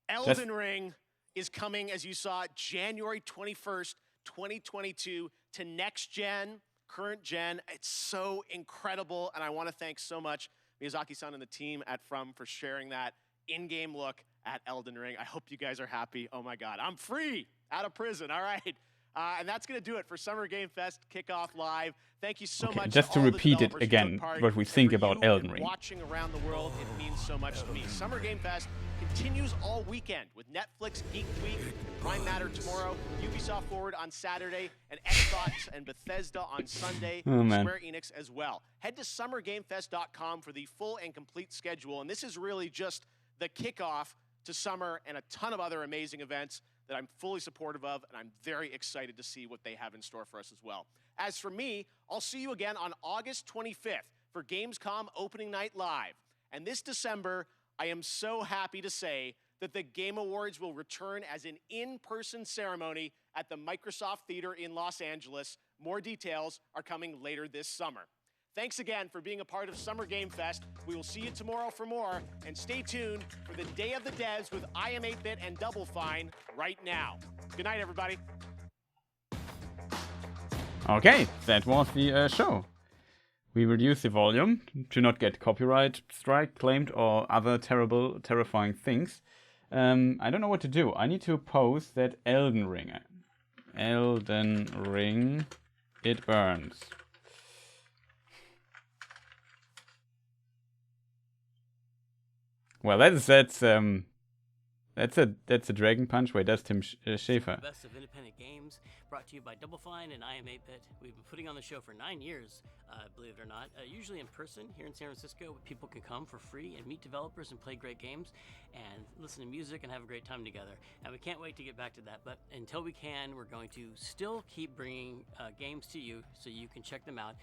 Elden Ring is coming, as you saw, January 21st, 2022 to next gen, current gen. It's so incredible, and I want to thank so much Miyazaki-san and the team at From for sharing that in-game look at Elden Ring. I hope you guys are happy. Oh my God, I'm free out of prison. All right. And that's going to do it for Summer Game Fest Kickoff Live. Thank you so much. Just to repeat it again, what we think about Elden Ring. Watching around the world, it means so much to me. Summer Game Fest continues all weekend with Netflix Geek Week and Prime Matter tomorrow, Ubisoft Forward on Saturday, and Xbox and Bethesda on Sunday, Square Enix as well. Head to summergamefest.com for the full and complete schedule. And this is really just the kickoff to summer and a ton of other amazing events that I'm fully supportive of, and I'm very excited to see what they have in store for us as well. As for me, I'll see you again on August 25th for Gamescom Opening Night Live. And this December, I am so happy to say that the Game Awards will return as an in-person ceremony at the Microsoft Theater in Los Angeles. More details are coming later this summer. Thanks again for being a part of Summer Game Fest. We will see you tomorrow for more, and stay tuned for the Day of the Devs with I Am 8-Bit and Double Fine right now. Good night, everybody. Okay, that was the show. We reduced the volume to not get copyright strike claimed or other terrifying things. I don't know what to do. I need to post that Elden Ring. Elden Ring, it burns. Well, that's That's a Dragon Punch. Wait, that's Tim Schafer. Best of independent games, brought to you by Double Fine and I Am 8-Bit. We've been putting on the show for 9 years, believe it or not. Usually in person here in San Francisco, people can come for free and meet developers and play great games and listen to music and have a great time together. And we can't wait to get back to that. But until we can, we're going to still keep bringing games to you so you can check them out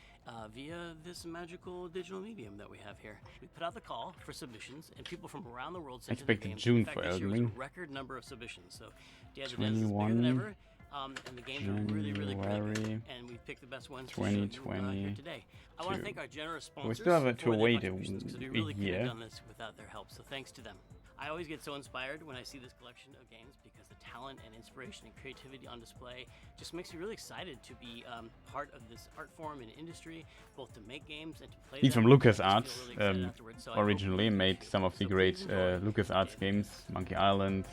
via this magical digital medium that we have here. We put out the call for submissions, and people from around the world sent in their Expected games. June In fact, for this year Elden was Ring. a record number of submissions. So Days of Death is bigger than ever. And the games are really, really good. And we've picked the best ones to show you here today. I want to thank our generous sponsors. We still have to for their wait contributions, 'cause we really couldn't year. have done this without their help. So thanks to them. I always get so inspired when I see this collection of games because the talent and inspiration and creativity on display just makes me really excited to be part of this art form and industry, both to make games and to play He's them. from I just LucasArts, feel really excited afterwards. So I hope originally you made appreciate some it. of the So great please enjoy. LucasArts games, Monkey Island,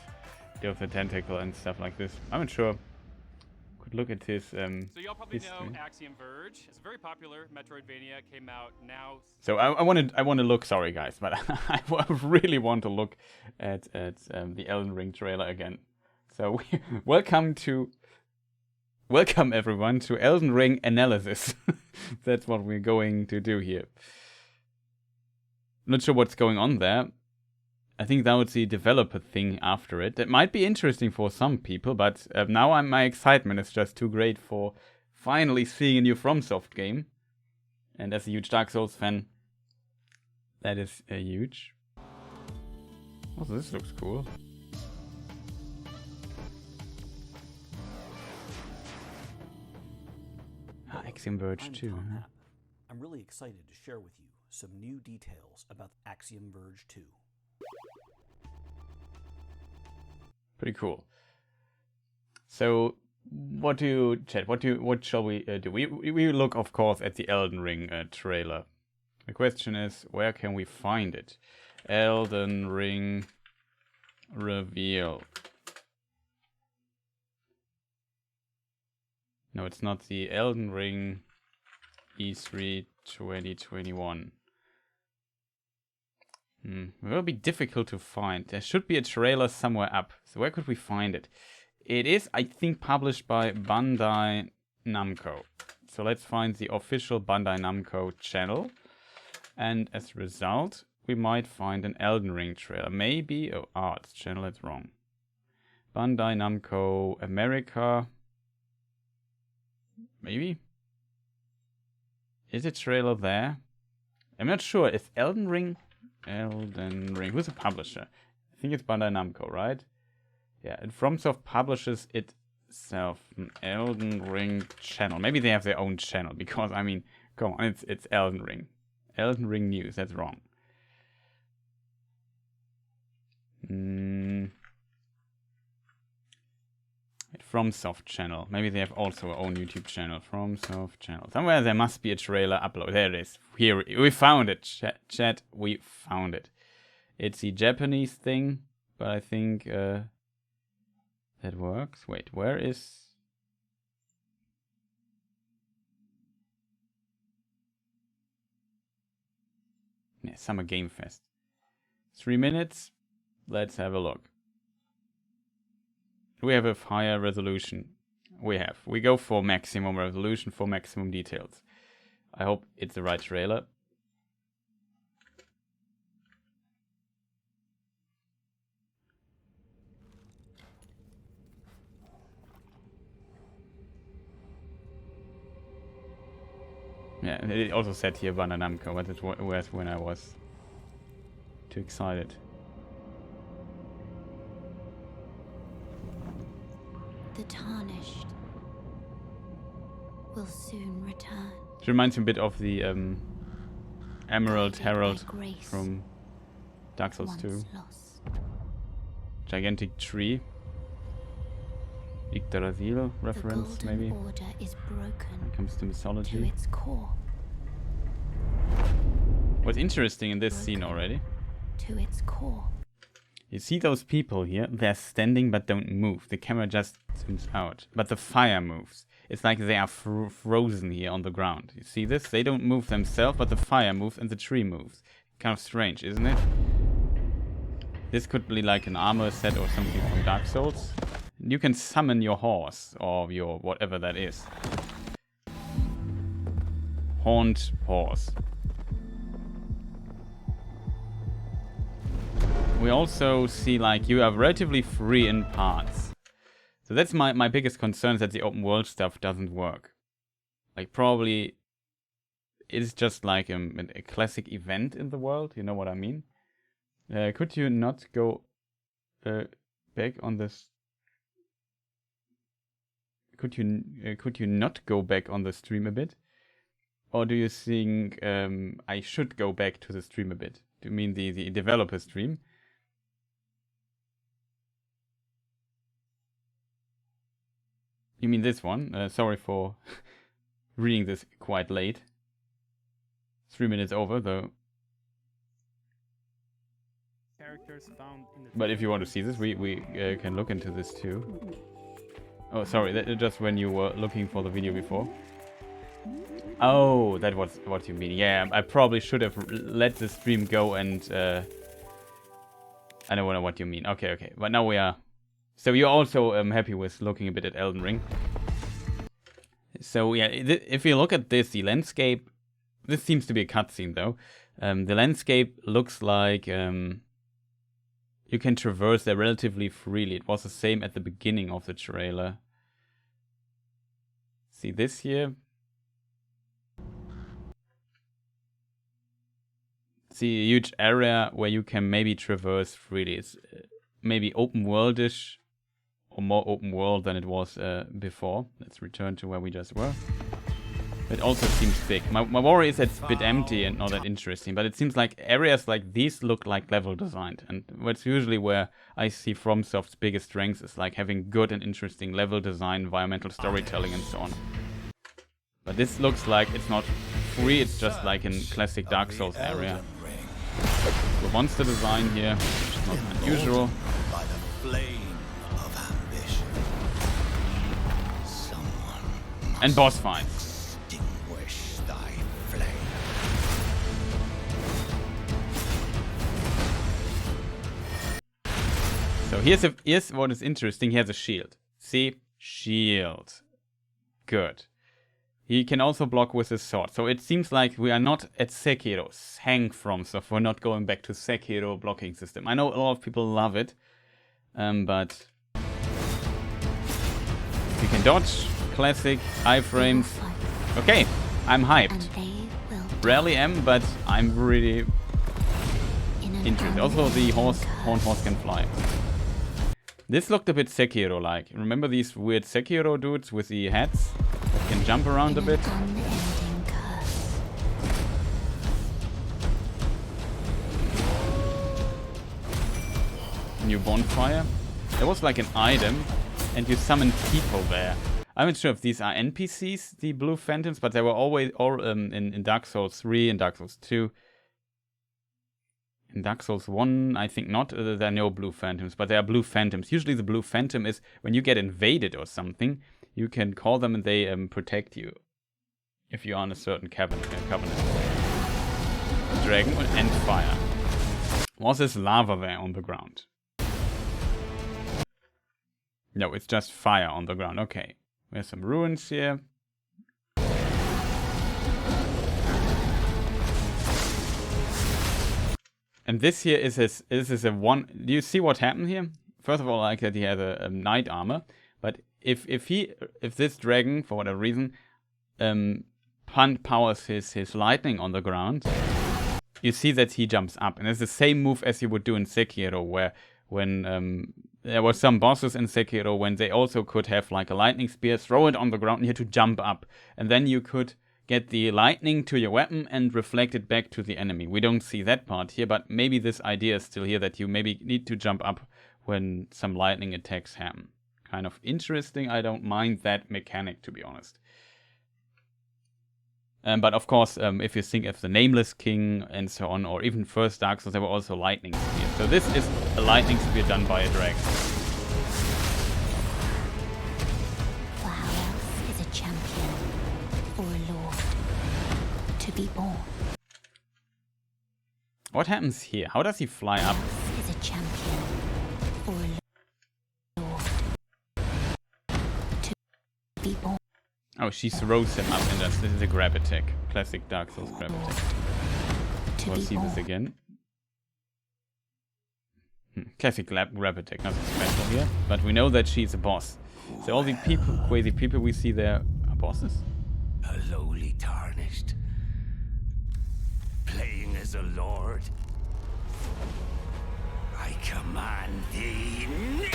Day of the Tentacle and stuff like this. I'm not sure. Could look at his So y'all probably history. know Axiom Verge. It's very popular. Metroidvania came out now. So I want to look. Sorry guys, but I really want to look at the Elden Ring trailer again. So welcome everyone to Elden Ring analysis. That's what we're going to do here. Not sure what's going on there. I think that was the developer thing after it. That might be interesting for some people, but now my excitement is just too great for finally seeing a new FromSoft game. And as a huge Dark Souls fan, that is huge. Also, this looks cool. Axiom Verge 2. Huh? I'm really excited to share with you some new details about Axiom Verge 2. Pretty cool. So, what shall we do? We look, of course, at the Elden Ring trailer. The question is, where can we find it? Elden Ring reveal. No, it's not the Elden Ring E3 2021. It will be difficult to find. There should be a trailer somewhere up. So where could we find it? It is, I think, published by Bandai Namco. So let's find the official Bandai Namco channel. And as a result, we might find an Elden Ring trailer. Maybe, it's channel, it's wrong. Bandai Namco America. Maybe? Is a trailer there? I'm not sure. Is Elden Ring? Who's the publisher? I think it's Bandai Namco, right? Yeah, and FromSoft publishes itself. An Elden Ring channel. Maybe they have their own channel, because, I mean, come on, it's Elden Ring. Elden Ring news, that's wrong. FromSoft channel. Maybe they have also their own YouTube channel. FromSoft channel. Somewhere there must be a trailer upload. There it is. Here, we found it. Chat, we found it. It's the Japanese thing, but I think that works. Wait, where is... Yeah, Summer Game Fest. 3 minutes. Let's have a look. Do we have a higher resolution? We have. We go for maximum resolution for maximum details. I hope it's the right trailer. Yeah, it also said here Bandai Namco, but it was when I was too excited. The tarnished will soon return. It reminds me a bit of the Emerald Herald from Dark Souls 2. Gigantic tree. Yggdrasil reference, maybe. Order is broken when it comes to mythology. to its core. What's interesting in this scene already? To its core. You see those people here? They're standing but don't move. The camera just zooms out. But the fire moves. It's like they are frozen here on the ground. You see this? They don't move themselves, but the fire moves and the tree moves. Kind of strange, isn't it? This could be like an armor set or something from Dark Souls. You can summon your horse or your whatever that is. Horned horse. We also see like you are relatively free in parts. So that's my biggest concern, is that the open world stuff doesn't work. Like probably it's just like a classic event in the world, you know what I mean? Could you not go back on this? Could you not go back on the stream a bit? Or do you think I should go back to the stream a bit? Do you mean the developer stream? You mean this one? Sorry for reading this quite late. 3 minutes over though. Characters found in the But if you want to see this, we can look into this too. Oh, sorry, that just when you were looking for the video before. Oh, that was what you mean. Yeah, I probably should have let the stream go and I don't know what you mean. Okay. But now we are. So you're also happy with looking a bit at Elden Ring. So yeah, if you look at this, the landscape. This seems to be a cutscene though. The landscape looks like you can traverse there relatively freely. It was the same at the beginning of the trailer. See this here? See a huge area where you can maybe traverse freely. It's maybe open worldish or more open world than it was before. Let's return to where we just were. It also seems big. My worry is that it's a bit empty and not that interesting, but it seems like areas like these look like level designed, and that's usually where I see FromSoft's biggest strengths is like having good and interesting level design, environmental storytelling and so on. But this looks like it's not free, it's just like in classic Dark Souls area. The monster design here, which is not unusual. By the flame of ambition. And boss fights. Thy flame. So here's what is interesting. He has a shield. See? Shield. Good. He can also block with his sword. So it seems like we are not at Sekiro. Thank FromSoft for not going back to Sekiro blocking system. I know a lot of people love it. But you can dodge. Classic. Iframes. Okay. I'm hyped. Rarely am, but I'm really interested. Also, the horned horse can fly. This looked a bit Sekiro-like. Remember these weird Sekiro dudes with the hats that can jump around a bit? New bonfire. There was like an item, and you summon people there. I'm not sure if these are NPCs, the blue phantoms, but they were always in Dark Souls 3 and Dark Souls 2. In Dark Souls 1, I think not. There are no blue phantoms, but there are blue phantoms. Usually the blue phantom is when you get invaded or something, you can call them and they protect you. If you are on a certain covenant. Dragon and fire. Was this lava there on the ground? No, it's just fire on the ground. Okay. There's some ruins here. And this here is a one. Do you see what happened here? First of all, I like that he has a knight armor. But if this dragon, for whatever reason, powers his lightning on the ground, you see that he jumps up. And it's the same move as you would do in Sekiro, where when there were some bosses in Sekiro when they also could have like a lightning spear, throw it on the ground, and you had to jump up. And then you could get the lightning to your weapon and reflect it back to the enemy. We don't see that part here, but maybe this idea is still here that you maybe need to jump up when some lightning attacks happen. Kind of interesting. I don't mind that mechanic, to be honest. But of course, if you think of the Nameless King and so on, or even first Dark Souls, there were also lightning spears. So this is a lightning spear done by a dragon. For how else is a champion or a lord to be born? What happens here? How does he fly up? Is a champion or a lord to be born. Oh, she throws him up and this is a grab attack. Classic Dark Souls grab attack. We'll see this again. Classic grab attack, nothing special here. But we know that she's a boss. So all the people, crazy people we see there are bosses. A lowly tarnished, playing as a lord. I command thee now!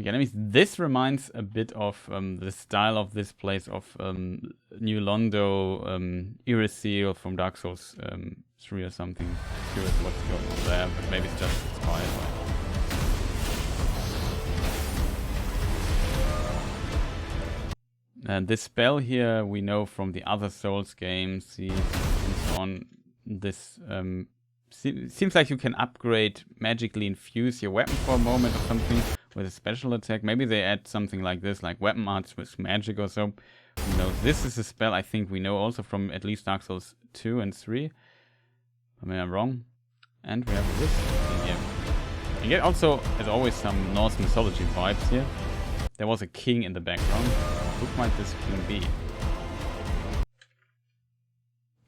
Enemies. This reminds a bit of the style of this place of New Londo, Iresil from Dark Souls 3 or something. Curious what's going on there, but maybe it's just inspired by it. And this spell here we know from the other Souls games, and so on. This seems like you can upgrade, magically infuse your weapon for a moment or something with a special attack. Maybe they add something like this, like weapon arts with magic or so. Who knows? This is a spell I think we know also from at least Dark Souls 2 and 3. I mean, I'm wrong. And we have this thing here. You get also, as always, some Norse mythology vibes here. There was a king in the background. Who might this king be?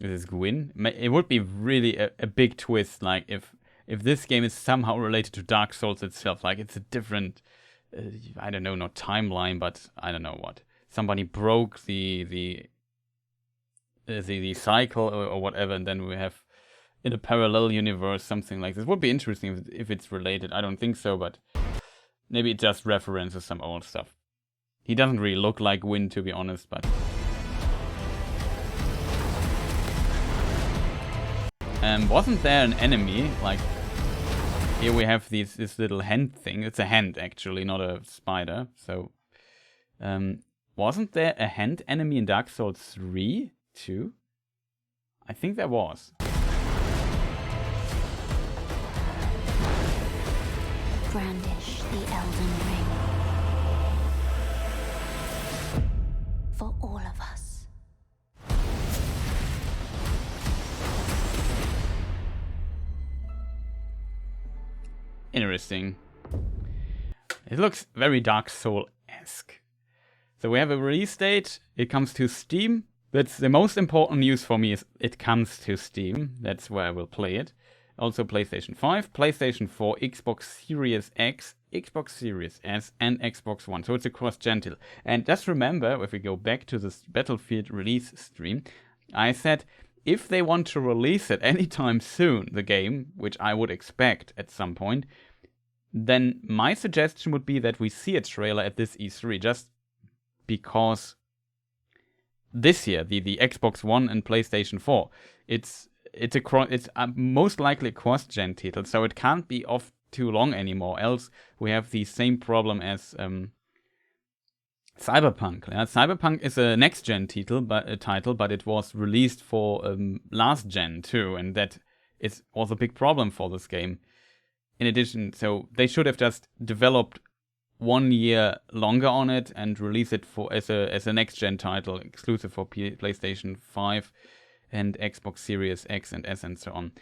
Is this Gwyn? It would be really a big twist, like if this game is somehow related to Dark Souls itself, like it's a different, I don't know, not timeline, but I don't know what. Somebody broke the cycle or whatever, and then we have in a parallel universe something like this. Would be interesting if it's related. I don't think so, but maybe it just references some old stuff. He doesn't really look like Gwyn, to be honest, but. Wasn't there an enemy, like, here we have this little hand thing. It's a hand, actually, not a spider. So, wasn't there a hand enemy in Dark Souls 3, too? I think there was. Brandish the Elden Ring. For all of us. Interesting. It looks very Dark Soul-esque. So we have a release date. It comes to Steam. That's the most important news for me is it comes to Steam. That's where I will play it. Also PlayStation 5, PlayStation 4, Xbox Series X, Xbox Series S, and Xbox One. So it's a cross-gen title. And just remember, if we go back to this Battlefield release stream, I said if they want to release it anytime soon, the game, which I would expect at some point, then my suggestion would be that we see a trailer at this E3, just because this year, the Xbox One and PlayStation 4, it's most likely a cross-gen title, so it can't be off too long anymore, else we have the same problem as Cyberpunk. Yeah? Cyberpunk is a next-gen title, but it was released for last gen too, and that was a big problem for this game. In addition, so they should have just developed 1 year longer on it and release it as a next-gen title, exclusive for PlayStation 5 and Xbox Series X and S and so on.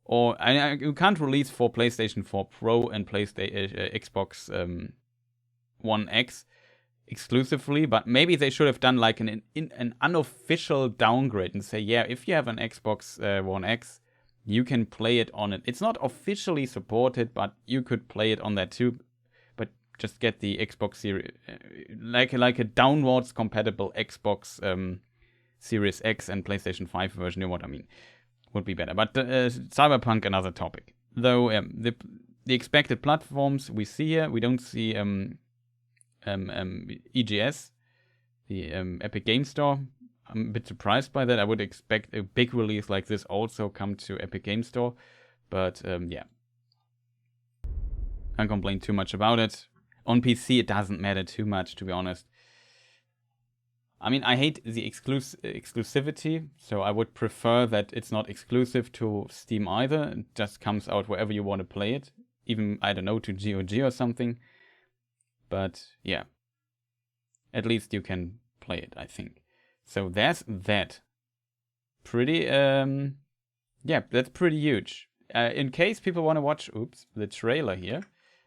Or you can't release for PlayStation 4 Pro and Xbox One X exclusively, but maybe they should have done like an unofficial downgrade and say, yeah, if you have an Xbox One X, you can play it on it. It's not officially supported, but you could play it on that too. But just get the Xbox Series, like a downwards compatible Xbox Series X and PlayStation 5 version. You know what I mean? Would be better. But Cyberpunk, another topic. Though the expected platforms we see here, we don't see EGS, the Epic Game Store. I'm a bit surprised by that. I would expect a big release like this also come to Epic Game Store. But yeah. Can't complain too much about it. On PC it doesn't matter too much, to be honest. I mean, I hate the exclusivity, so I would prefer that it's not exclusive to Steam either. It just comes out wherever you want to play it. Even, I don't know, to GOG or something. But yeah. At least you can play it, I think. So there's that. Pretty, yeah, that's pretty huge. In case people want to watch, the trailer here,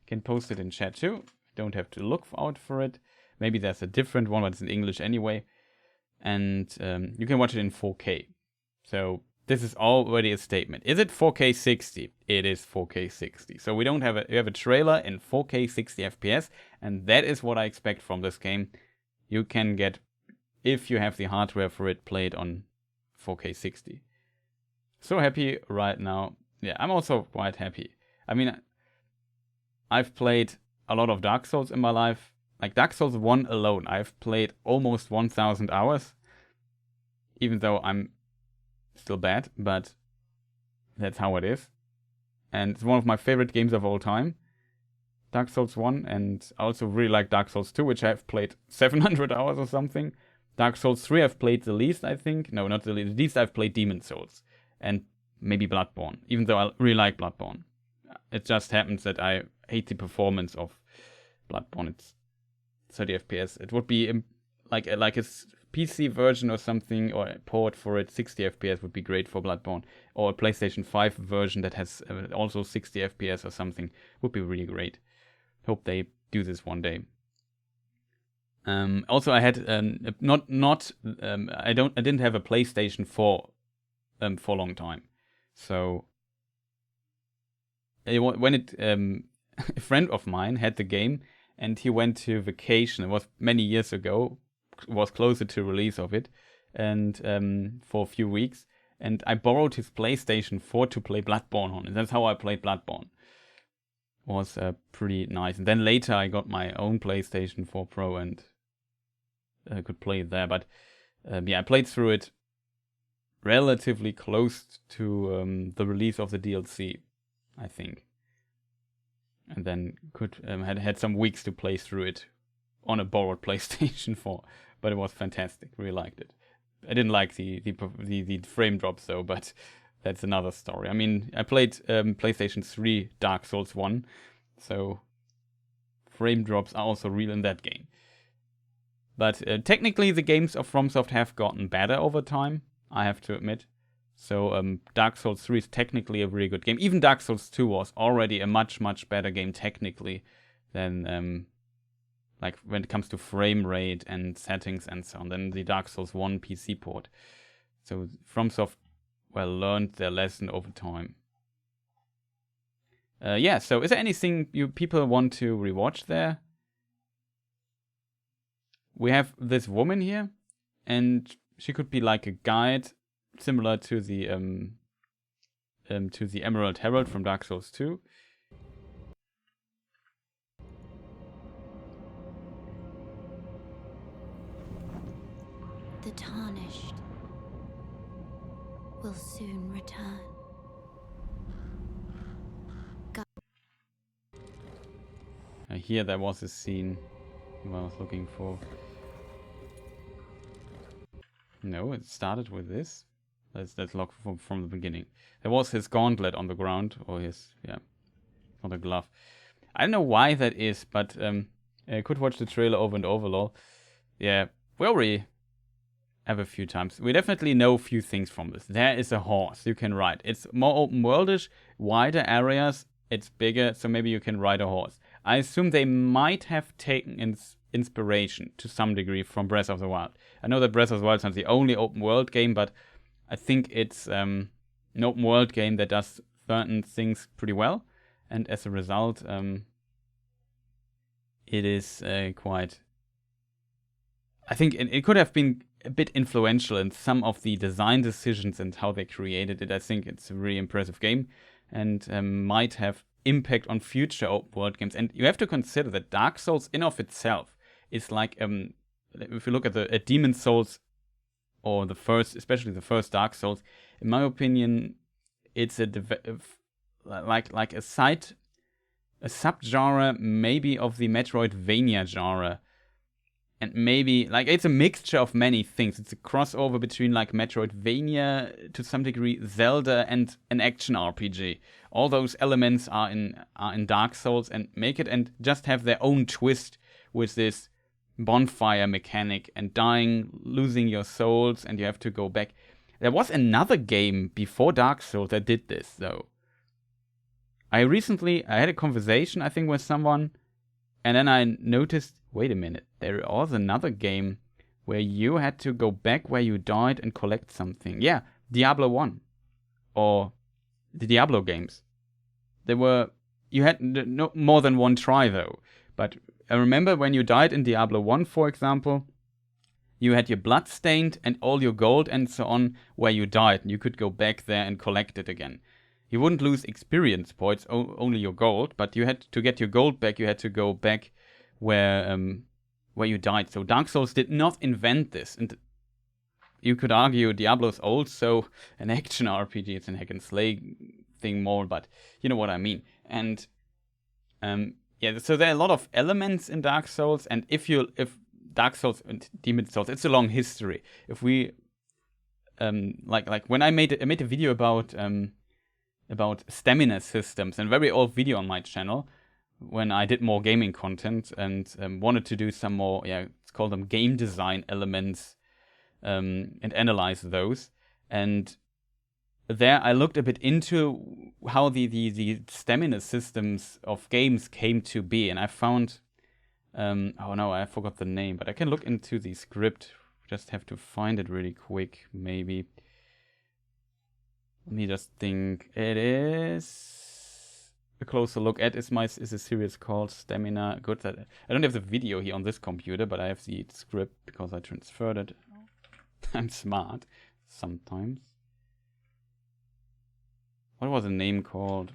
can post it in chat too. Don't have to look out for it. Maybe there's a different one, but it's in English anyway. And you can watch it in 4K. So this is already a statement. Is it 4K 60? It is 4K 60. So we have a trailer in 4K 60 FPS, and that is what I expect from this game. You can get, if you have the hardware for it, play it on 4K 60. So happy right now. Yeah, I'm also quite happy. I mean, I've played a lot of Dark Souls in my life. Like Dark Souls 1 alone, I've played almost 1,000 hours. Even though I'm still bad, but that's how it is. And it's one of my favorite games of all time. Dark Souls 1, and I also really like Dark Souls 2, which I've played 700 hours or something. Dark Souls 3 I've played the least, I think. No, not the least. The least I've played Demon Souls. And maybe Bloodborne, even though I really like Bloodborne. It just happens that I hate the performance of Bloodborne. It's 30 FPS. It would be like a PC version or something, or a port for it. 60 FPS would be great for Bloodborne. Or a PlayStation 5 version that has also 60 FPS or something would be really great. Hope they do this one day. Also, I had I didn't have a PlayStation 4 for a long time. So when a friend of mine had the game and he went to vacation. It was many years ago. It was closer to release of it, and for a few weeks. And I borrowed his PlayStation 4 to play Bloodborne on, and that's how I played Bloodborne. It was pretty nice. And then later I got my own PlayStation 4 Pro and I could play it there. But yeah, I played through it relatively close to the release of the DLC, I think. And then had some weeks to play through it on a borrowed PlayStation 4. But it was fantastic. Really liked it. I didn't like the frame drops though, but that's another story. I mean, I played PlayStation 3 Dark Souls 1, so frame drops are also real in that game. But technically the games of FromSoft have gotten better over time, I have to admit. So Dark Souls 3 is technically a really good game. Even Dark Souls 2 was already a much, much better game technically than like when it comes to frame rate and settings and so on, than the Dark Souls 1 PC port. So FromSoft, well, learned their lesson over time. Yeah, so is there anything you people want to rewatch there? We have this woman here, and she could be like a guide, similar to the Emerald Herald from Dark Souls 2. The Tarnished will soon return. Here there was a scene I was looking for. No, it started with this. Let's look from the beginning. There was his gauntlet on the ground, or his, yeah, not a glove. I don't know why that is, but I could watch the trailer over and over, lol. Yeah, we already have a few times. We definitely know a few things from this. There is a horse you can ride. It's more open worldish, wider areas. It's bigger, so maybe you can ride a horse. I assume they might have taken inspiration to some degree from Breath of the Wild. I know that Breath of the Wild is not the only open world game, but I think it's an open world game that does certain things pretty well, and as a result, it is quite. I think it could have been a bit influential in some of the design decisions and how they created it. I think it's a really impressive game, and might have impact on future open world games. And you have to consider that Dark Souls in of itself is like if you look at Demon Souls, or especially the first Dark Souls, in my opinion, it's a subgenre maybe of the Metroidvania genre. And maybe, like, it's a mixture of many things. It's a crossover between, like, Metroidvania, to some degree, Zelda, and an action RPG. All those elements are in Dark Souls, and make it, and just have their own twist with this bonfire mechanic and dying, losing your souls, and you have to go back. There was another game before Dark Souls that did this, though. I had a conversation, I think, with someone, and then I noticed, wait a minute, there was another game where you had to go back where you died and collect something. Yeah, Diablo 1. Or the Diablo games. You had no more than one try, though. But I remember when you died in Diablo 1, for example, you had your blood stained and all your gold and so on where you died. And you could go back there and collect it again. You wouldn't lose experience points, only your gold. But you had to get your gold back, you had to go back where you died. So Dark Souls did not invent this. And you could argue Diablo's old, so an action RPG, it's an hack and slay thing more, but you know what I mean. And so there are a lot of elements in Dark Souls, and if Dark Souls and Demon Souls, it's a long history. If we like when I made a video about stamina systems, and very old video on my channel, when I did more gaming content and wanted to do some more, let's call them game design elements, and analyze those. And there I looked a bit into how the stamina systems of games came to be, and I found oh no, I forgot the name, but I can look into the script. Just have to find it really quick, maybe. Let me just think. It is a closer look at is a series called Stamina. Good, I don't have the video here on this computer, but I have the script because I transferred it. I'm smart sometimes. What was the name called?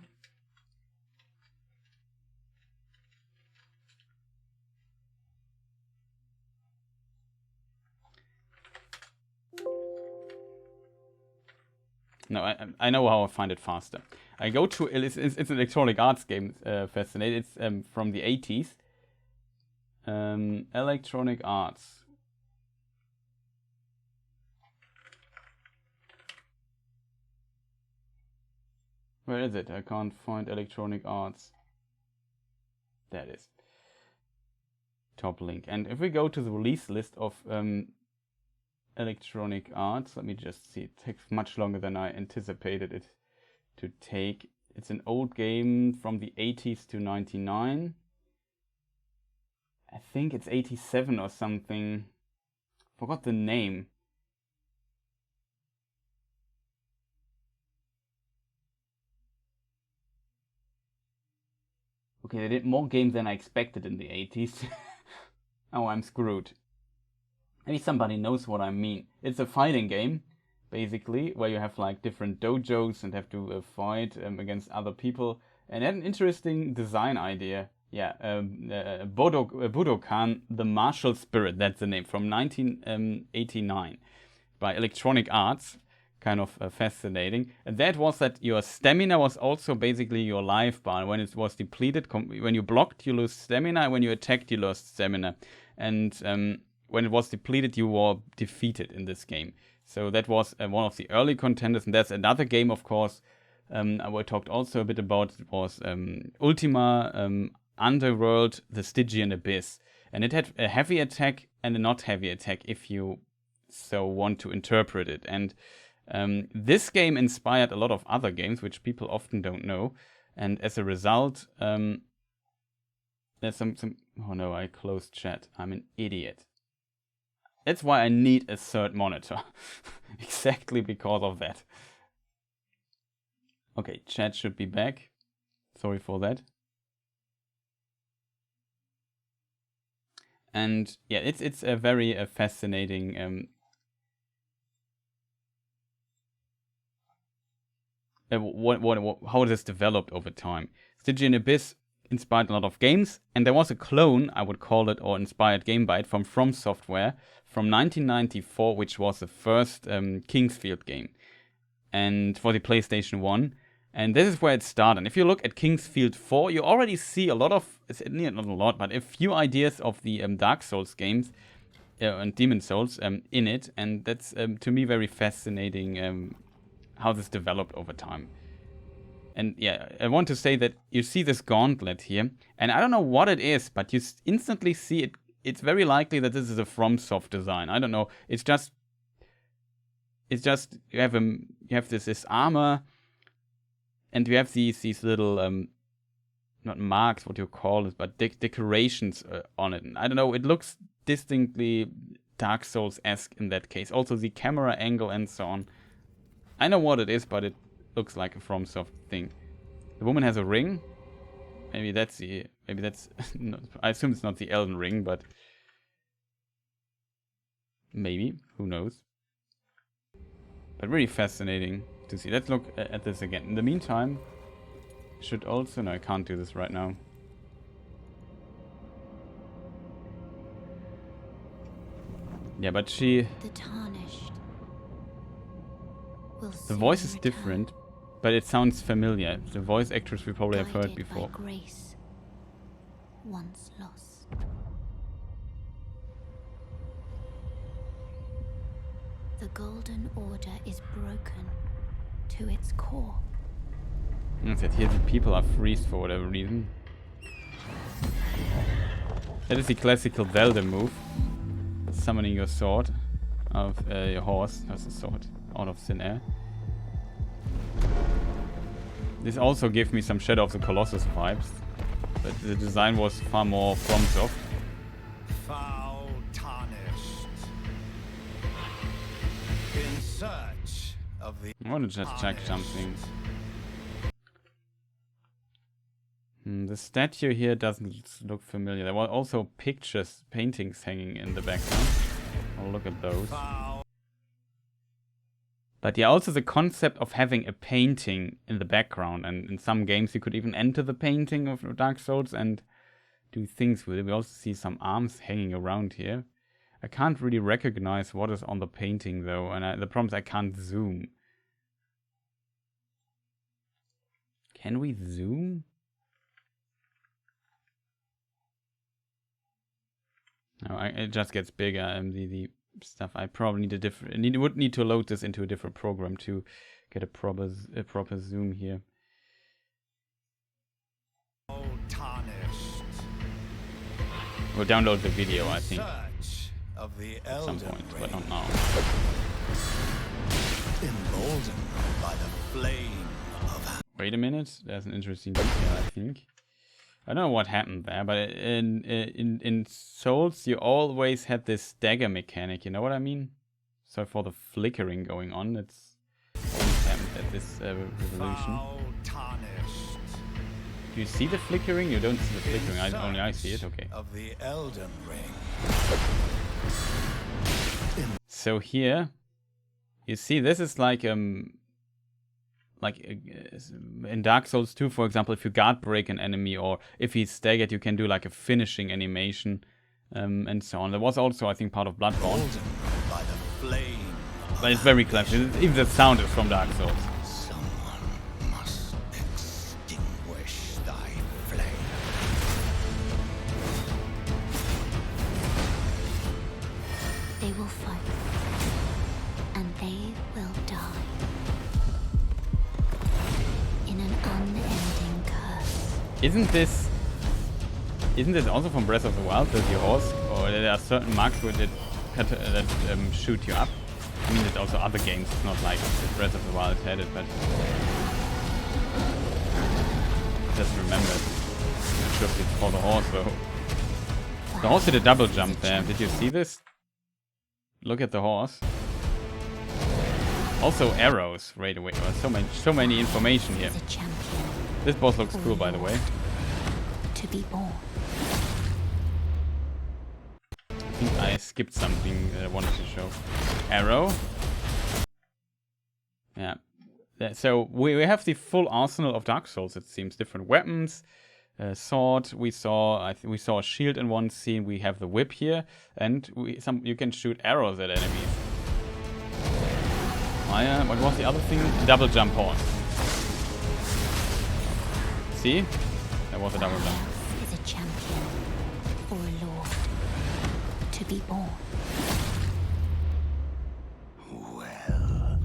No, I know how I find it faster. I go to it's an Electronic Arts game. Fascinating. It's from the 80s. Electronic Arts. Where is it? I can't find Electronic Arts. There it is. Top link. And if we go to the release list of Electronic Arts, let me just see. It takes much longer than I anticipated it to take. It's an old game from the 80s to 99. I think it's 87 or something. Forgot the name. Okay, they did more games than I expected in the 80s. Oh, I'm screwed. Maybe somebody knows what I mean. It's a fighting game, basically, where you have like different dojos and have to fight against other people. And it had an interesting design idea. Yeah, Budokan, the Martial Spirit, that's the name, from 1989 by Electronic Arts. Kind of fascinating. And that was that your stamina was also basically your life bar. When it was depleted, when you blocked, you lose stamina. When you attacked, you lost stamina. And when it was depleted, you were defeated in this game. So that was one of the early contenders. And there's another game, of course, I talked also a bit about. It was Ultima Underworld, the Stygian Abyss. And it had a heavy attack and a not heavy attack, if you so want to interpret it. And this game inspired a lot of other games, which people often don't know. And as a result, there's some... Oh no, I closed chat. I'm an idiot. That's why I need a third monitor. Exactly because of that. Okay, chat should be back. Sorry for that. And yeah, it's a very fascinating... how this developed over time. Stygian Abyss inspired a lot of games, and there was a clone, I would call it, or inspired game by it, from Software from 1994, which was the first Kingsfield game, and for the PlayStation 1. And this is where it started. And if you look at Kingsfield 4, you already see a lot of, not a lot, but a few ideas of the Dark Souls games and Demon Souls in it, and that's to me very fascinating. How this developed over time. And yeah, I want to say that you see this gauntlet here, and I don't know what it is, but you instantly see it it's very likely that this is a FromSoft design. I don't know. It's just you have this armor, and you have these little not marks, what you call it, but decorations on it. And I don't know. It looks distinctly Dark Souls-esque in that case. Also the camera angle and so on. I know what it is, but it looks like a FromSoft thing. The woman has a ring. Maybe that's not, I assume it's not the Elden Ring, but maybe, who knows. But really fascinating to see. Let's look at this again. In the meantime, should also, no, I can't do this right now. Yeah, but the tarnished. The voice is different, but it sounds familiar. The voice actress we probably have heard before. By grace, once lost. The Golden Order is broken to its core. And that here the people are freezed for whatever reason. That is the classical Zelda move. Summoning your sword of your horse as a sword out of thin air. This also gave me some Shadow of the Colossus vibes, but the design was far more FromSoft. Foul tarnished. In search of the I want to just check something. The statue here doesn't look familiar. There were also pictures, paintings hanging in the background. I'll look at those. But yeah, also the concept of having a painting in the background, and in some games you could even enter the painting of Dark Souls and do things with it. We also see some arms hanging around here. I can't really recognize what is on the painting though, and the problem is I can't zoom. Can we zoom? No, it just gets bigger. The stuff I probably would need to load this into a different program to get a proper zoom here. We'll download the video, I think, at some point, but not now. Emboldened by the flame of... Wait a minute, there's an interesting detail, I think. I don't know what happened there, but in Souls you always had this stagger mechanic, you know what I mean? So for the flickering going on, it's always happened at this resolution. Do you see the flickering? You don't see the flickering, only I see it, okay. Of the Elden Ring. So here, you see this is like in Dark Souls 2, for example, if you guard break an enemy or if he's staggered, you can do like a finishing animation and so on. There was also, I think, part of Bloodborne. By the flame. But it's very clever. Even the sound is from Dark Souls. Someone must extinguish thy flame. They will fight, and they will die. In an unending curse. Isn't this also from Breath of the Wild, with your horse? Or there are certain marks that shoot you up? I mean, there's also other games, it's not like Breath of the Wild had it, but... Just remember it. I'm not sure if it's for the horse, though. The horse did a double jump there. Did you see this? Look at the horse. Also arrows right away. So many information here. This boss looks cool, by the way. To be born. I think I skipped something that I wanted to show. Arrow. Yeah. So we have the full arsenal of Dark Souls. It seems different weapons, sword. We saw a shield in one scene. We have the whip here, and you can shoot arrows at enemies. What was the other thing? Double jump horse. See? That was a double jump. Is a champion or a lord to be born. Well.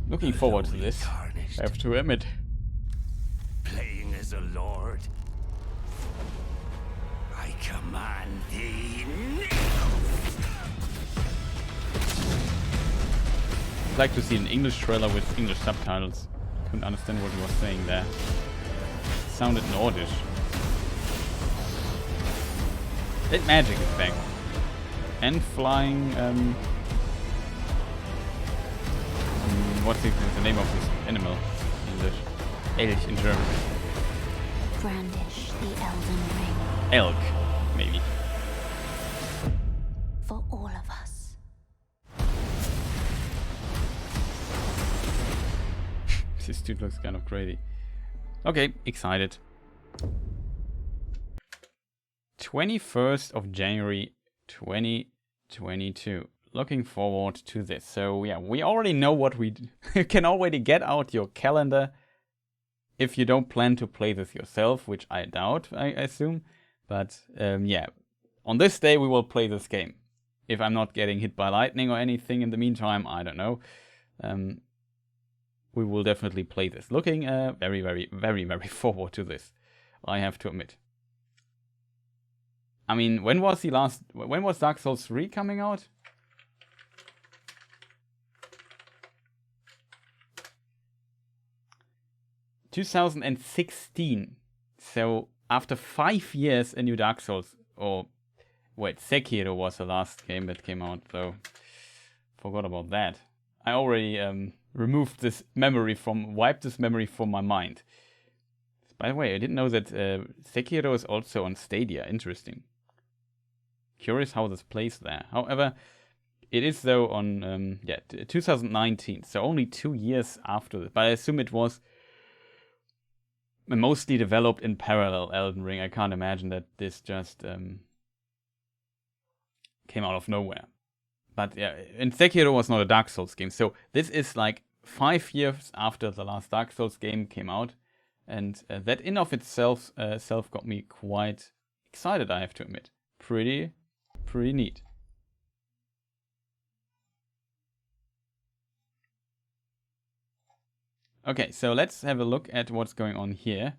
Looking forward to this. I have to admit. Playing as a lord. I And thee I'd like to see an English trailer with English subtitles. Couldn't understand what he was saying there. Sounded Nordish. That magic is back. And flying, what's the name of this animal in English? Elch in German. Brandish the Elden Ring. Elk, maybe. For all of us. This dude looks kind of crazy. Okay, excited. 21st of January 2022. Looking forward to this. So yeah, we already know what we you can already get out your calendar if you don't plan to play this yourself, which I doubt, I assume. But yeah, on this day we will play this game. If I'm not getting hit by lightning or anything in the meantime, I don't know. We will definitely play this. Looking very, very, very, very forward to this, I have to admit. I mean, when was Dark Souls 3 coming out? ...2016. So, after 5 years, a new Dark Souls... Or, wait, Sekiro was the last game that came out, so... Forgot about that. I already wiped this memory from my mind. By the way, I didn't know that Sekiro is also on Stadia. Interesting. Curious how this plays there. However, it is though on 2019, so only 2 years after this. But I assume it was mostly developed in parallel, Elden Ring. I can't imagine that this just came out of nowhere. But yeah, and Sekiro was not a Dark Souls game, so this is like 5 years after the last Dark Souls game came out, and that in of itself got me quite excited, I have to admit. Pretty neat. Okay, so let's have a look at what's going on here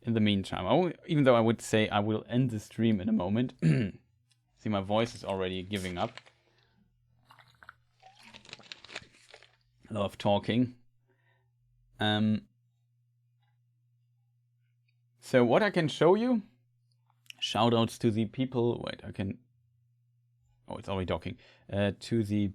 in the meantime. Even though I would say I will end the stream in a moment. See, my voice is already giving up. A lot of talking. So what I can show you, shoutouts to the people, it's already talking, to the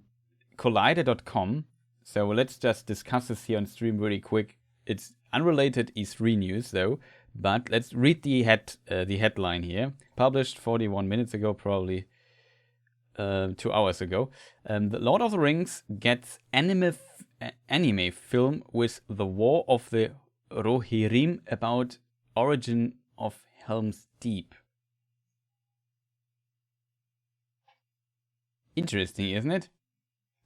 collider.com. So let's just discuss this here on stream really quick. It's unrelated E3 news though, but let's read the headline here. Published 41 minutes ago, probably 2 hours ago. The Lord of the Rings gets anime film with the War of the Rohirrim about origin of Helm's Deep. Interesting, isn't it?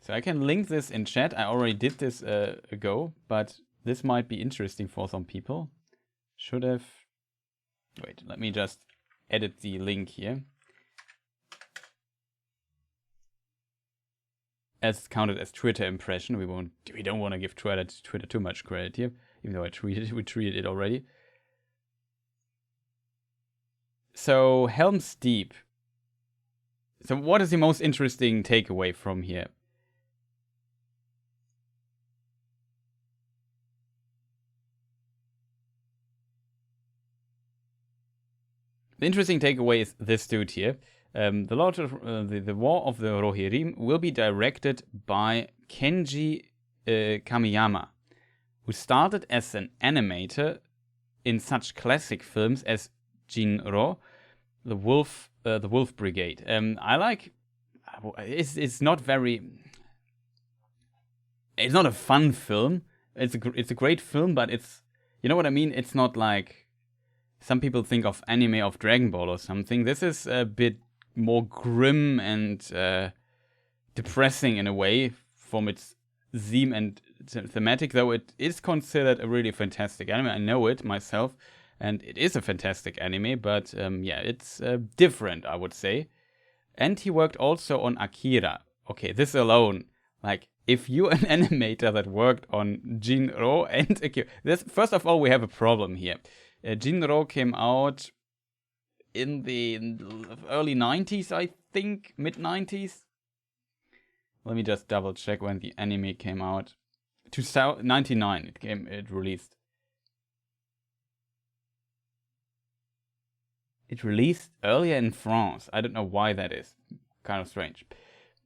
So I can link this in chat. I already did this ago, but this might be interesting for some people. Should have... Wait, let me just edit the link here. As counted as Twitter impression. We don't want to give Twitter too much credit here, even though we tweeted it already. So Helm's Deep. So what is the most interesting takeaway from here? The interesting takeaway is this dude here. The War of the Rohirrim will be directed by Kenji Kamiyama, who started as an animator in such classic films as Jinro, the Wolf Brigade. I like. It's not a fun film. It's a great film, but it's, you know what I mean. It's not like some people think of anime of Dragon Ball or something. This is a bit more grim and depressing in a way from its theme and thematic, though it is considered a really fantastic anime. I know it myself, and it is a fantastic anime, but yeah, it's different, I would say. And he worked also on Akira. Okay, this alone, like, if you're an animator that worked on Jinro and Akira, first of all, we have a problem here. Jinro came out in the early 90s, I think, mid 90s. Let me just double check when the anime came out. 1999 it released. It released earlier in France. I don't know why that is. Kind of strange,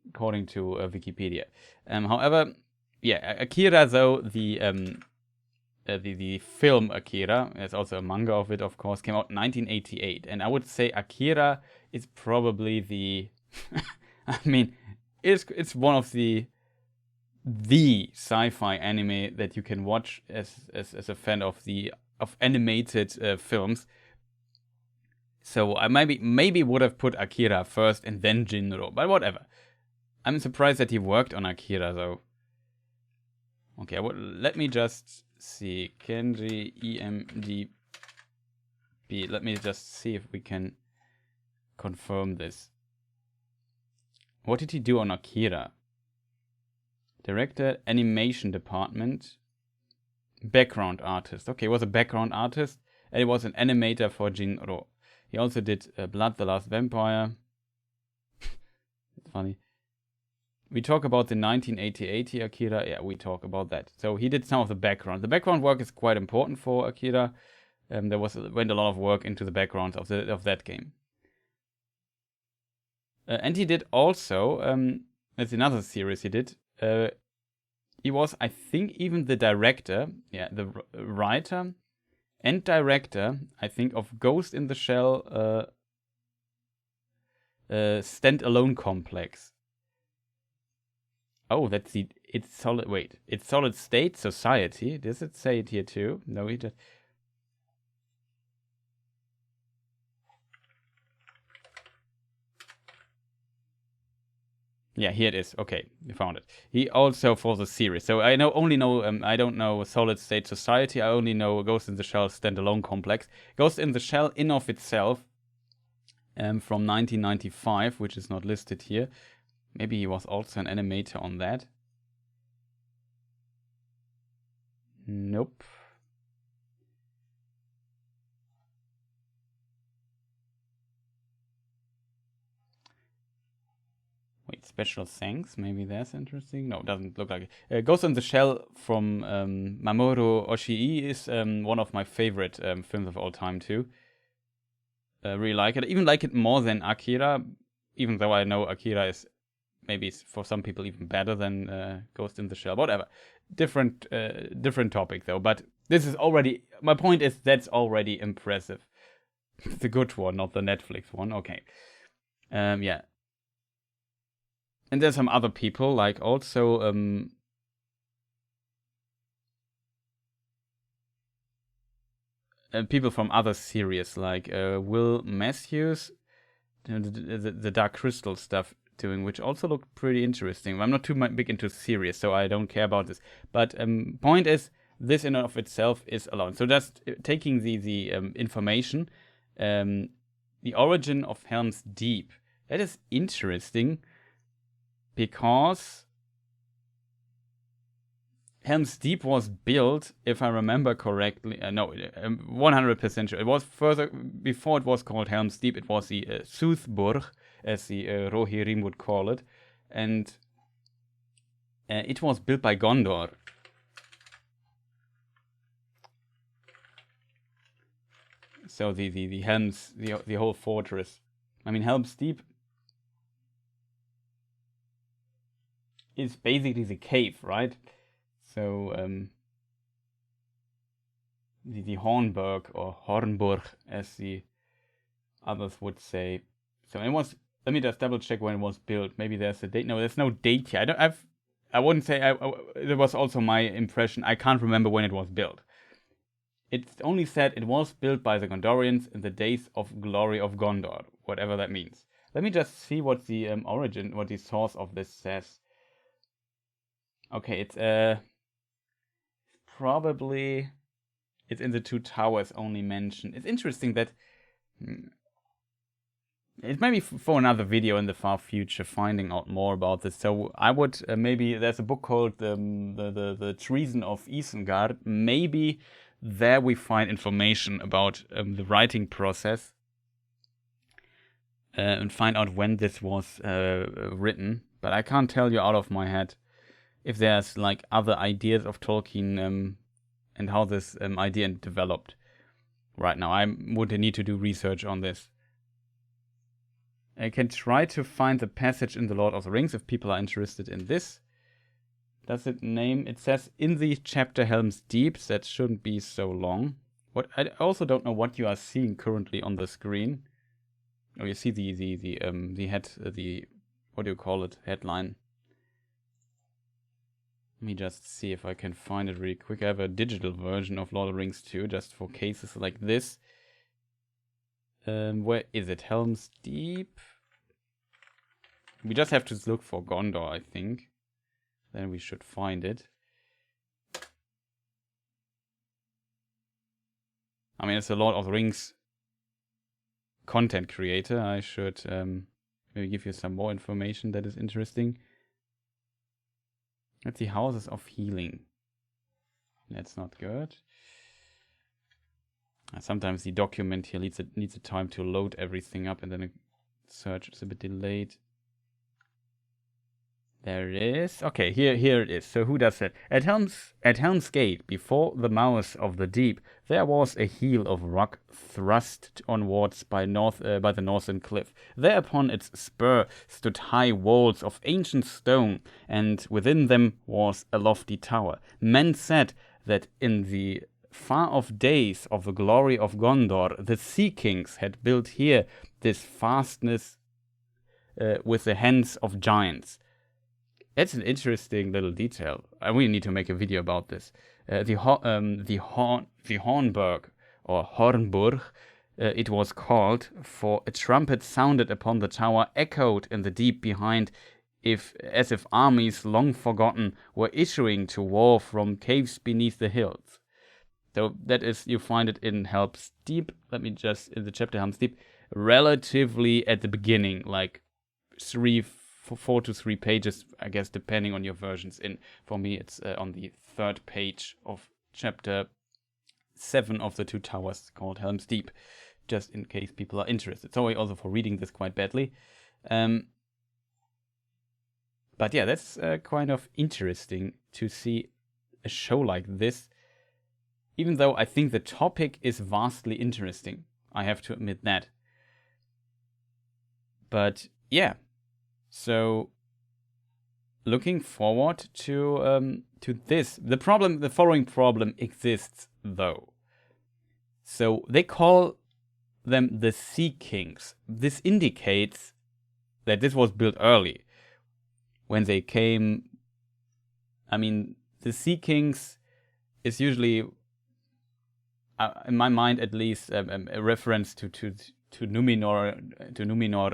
according to Wikipedia. However, yeah, Akira though, the film Akira, there's also a manga of it, of course, came out in 1988, and I would say Akira is probably the, I mean, it's one of the sci-fi anime that you can watch as a fan of animated films. So I maybe would have put Akira first and then Jinro, but whatever. I'm surprised that he worked on Akira though. Okay, well, let me just see. Kenji EMDB. Let me just see if we can confirm this. What did he do on Akira? Director, animation department, background artist. Okay, he was a background artist, and he was an animator for Jinro. He also did Blood, the Last Vampire. It's funny. We talk about the 1988 Akira. Yeah, we talk about that. So he did some of the background. The background work is quite important for Akira. There went a lot of work into the background of that game. And he did also, that's another series he did. He was, I think, even the director, the writer and director, I think, of Ghost in the Shell standalone complex. Oh, it's Solid State Society. Does it say it here too? No, it just... Yeah, here it is. Okay, you found it. He also for the series. So I don't know Solid State Society. I only know Ghost in the Shell standalone complex. Ghost in the Shell in of itself, from 1995, which is not listed here. Maybe he was also an animator on that. Nope. Wait, special thanks. Maybe that's interesting. No, it doesn't look like it. Ghost in the Shell from Mamoru Oshii is one of my favorite films of all time too. Really like it. I even like it more than Akira, even though I know Akira is maybe for some people even better than Ghost in the Shell. Whatever. Different topic though. But this is already... My point is that's already impressive. The good one, not the Netflix one. Okay. Yeah. And there's some other people, like also people from other series, like Will Matthews, the Dark Crystal stuff doing, which also looked pretty interesting. I'm not too big into series, so I don't care about this. But point is, this in and of itself is alone. So just taking the information, the origin of Helm's Deep, that is interesting. Because Helm's Deep was built, if I remember correctly, 100% sure. It was before it was called Helm's Deep, it was the Soothburg, as the Rohirrim would call it. And it was built by Gondor. So the Helm's, the whole fortress. I mean, Helm's Deep is basically the cave, right? So the Hornburg or Hornburg, as the others would say. So it was. Let me just double check when it was built. Maybe there's a date. No, there's no date here. I wouldn't say. It was also my impression. I can't remember when it was built. It only said it was built by the Gondorians in the days of glory of Gondor, whatever that means. Let me just see what the origin, what the source of this says. Okay, it's probably it's in the Two Towers only mentioned. It's interesting that it may be for another video in the far future, finding out more about this. So I would maybe there's a book called the Treason of Isengard. Maybe there we find information about the writing process and find out when this was written. But I can't tell you out of my head if there's like other ideas of Tolkien and how this idea developed. Right now, I would need to do research on this. I can try to find the passage in The Lord of the Rings if people are interested in this. Does it name? It says in the chapter Helm's Deep. That shouldn't be so long. What I also don't know what you are seeing currently on the screen. Oh, you see the what do you call it? Headline. Let me just see if I can find it really quick. I have a digital version of Lord of the Rings 2, just for cases like this. Where is it? Helm's Deep. We just have to look for Gondor, I think. Then we should find it. I mean, it's a Lord of the Rings content creator. I should maybe give you some more information that is interesting. That's the Houses of Healing. That's not good. Sometimes the document here needs a time to load everything up, and then a search is a bit delayed. There it is. Okay, here it is. So who does that? At Helm's Gate, before the mouth of the deep, there was a heel of rock thrust onwards by the northern cliff. There upon its spur stood high walls of ancient stone, and within them was a lofty tower. Men said that in the far-off days of the glory of Gondor, the Sea Kings had built here this fastness with the hands of giants. That's an interesting little detail. I really need to make a video about this. The Hornburg, or Hornburg, it was called, for a trumpet sounded upon the tower, echoed in the deep behind, as if armies long forgotten were issuing to war from caves beneath the hills. So that is, you find it in Helm's Deep. Let me just, in the chapter Helm's Deep, relatively at the beginning, like 4 to 3 pages, I guess, depending on your versions. For me, it's on the 3rd page of chapter 7 of the Two Towers, called Helm's Deep, just in case people are interested. Sorry also for reading this quite badly. But yeah, that's kind of interesting to see a show like this, even though I think the topic is vastly interesting. I have to admit that. But yeah. So, looking forward to this. The following problem exists, though. So they call them the Sea Kings. This indicates that this was built early, when they came. I mean, the Sea Kings is usually, in my mind at least, a reference to Numenor,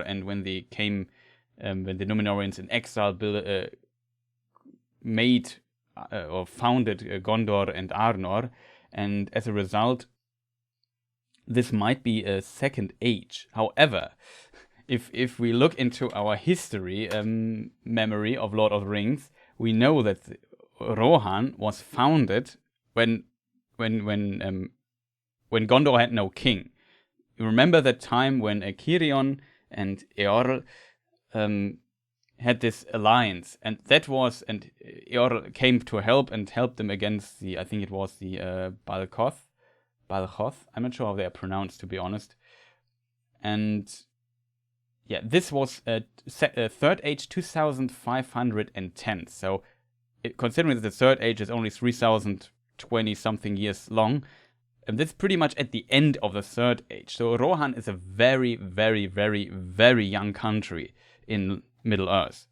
and when they came. When the Numenorians in exile made or founded Gondor and Arnor, and as a result, this might be a second age. However, if we look into our history memory of Lord of the Rings, we know that Rohan was founded when Gondor had no king. You remember that time when Cirion and Eorl had this alliance, and Eorl came to help them against I think it was the Balgoth. I'm not sure how they are pronounced, to be honest. And yeah, this was Third Age 2510. So, considering that the Third Age is only 3020 something years long, and that's pretty much at the end of the Third Age. So Rohan is a very, very, very, very young country in Middle-earth.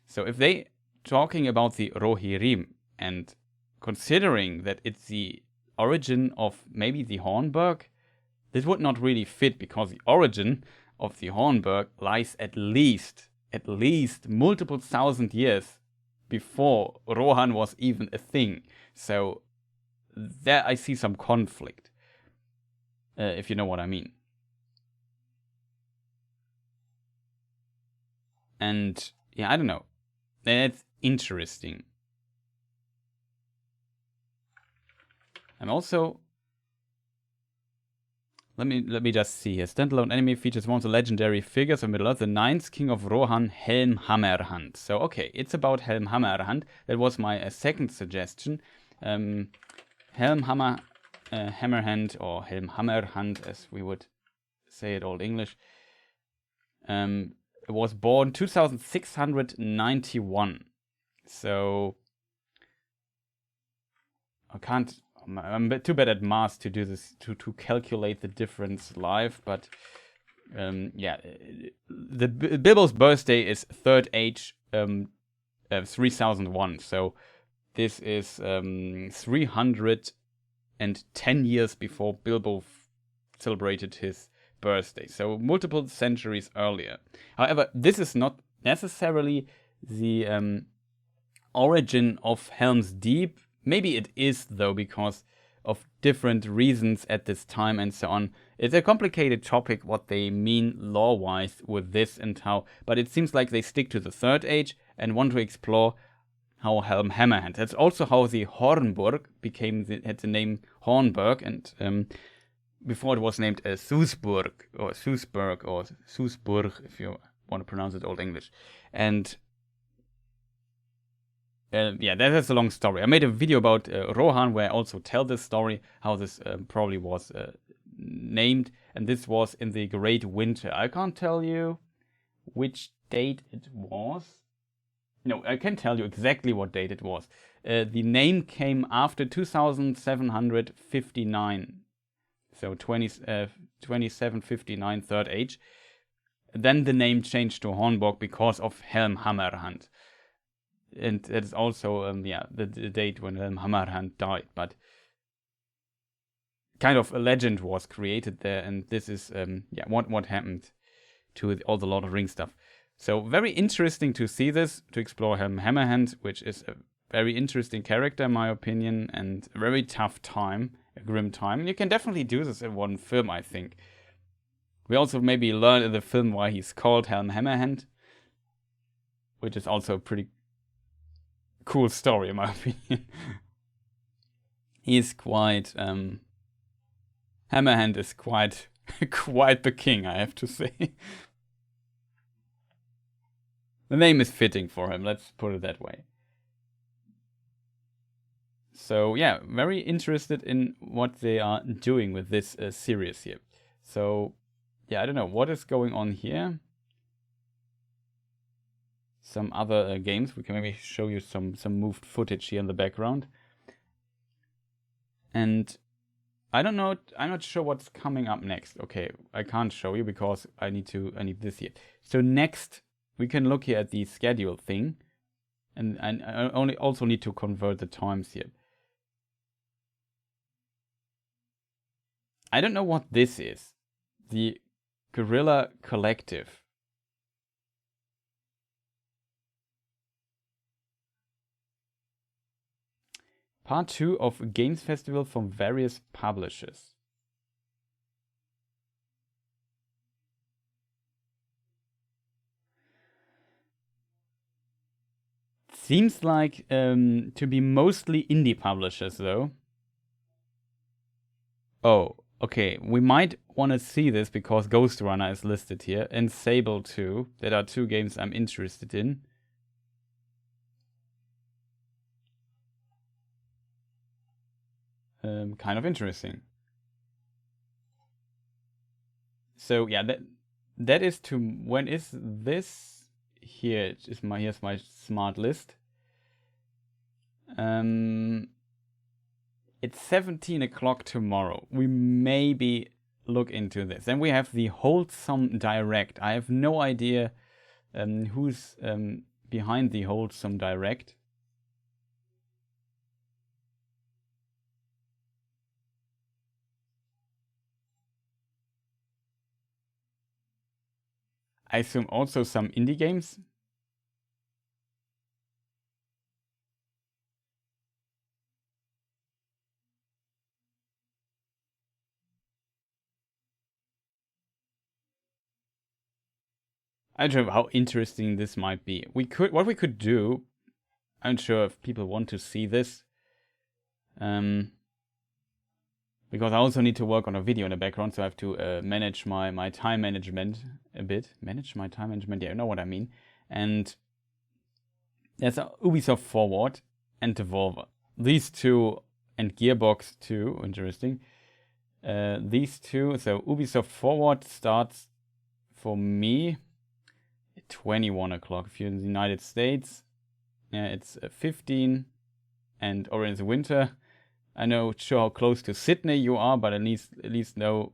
So if they talking about the Rohirrim, and considering that it's the origin of maybe the Hornburg, this would not really fit, because the origin of the Hornburg lies at least multiple thousand years before Rohan was even a thing. So there I see some conflict, if you know what I mean. And yeah, I don't know. That's interesting. I'm also let me just see here. Standalone anime features one of the legendary figures of Middle-earth, the ninth king of Rohan, Helm Hammerhand. So, okay, it's about Helm Hammerhand. That was my second suggestion. Helm Hammerhand, or Helm Hammerhand, as we would say it Old English, was born 2691. So, I'm too bad at math to do this, to calculate the difference live, but yeah, the Bilbo's birthday is 3rd Age 3001, so this is 310 years before Bilbo celebrated his birthday, so multiple centuries earlier. However, this is not necessarily the origin of Helm's Deep. Maybe it is, though, because of different reasons at this time and so on. It's a complicated topic what they mean lore-wise with this and how, but it seems like they stick to the Third Age and want to explore how Helm Hammerhand. That's also how the Hornburg had the name Hornburg, and before it was named Susburg, or Susburg, if you want to pronounce it Old English. And yeah, that's a long story. I made a video about Rohan where I also tell this story, how this probably was named, and this was in the Great Winter. I can't tell you which date it was. No, I can tell you exactly what date it was. The name came after 2759, so 2759 Third Age. Then the name changed to Hornburg because of Helm Hammerhand. And that is also yeah, the date when Helm Hammerhand died. But kind of a legend was created there, and this is yeah, what happened to all the Lord of the Rings stuff. So very interesting to see this, to explore Helm Hammerhand, which is a very interesting character in my opinion, and a very tough time, a grim time. And you can definitely do this in one film, I think. We also maybe learn in the film why he's called Helm Hammerhand, which is also a pretty cool story in my opinion. He's quite Hammerhand is quite the king, I have to say. The name is fitting for him, let's put it that way. So yeah, very interested in what they are doing with this series here. So yeah, I don't know what is going on here. Some other games. We can maybe show you some moved footage here in the background. And I don't know. I'm not sure what's coming up next. Okay, I can't show you because I need this here. So next, we can look here at the schedule thing, and I also need to convert the times here. I don't know what this is. The Guerrilla Collective. Part 2 of Games Festival from various publishers. Seems like to be mostly indie publishers though. Oh, okay. We might want to see this because Ghost Runner is listed here, and Sable 2. That are two games I'm interested in. Kind of interesting. So yeah, that is to when is this? Here is here's my smart list. It's 17 o'clock tomorrow. We maybe look into this. Then we have the Wholesome Direct. I have no idea who's behind the Wholesome Direct. I assume also some indie games. I don't know how interesting this might be. What we could do, I'm sure if people want to see this, because I also need to work on a video in the background, so I have to manage my time management a bit. Manage my time management, yeah, you know what I mean. And there's Ubisoft Forward and Devolver. These two, and Gearbox too, interesting. These two, so Ubisoft Forward starts for me at 21 o'clock. If you're in the United States, yeah, it's 15, and or in the winter. I know sure how close to Sydney you are, but at least know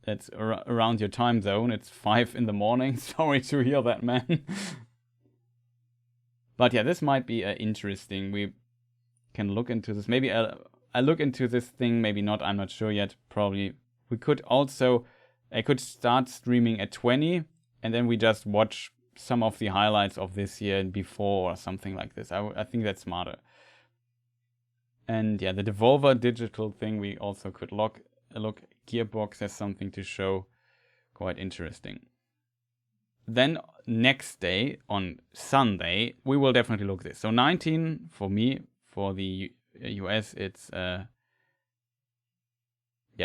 that's around your time zone. It's 5 in the morning. Sorry to hear that, man. But yeah, this might be interesting. We can look into this. Maybe I look into this thing, maybe not. I'm not sure yet. Probably we could also. I could start streaming at 20, and then we just watch some of the highlights of this year and before, or something like this. I think that's smarter. And yeah, the Devolver digital thing we also could look. Gearbox has something to show. Quite interesting. Then next day, on Sunday, we will definitely look this. So 19 for me, for the US, it's yeah.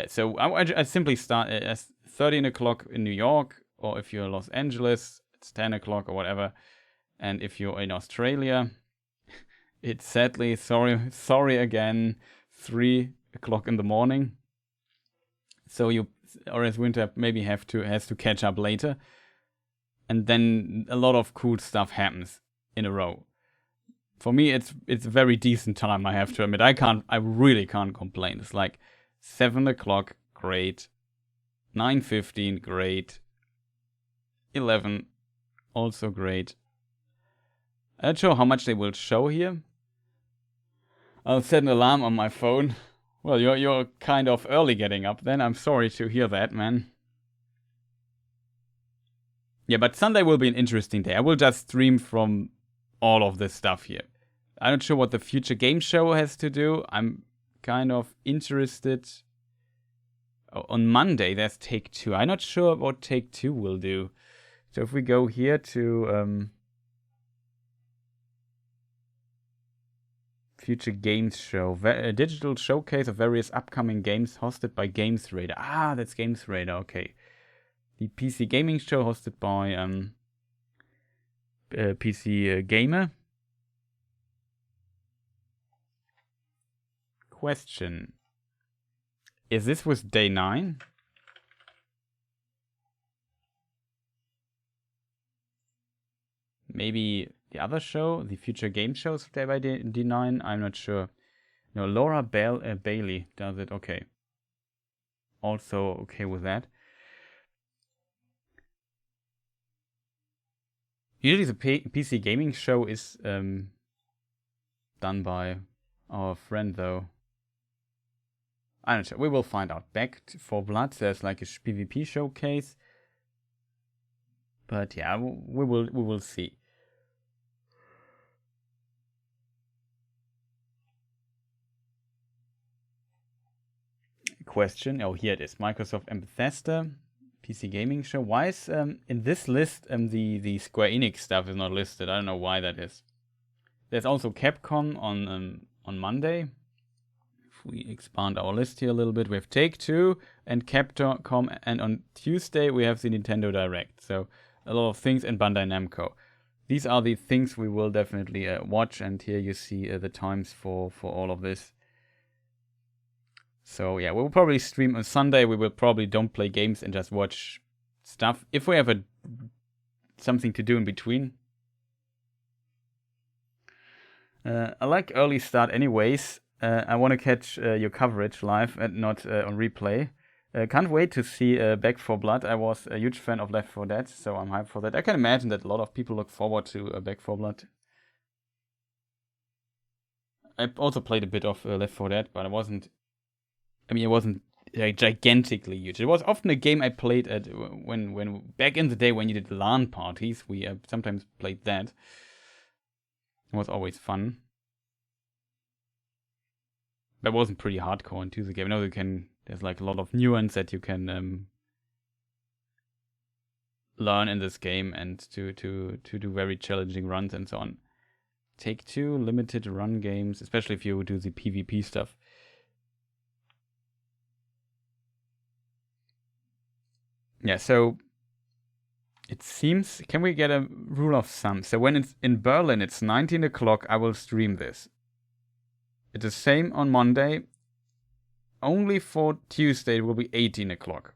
So I simply start at 13 o'clock in New York, or if you're in Los Angeles, it's 10 o'clock or whatever. And if you're in Australia, it's sadly, sorry again, 3 o'clock in the morning. So you, or as winter, maybe has to catch up later. And then a lot of cool stuff happens in a row. For me, it's a very decent time, I have to admit. I really can't complain. It's like 7 o'clock, great. 9:15, great. 11, also great. I'm not sure how much they will show here. I'll set an alarm on my phone. Well, you're kind of early getting up then. I'm sorry to hear that, man. Yeah, but Sunday will be an interesting day. I will just stream from all of this stuff here. I'm not sure what the future game show has to do. I'm kind of interested. Oh, on Monday, there's Take-Two. I'm not sure what Take-Two will do. So if we go here to future games show, a digital showcase of various upcoming games hosted by Games Radar. Ah, that's Games Radar. Okay. The PC gaming show hosted by PC Gamer. Question. Is this with day 9? Maybe the other show, the future game shows day by day 9? I'm not sure. No, Laura Bailey does it. Okay. Also okay with that. Usually the PC gaming show is done by our friend, though. I'm not sure. We will find out. Back for Blood, there's like a PvP showcase. But yeah, we will see. Question. Oh, here it is. Microsoft and Bethesda. PC gaming show. Why is in this list the Square Enix stuff is not listed? I don't know why that is. There's also Capcom on Monday. If we expand our list here a little bit, we have Take-Two and Capcom, and on Tuesday we have the Nintendo Direct. So a lot of things, and Bandai Namco. These are the things we will definitely watch, and here you see the times for all of this. So yeah, we'll probably stream on Sunday. We will probably don't play games and just watch stuff. If we have something to do in between. I like early start anyways. I want to catch your coverage live and not on replay. Can't wait to see Back 4 Blood. I was a huge fan of Left 4 Dead, so I'm hyped for that. I can imagine that a lot of people look forward to Back 4 Blood. I also played a bit of Left 4 Dead, but it wasn't gigantically huge. It was often a game I played at when back in the day when you did LAN parties. We sometimes played that. It was always fun. But it wasn't pretty hardcore into the game. I know there's like a lot of nuance that you can learn in this game, and to do very challenging runs and so on. Take-Two limited run games, especially if you do the PvP stuff. Yeah, so it seems, can we get a rule of thumb? So when it's in Berlin, it's 19 o'clock, I will stream this. It's the same on Monday. Only for Tuesday, it will be 18 o'clock.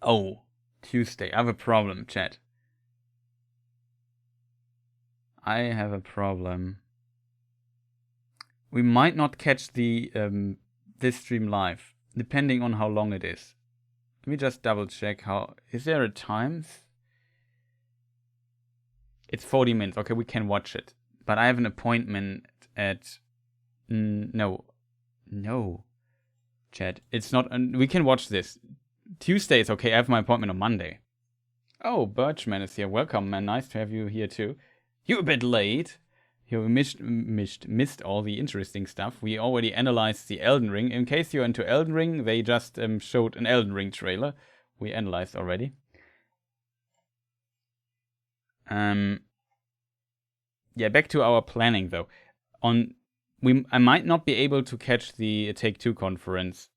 Oh, Tuesday. I have a problem, chat. I have a problem. We might not catch the this stream live, depending on how long it is. Let me just double check how... Is there a time? It's 40 minutes. Okay, we can watch it. But I have an appointment at... No. Chat. It's not... we can watch this. Tuesday is okay. I have my appointment on Monday. Oh, Birchman is here. Welcome, man. Nice to have you here too. You're a bit late. You missed all the interesting stuff. We already analyzed the Elden Ring. In case you're into Elden Ring, they just showed an Elden Ring trailer. We analyzed already. Yeah, back to our planning though. I might not be able to catch the Take-Two conference,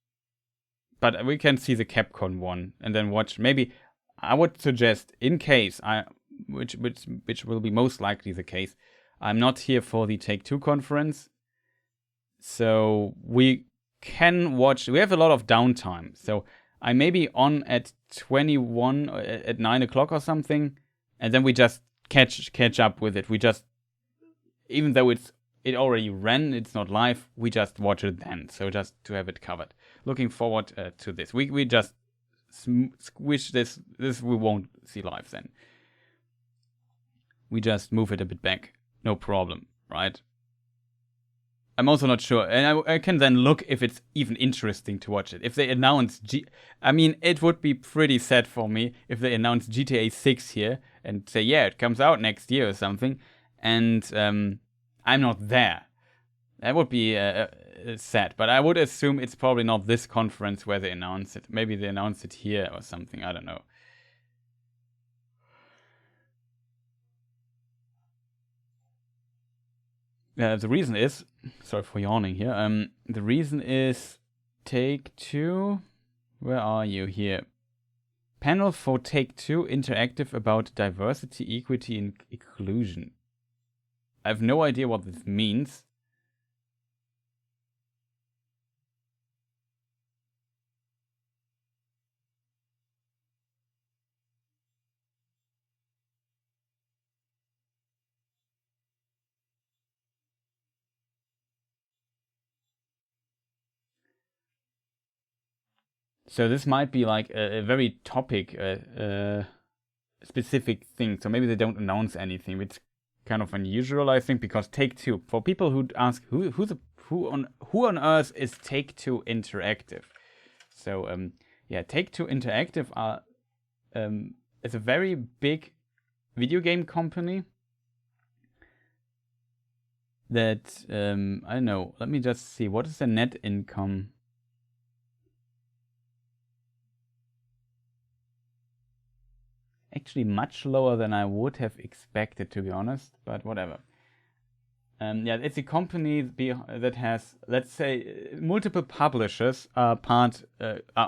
but we can see the Capcom one and then watch. Maybe I would suggest, in case which will be most likely the case, I'm not here for the Take-Two conference, so we can watch. We have a lot of downtime, so I may be on at 21 at 9 o'clock or something, and then we just catch up with it. We just, even though it already ran, it's not live, we just watch it then. So just to have it covered. Looking forward to this. We just squish this we won't see live then. We just move it a bit back. No problem, right? I'm also not sure. And I can then look if it's even interesting to watch it. If they announce... I mean, it would be pretty sad for me if they announce GTA 6 here and say, yeah, it comes out next year or something. And I'm not there. That would be sad. But I would assume it's probably not this conference where they announce it. Maybe they announce it here or something. I don't know. The reason is, sorry for yawning here, the reason is Take-Two, where are you here? Panel for Take-Two Interactive about diversity, equity and inclusion. I have no idea what this means. So this might be like a very topic, specific thing. So maybe they don't announce anything. It's kind of unusual, I think, because Take-Two. For people who ask who on earth is Take-Two Interactive? So yeah, Take-Two Interactive are is a very big video game company that I don't know. Let me just see. What is the net income? Actually, much lower than I would have expected, to be honest. But whatever. Yeah, it's a company that has, let's say, multiple publishers are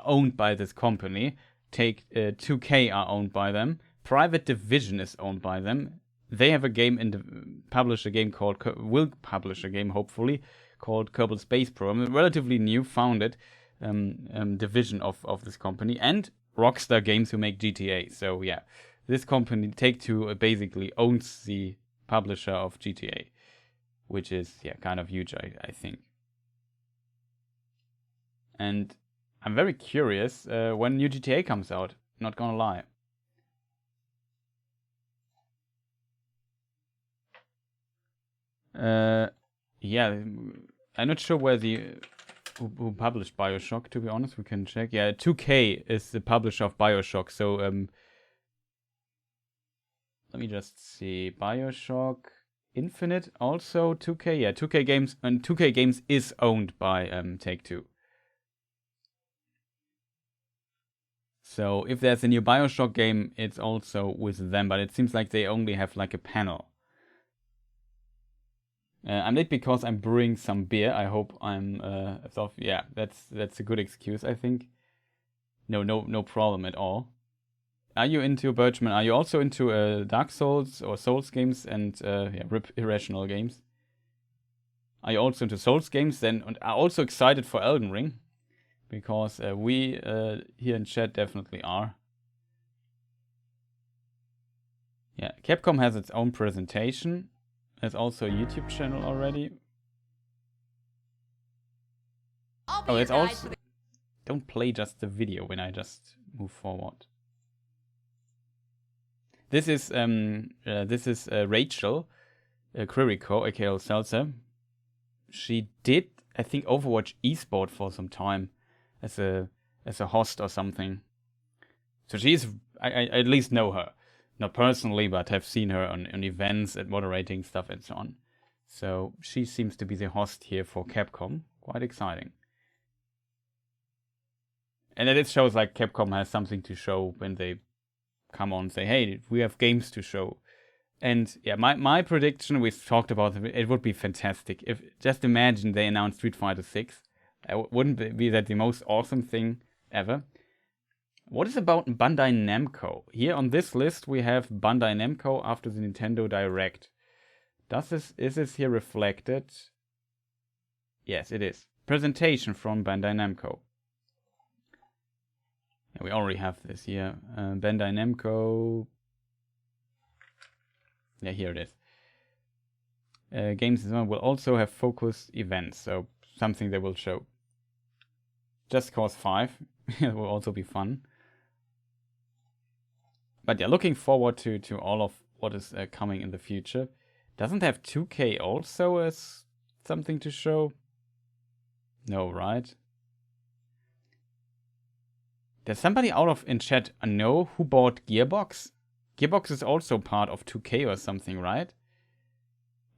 owned by this company. Take 2K are owned by them. Private Division is owned by them. They have a game publish a game will publish a game hopefully called Kerbal Space Program, a relatively new founded division of this company, and Rockstar Games, who make GTA. So yeah, this company Take-Two basically owns the publisher of GTA, which is kind of huge, I think. And I'm very curious when new GTA comes out. Not gonna lie. Yeah, I'm not sure where who published BioShock, to be honest. We can check. Yeah, 2K is the publisher of BioShock. So let me just see. BioShock Infinite also 2K. Yeah, 2K Games, and 2K Games is owned by Take-Two. So if there's a new BioShock game, it's also with them, but it seems like they only have like a panel. I'm late because I'm brewing some beer. I hope I'm yeah, that's a good excuse, I think. No problem at all. Are you into, Birchman, are you also into Dark Souls or Souls games and RIP Irrational games? Are you also into Souls games then, and are also excited for Elden Ring? Because we here in chat definitely are. Yeah, Capcom has its own presentation. There's also a YouTube channel already. Oh, it's also... Don't play just the video when I just move forward. This is Rachel Quirico, aka Seltzer. She did, I think, Overwatch esport for some time as a host or something. So she's, I at least know her. Not personally, but have seen her on events and moderating stuff and so on. So she seems to be the host here for Capcom. Quite exciting. And it shows like Capcom has something to show when they come on and say, hey, we have games to show. And yeah, my prediction, we've talked about it, would be fantastic. If just imagine they announced Street Fighter 6. Wouldn't be that the most awesome thing ever? What is about Bandai Namco? Here on this list we have Bandai Namco after the Nintendo Direct. Is this here reflected? Yes, it is. Presentation from Bandai Namco. Yeah, we already have this here. Bandai Namco. Yeah, here it is. Games will also have focused events, so something they will show. Just Cause 5. It will also be fun. But yeah, looking forward to all of what is coming in the future. Doesn't have 2K also as something to show? No, right? Does somebody in chat know who bought Gearbox? Gearbox is also part of 2K or something, right?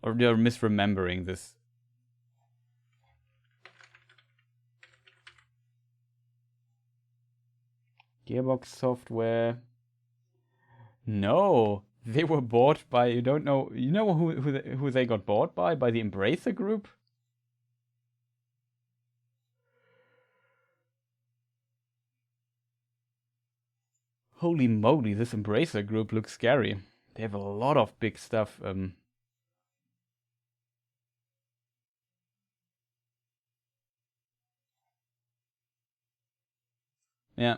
Or they're misremembering this. Gearbox Software. No, they were bought by, you don't know, you know who they got bought by? By the Embracer Group? Holy moly, this Embracer Group looks scary. They have a lot of big stuff. Yeah.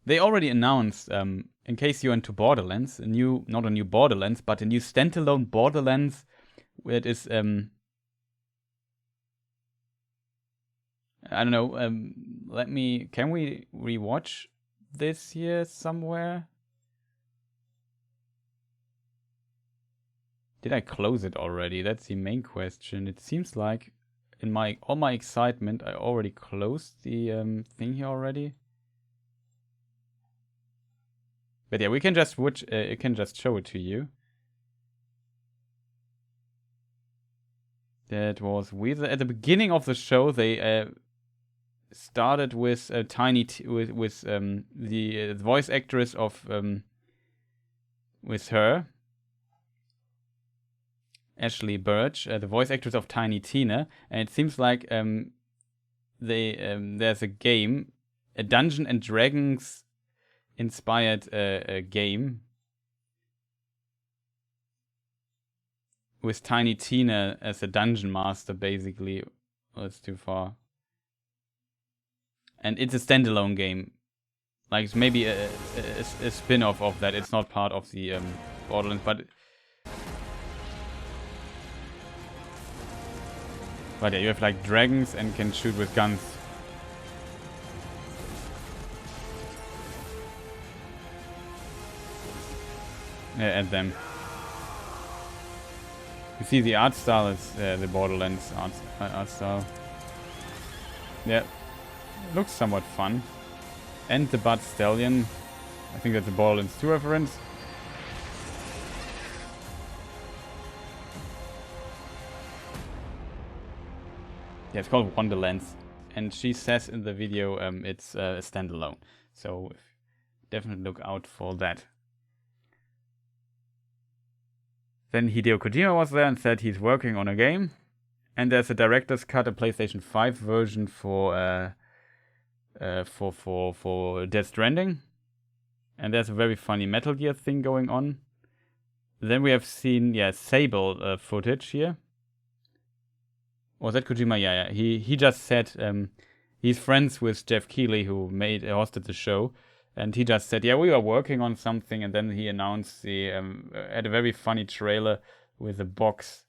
They already announced, in case you're into Borderlands, not a new Borderlands, but a new standalone Borderlands, where it is, I don't know, can we rewatch this here somewhere? Did I close it already? That's the main question. It seems like in all my excitement, I already closed the thing here already. But yeah, we can just it can just show it to you. That was weird. At the beginning of the show, they started with the voice actress of with her, Ashley Birch, the voice actress of Tiny Tina, and it seems like there's a game, a Dungeons and Dragons inspired game with Tiny Tina as a dungeon master, basically. Oh, that's too far. And it's a standalone game. Like, it's maybe a spin-off of that. It's not part of the Borderlands, but yeah, you have like dragons and can shoot with guns. At them. You see the art style is the Borderlands art style. Yeah, looks somewhat fun. And the Bud Stallion. I think that's a Borderlands 2 reference. Yeah, it's called Wonderlands. And she says in the video it's a standalone. So definitely look out for that. Then Hideo Kojima was there and said he's working on a game. And there's a director's cut, a PlayStation 5 version for Death Stranding. And there's a very funny Metal Gear thing going on. Then we have seen, Sable footage here. Was that Kojima? Yeah. He just said he's friends with Jeff Keighley, who hosted the show. And he just said, we are working on something. And then he announced he had a very funny trailer with a box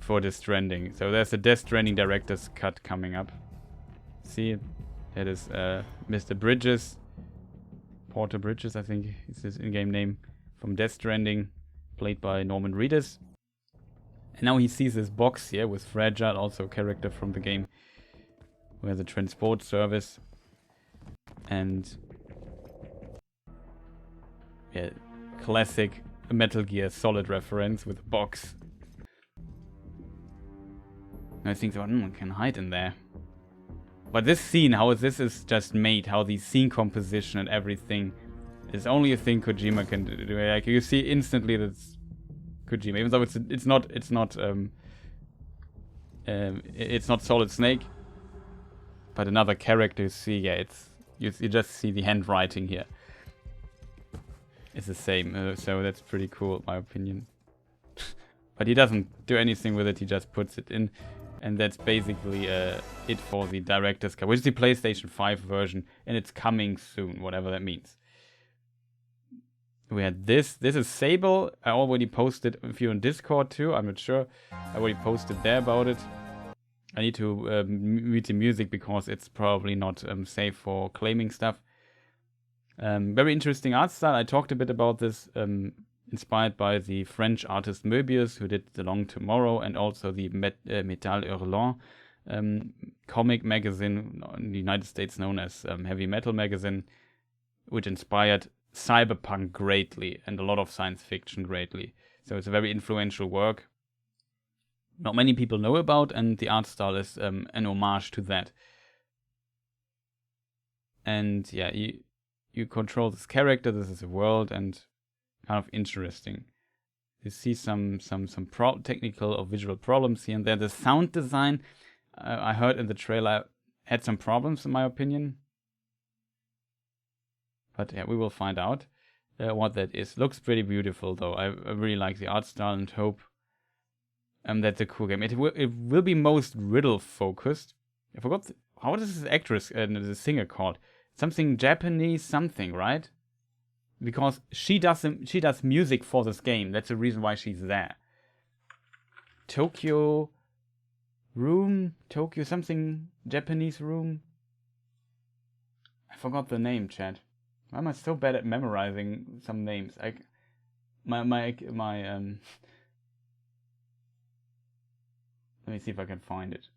for Death Stranding. So there's a Death Stranding director's cut coming up. See, that is Mr. Bridges. Porter Bridges, I think is his in-game name, from Death Stranding, played by Norman Reedus. And now he sees this box here with Fragile, also a character from the game, who has a transport service. And classic Metal Gear Solid reference with a box. And I think one can hide in there. But this scene, how this is just made, how the scene composition and everything is only a thing Kojima can do. Like you see instantly that it's Kojima, even though it's not Solid Snake, but another character. You see, you just see the handwriting here. It's the same, so that's pretty cool, in my opinion. But he doesn't do anything with it. He just puts it in. And that's basically it for the director's cut, which is the PlayStation 5 version, and it's coming soon, whatever that means. We had this. This is Sable. I already posted, if you're on Discord too, I'm not sure. I already posted there about it. I need to mute the music because it's probably not safe for claiming stuff. Very interesting art style. I talked a bit about this. Inspired by the French artist Möbius, who did The Long Tomorrow, and also the Metal Hurlant comic magazine in the United States known as Heavy Metal Magazine, which inspired cyberpunk greatly and a lot of science fiction greatly. So it's a very influential work. Not many people know about, and the art style is an homage to that. And you control this character. This is a world, and kind of interesting. You see some technical or visual problems here and there. The sound design, I heard in the trailer, had some problems in my opinion. But we will find out what that is. Looks pretty beautiful though. I really like the art style and hope that's a cool game. It will be most riddle focused. I forgot how is this actress the singer called? Something Japanese something, right? Because she does music for this game. That's the reason why she's there. Tokyo something Japanese room. I forgot the name, chat. Why am I so bad at memorizing some names? Let me see if I can find it.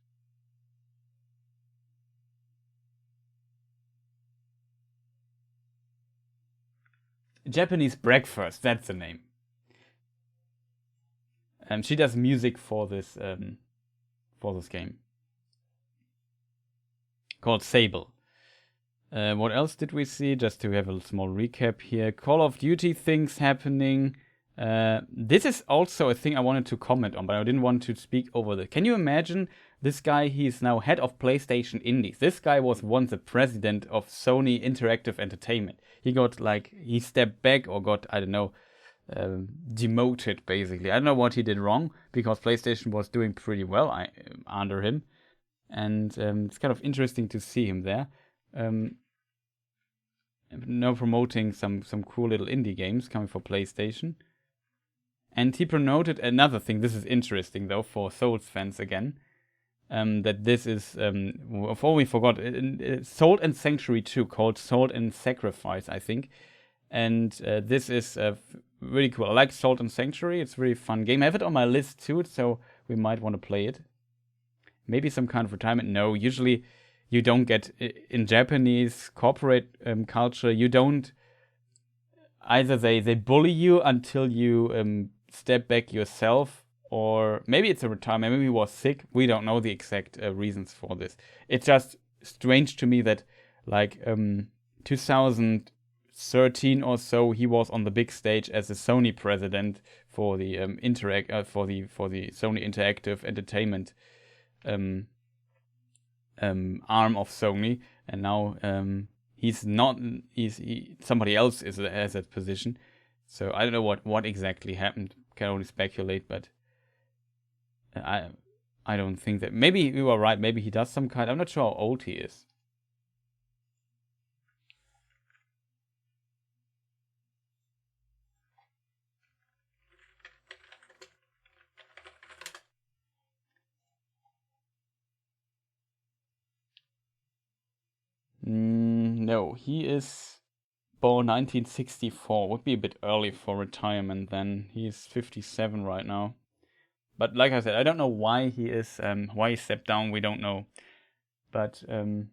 Japanese Breakfast, that's the name. She does music for this game called Sable. What else did we see? Just to have a small recap here. Call of Duty things happening. This is also a thing I wanted to comment on, but I didn't want to speak over that. Can you imagine this guy? He's now head of PlayStation Indies. This guy was once the president of Sony Interactive Entertainment. He stepped back or got, I don't know, demoted basically. I don't know what he did wrong because PlayStation was doing pretty well under him. And it's kind of interesting to see him there. Now promoting some cool little indie games coming for PlayStation. And he promoted another thing. This is interesting though for Souls fans again. That this is, before we forgot, Salt and Sanctuary 2, called Salt and Sacrifice, I think. And this is really cool. I like Salt and Sanctuary. It's a really fun game. I have it on my list too, so we might want to play it. Maybe some kind of retirement. No, usually you don't get, in Japanese corporate culture, you don't, either they bully you until you step back yourself, or maybe it's a retirement, maybe he was sick. We don't know the exact reasons for this. It's just strange to me that, 2013 or so, he was on the big stage as a Sony president for the for the Sony Interactive Entertainment arm of Sony, and now he's not. Somebody else has that position. So I don't know what exactly happened. Can only speculate, but I don't think that. Maybe you are right. Maybe he does some kind. I'm not sure how old he is. No, he is born 1964. Would be a bit early for retirement then. He's 57 right now. But like I said, I don't know why he is why he stepped down. We don't know. But it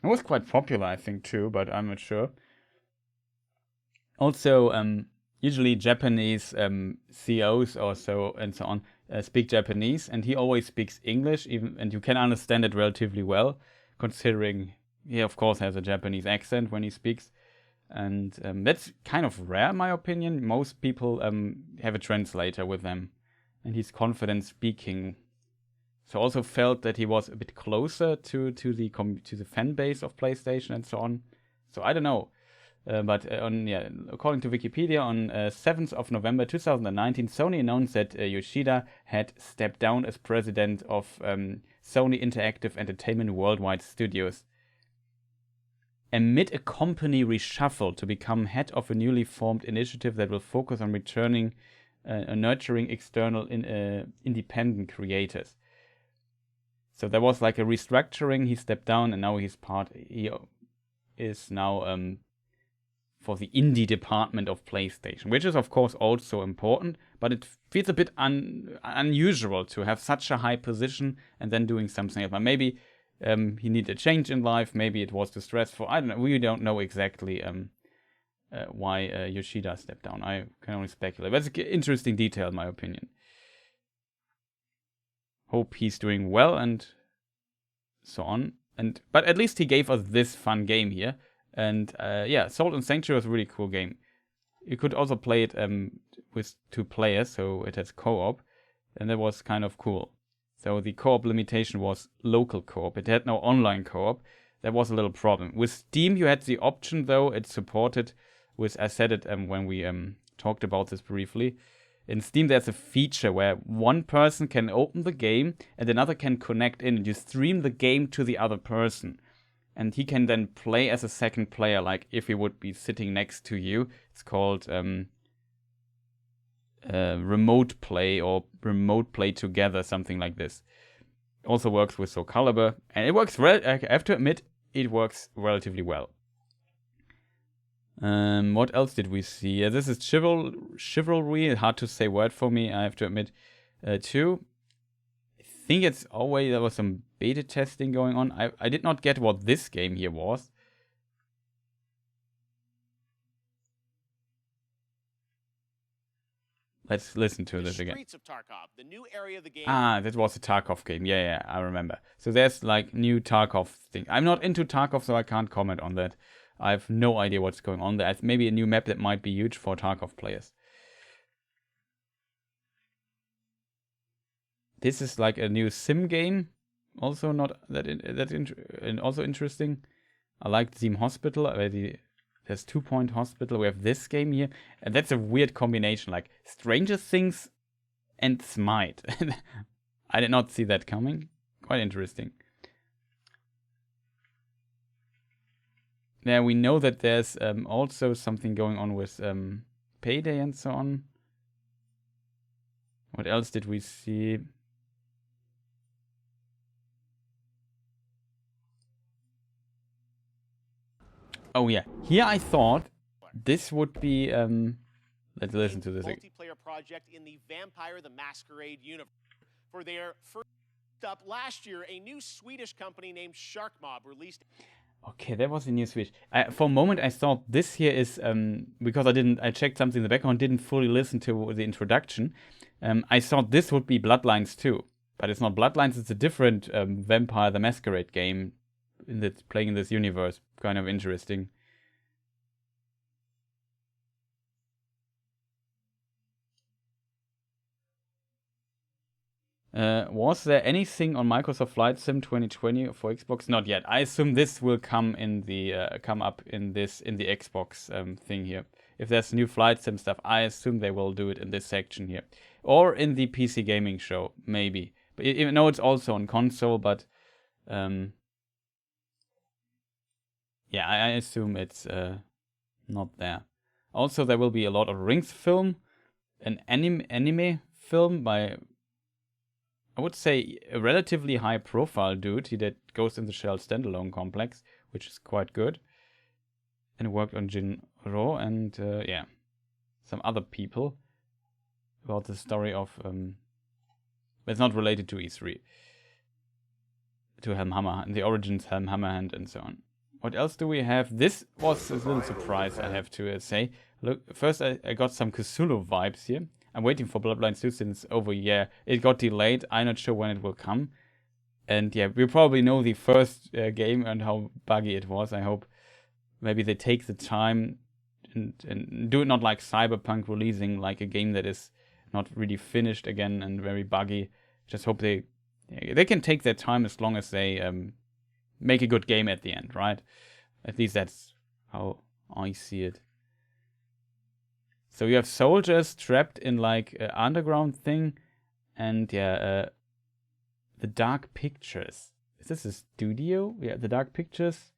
was quite popular, I think, too. But I'm not sure. Also, usually Japanese CEOs or so and so on speak Japanese, and he always speaks English, and you can understand it relatively well, considering he of course has a Japanese accent when he speaks, and that's kind of rare in my opinion. Most people have a translator with them, and he's confident speaking. So also felt that he was a bit closer to the fan base of PlayStation and so on. So I don't know. But according to Wikipedia, on 7th of November 2019, Sony announced that Yoshida had stepped down as president of Sony Interactive Entertainment Worldwide Studios amid a company reshuffle to become head of a newly formed initiative that will focus on nurturing external independent creators. So there was like a restructuring. He stepped down, and now he is now for the indie department of PlayStation, which is of course also important, but it feels a bit unusual to have such a high position and then doing something else. But maybe he needed a change in life, maybe it was too stressful. I don't know. We don't know exactly why Yoshida stepped down. I can only speculate. But it's an interesting detail in my opinion. Hope he's doing well and so on. But at least he gave us this fun game here. And Salt and Sanctuary was a really cool game. You could also play it with 2 players, so it has co-op, and that was kind of cool. So the co-op limitation was local co-op. It had no online co-op. That was a little problem. With Steam, you had the option, though. It supported with, I said it when we talked about this briefly. In Steam, there's a feature where one person can open the game and another can connect in, and you stream the game to the other person. And he can then play as a second player, like if he would be sitting next to you. It's called remote play or remote play together, something like this. Also works with Soul Calibur, and it works. I have to admit, it works relatively well. What else did we see? This is Chivalry. Hard to say word for me, I have to admit, too. I think it's always there was some beta testing going on. I did not get what this game here was. Let's listen to this again. Streets of Tarkov, the new area of the game. Ah, that was a Tarkov game. Yeah, I remember. So there's like new Tarkov thing. I'm not into Tarkov, so I can't comment on that. I have no idea what's going on there. Maybe a new map that might be huge for Tarkov players. This is like a new sim game. Also not also interesting. I like Theme Hospital. There's 2 Point Hospital. We have this game here, and that's a weird combination, like Stranger Things and Smite. I did not see that coming. Quite interesting. Now we know that there's also something going on with Payday and so on. What else did we see? Oh yeah, here I thought this would be. Let's listen to this again. Multiplayer project in the Vampire the Masquerade universe. For their first up last year, a new Swedish company named Shark Mob released. Okay, that was a new Switch. For a moment, I thought this here is because I checked something in the background, didn't fully listen to the introduction. I thought this would be Bloodlines 2, but it's not Bloodlines. It's a different Vampire the Masquerade game that's playing in this universe. Kind of interesting. Was there anything on Microsoft Flight Sim 2020 for Xbox? Not yet. I assume this will come in the come up in the Xbox thing here. If there's new Flight Sim stuff, I assume they will do it in this section here, or in the PC gaming show, maybe. But even though it's also on console, but yeah, I assume it's not there. Also, there will be a lot of Rings film, an anime film by, I would say, a relatively high-profile dude. He did Ghost in the Shell standalone complex, which is quite good, and worked on Jinro and yeah, some other people about the story of. But it's not related to E3, to Helmhammer and the origins Helmhammer and so on. What else do we have? This was a little surprise, I have to say. Look, first I got some Cthulhu vibes here. I'm waiting for Bloodlines 2 since over a year. It got delayed. I'm not sure when it will come. And yeah, we probably know the first game and how buggy it was. I hope maybe they take the time and do it not like Cyberpunk, releasing like a game that is not really finished again and very buggy. Just hope they can take their time as long as they make a good game at the end, right? At least that's how I see it. So you have soldiers trapped in like an underground thing, and yeah, the Dark Pictures. Is this a studio? Yeah, the Dark Pictures.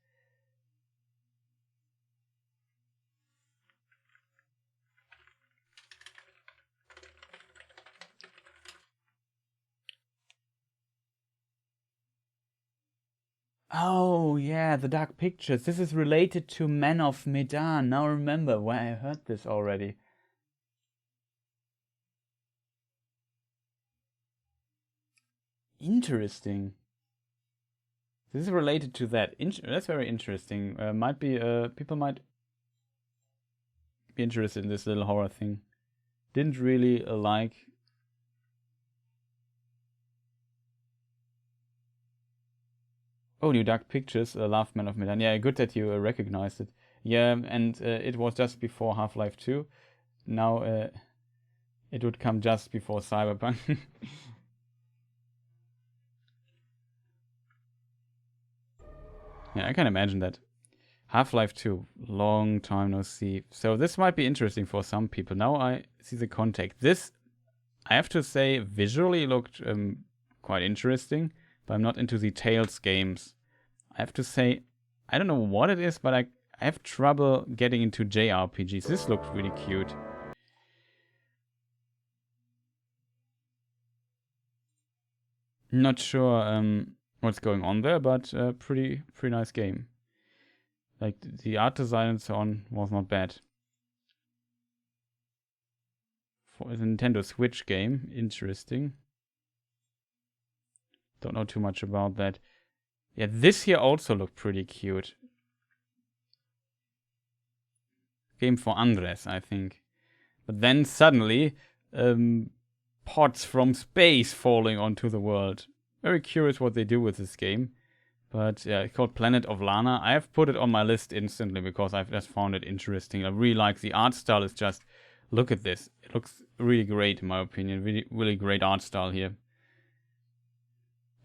Oh, yeah, the Dark Pictures. This is related to Men of Medan. Now remember where I heard this already. Interesting. This is related to that. That's very interesting. Might be, people might be interested in this little horror thing. Didn't really like. Oh, New Dark Pictures, Love Man of Medan. Yeah, good that you recognized it. Yeah, and it was just before Half-Life 2. Now it would come just before Cyberpunk. Yeah, I can imagine that. Half-Life 2, long time no see. So this might be interesting for some people. Now I see the context. This, I have to say, visually looked quite interesting, but I'm not into the Tales games. I have to say, I don't know what it is, but I have trouble getting into JRPGs. This looks really cute. Not sure what's going on there, but pretty nice game. Like the art design and so on was not bad. For a Nintendo Switch game, interesting. Don't know too much about that. Yeah, this here also looked pretty cute. Game for Andres, I think. But then suddenly, pods from space falling onto the world. Very curious what they do with this game. But yeah, it's called Planet of Lana. I have put it on my list instantly because I've just found it interesting. I really like the art style. It's just, look at this. It looks really great in my opinion. Really, really great art style here.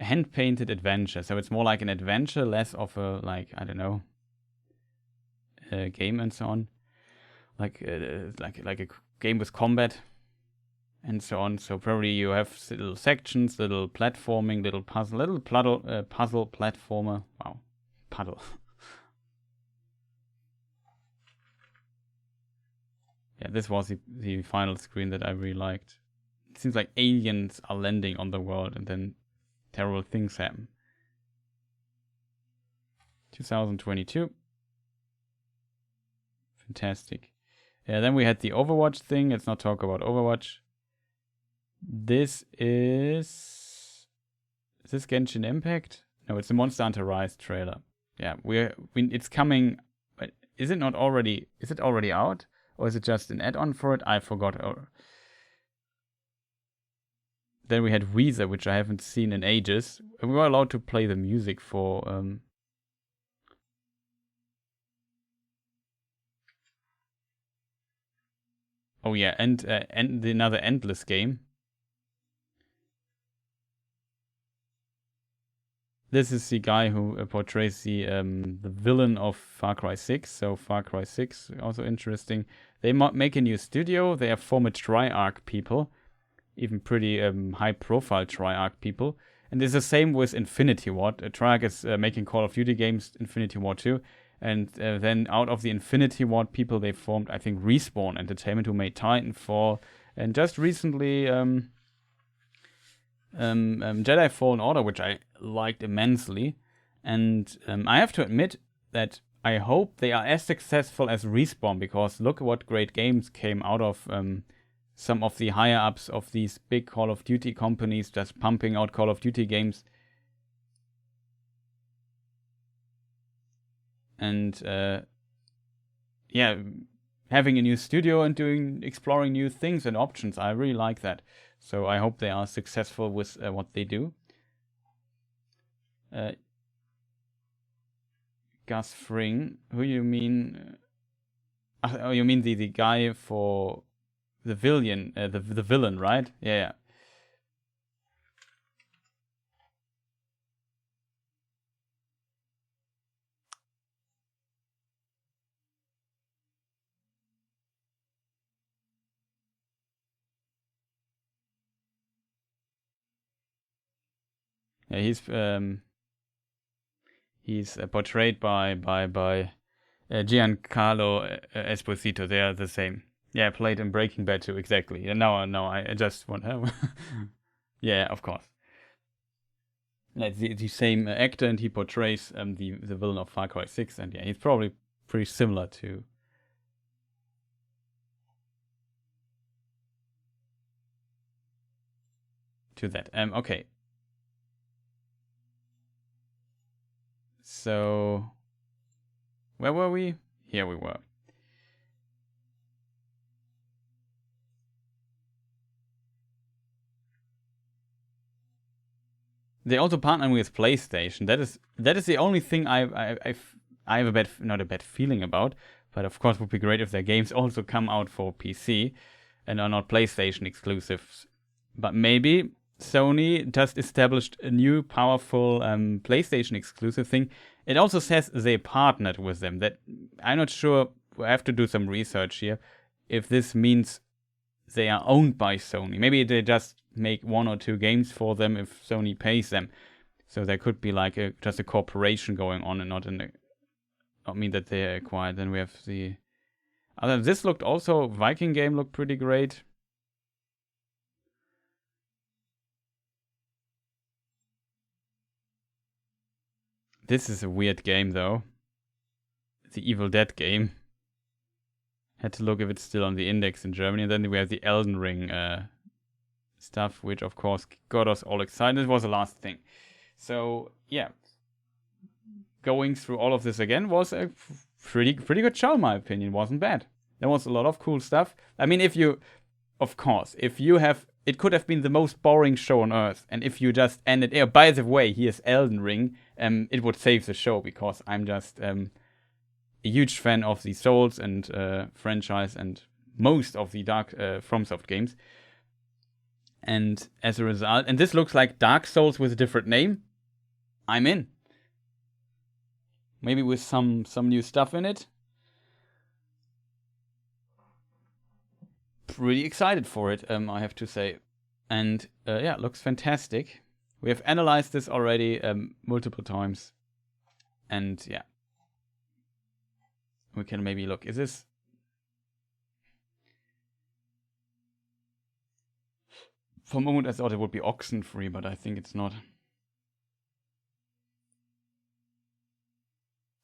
A hand-painted adventure. So it's more like an adventure, less of a, like, I don't know, a game and so on. Like a game with combat and so on. So probably you have little sections, little platforming, little puzzle platformer. Wow, puddle. Yeah, this was the final screen that I really liked. It seems like aliens are landing on the world and then terrible things happen. 2022. Fantastic. Yeah, then we had the Overwatch thing. Let's not talk about Overwatch. This is this Genshin Impact? No, it's the Monster Hunter Rise trailer. Yeah, it's coming. But is it not already? Is it already out, or is it just an add-on for it? I forgot. Then we had Weezer, which I haven't seen in ages. We were allowed to play the music for. Oh yeah, and another Endless game. this is the guy who portrays the villain of Far Cry 6. So Far Cry 6, also interesting. They make a new studio. They are former Triarch people, even pretty high-profile Triarch people. And it's the same with Infinity Ward. Triarch is making Call of Duty games, Infinity Ward 2. And then out of the Infinity Ward people, they formed, I think, Respawn Entertainment, who made Titanfall. And just recently, Jedi Fallen Order, which I liked immensely. And I have to admit that I hope they are as successful as Respawn, because look what great games came out of some of the higher-ups of these big Call of Duty companies just pumping out Call of Duty games. And yeah, having a new studio and exploring new things and options, I really like that. So I hope they are successful with what they do. Gus Fring, who you mean? Oh, you mean the guy for the villain, the villain, right? Yeah. Yeah, he's portrayed by Giancarlo Esposito. They are the same. Yeah, played in Breaking Bad too. Exactly. Yeah, no, I just want to. Yeah, of course. Like the same actor, and he portrays the villain of Far Cry 6, and yeah, he's probably pretty similar to. To that. Okay. So, where were we? Here we were. They also partner with PlayStation. That is the only thing I have not a bad feeling about. But of course, it would be great if their games also come out for PC and are not PlayStation exclusives. But maybe Sony just established a new powerful PlayStation exclusive thing. It also says they partnered with them. That I'm not sure. I have to do some research here. If this means they are owned by Sony. Maybe they just make 1 or 2 games for them if Sony pays them. So there could be like just a corporation going on, and not mean that they acquired. Then we have the other. This looked also, Viking game looked pretty great. This is a weird game though. The Evil Dead game. Had to look if it's still on the index in Germany. And then we have the Elden Ring stuff, which of course got us all excited. It was the last thing. So yeah, going through all of this again was a pretty good show in my opinion. Wasn't bad. There was a lot of cool stuff. I mean, if you have, it could have been the most boring show on earth, and if you just ended, by the way, here's Elden Ring, it would save the show, because I'm just a huge fan of the Souls and franchise and most of the Dark FromSoft games. And as a result, and this looks like Dark Souls with a different name, I'm in. Maybe with some new stuff in it. Pretty excited for it, I have to say. And yeah, it looks fantastic. We have analyzed this already multiple times. And yeah. We can maybe look. Is this... For a moment I thought it would be Oxenfree, but I think it's not.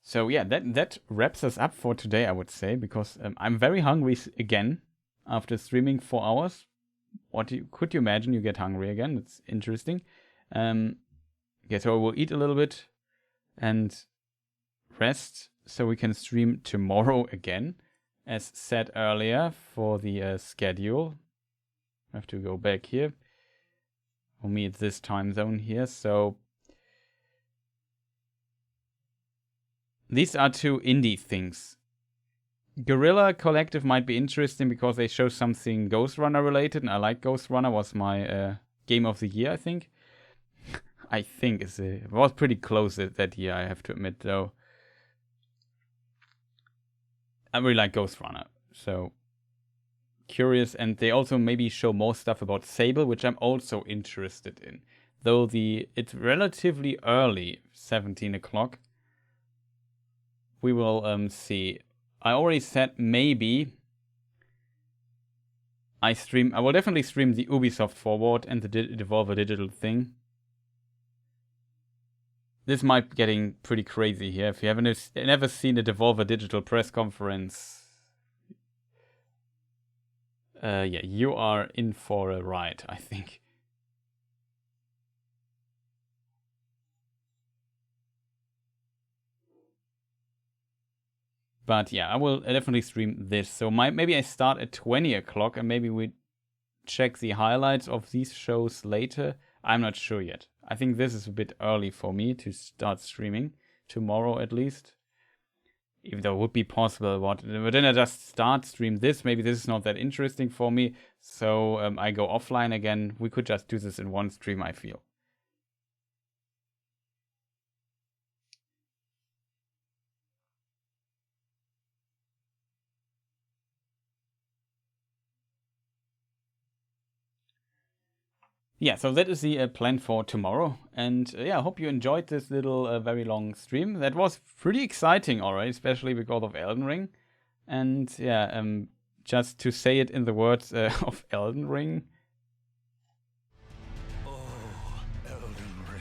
So yeah, that wraps us up for today, I would say, because I'm very hungry again after streaming 4 hours. Could you imagine you get hungry again? It's interesting. Yeah, so I will eat a little bit and rest so we can stream tomorrow again, as said earlier, for the schedule. I have to go back here. For me, it's this time zone here, so these are 2 indie things. Guerrilla Collective might be interesting because they show something Ghost Runner related, and I like Ghost Runner. Was my game of the year, I think. I think it was pretty close that year, I have to admit, though. I really like Ghost Runner, so curious. And they also maybe show more stuff about Sable, which I'm also interested in. Though it's relatively early, 17 o'clock. We will see. I already said maybe I will definitely stream the Ubisoft Forward and the Devolver Digital thing. This might be getting pretty crazy here. If you haven't never seen a Devolver Digital press conference, yeah, you are in for a ride, I think. But yeah, I will definitely stream this. So maybe I start at 20 o'clock and maybe we check the highlights of these shows later. I'm not sure yet. I think this is a bit early for me to start streaming tomorrow at least. Even though it would be possible, but then I just stream this. Maybe this is not that interesting for me. So I go offline again. We could just do this in one stream, I feel. Yeah, so that is the plan for tomorrow. And yeah, I hope you enjoyed this little very long stream. That was pretty exciting already, especially because of Elden Ring. And yeah, just to say it in the words of Elden Ring. Oh, Elden Ring.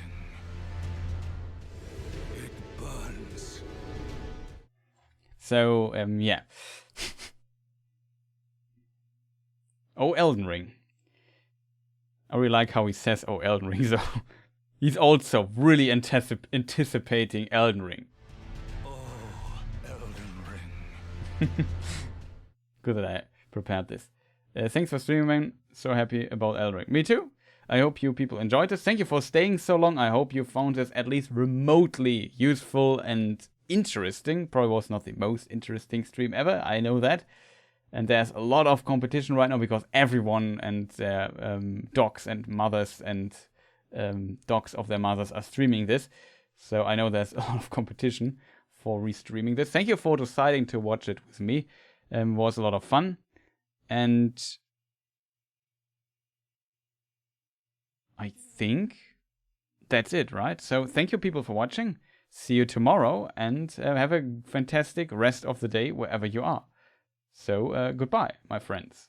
It burns. So, yeah. Oh, Elden Ring. I really like how he says, oh, Elden Ring. So he's also really anticipating Elden Ring. Oh, Elden Ring. Good that I prepared this. Thanks for streaming, man. So happy about Elden Ring. Me too. I hope you people enjoyed this. Thank you for staying so long. I hope you found this at least remotely useful and interesting. Probably was not the most interesting stream ever. I know that. And there's a lot of competition right now because everyone and their dogs and mothers and dogs of their mothers are streaming this. So I know there's a lot of competition for restreaming this. Thank you for deciding to watch it with me. It was a lot of fun. And I think that's it, right? So thank you people for watching. See you tomorrow and have a fantastic rest of the day wherever you are. So, goodbye, my friends.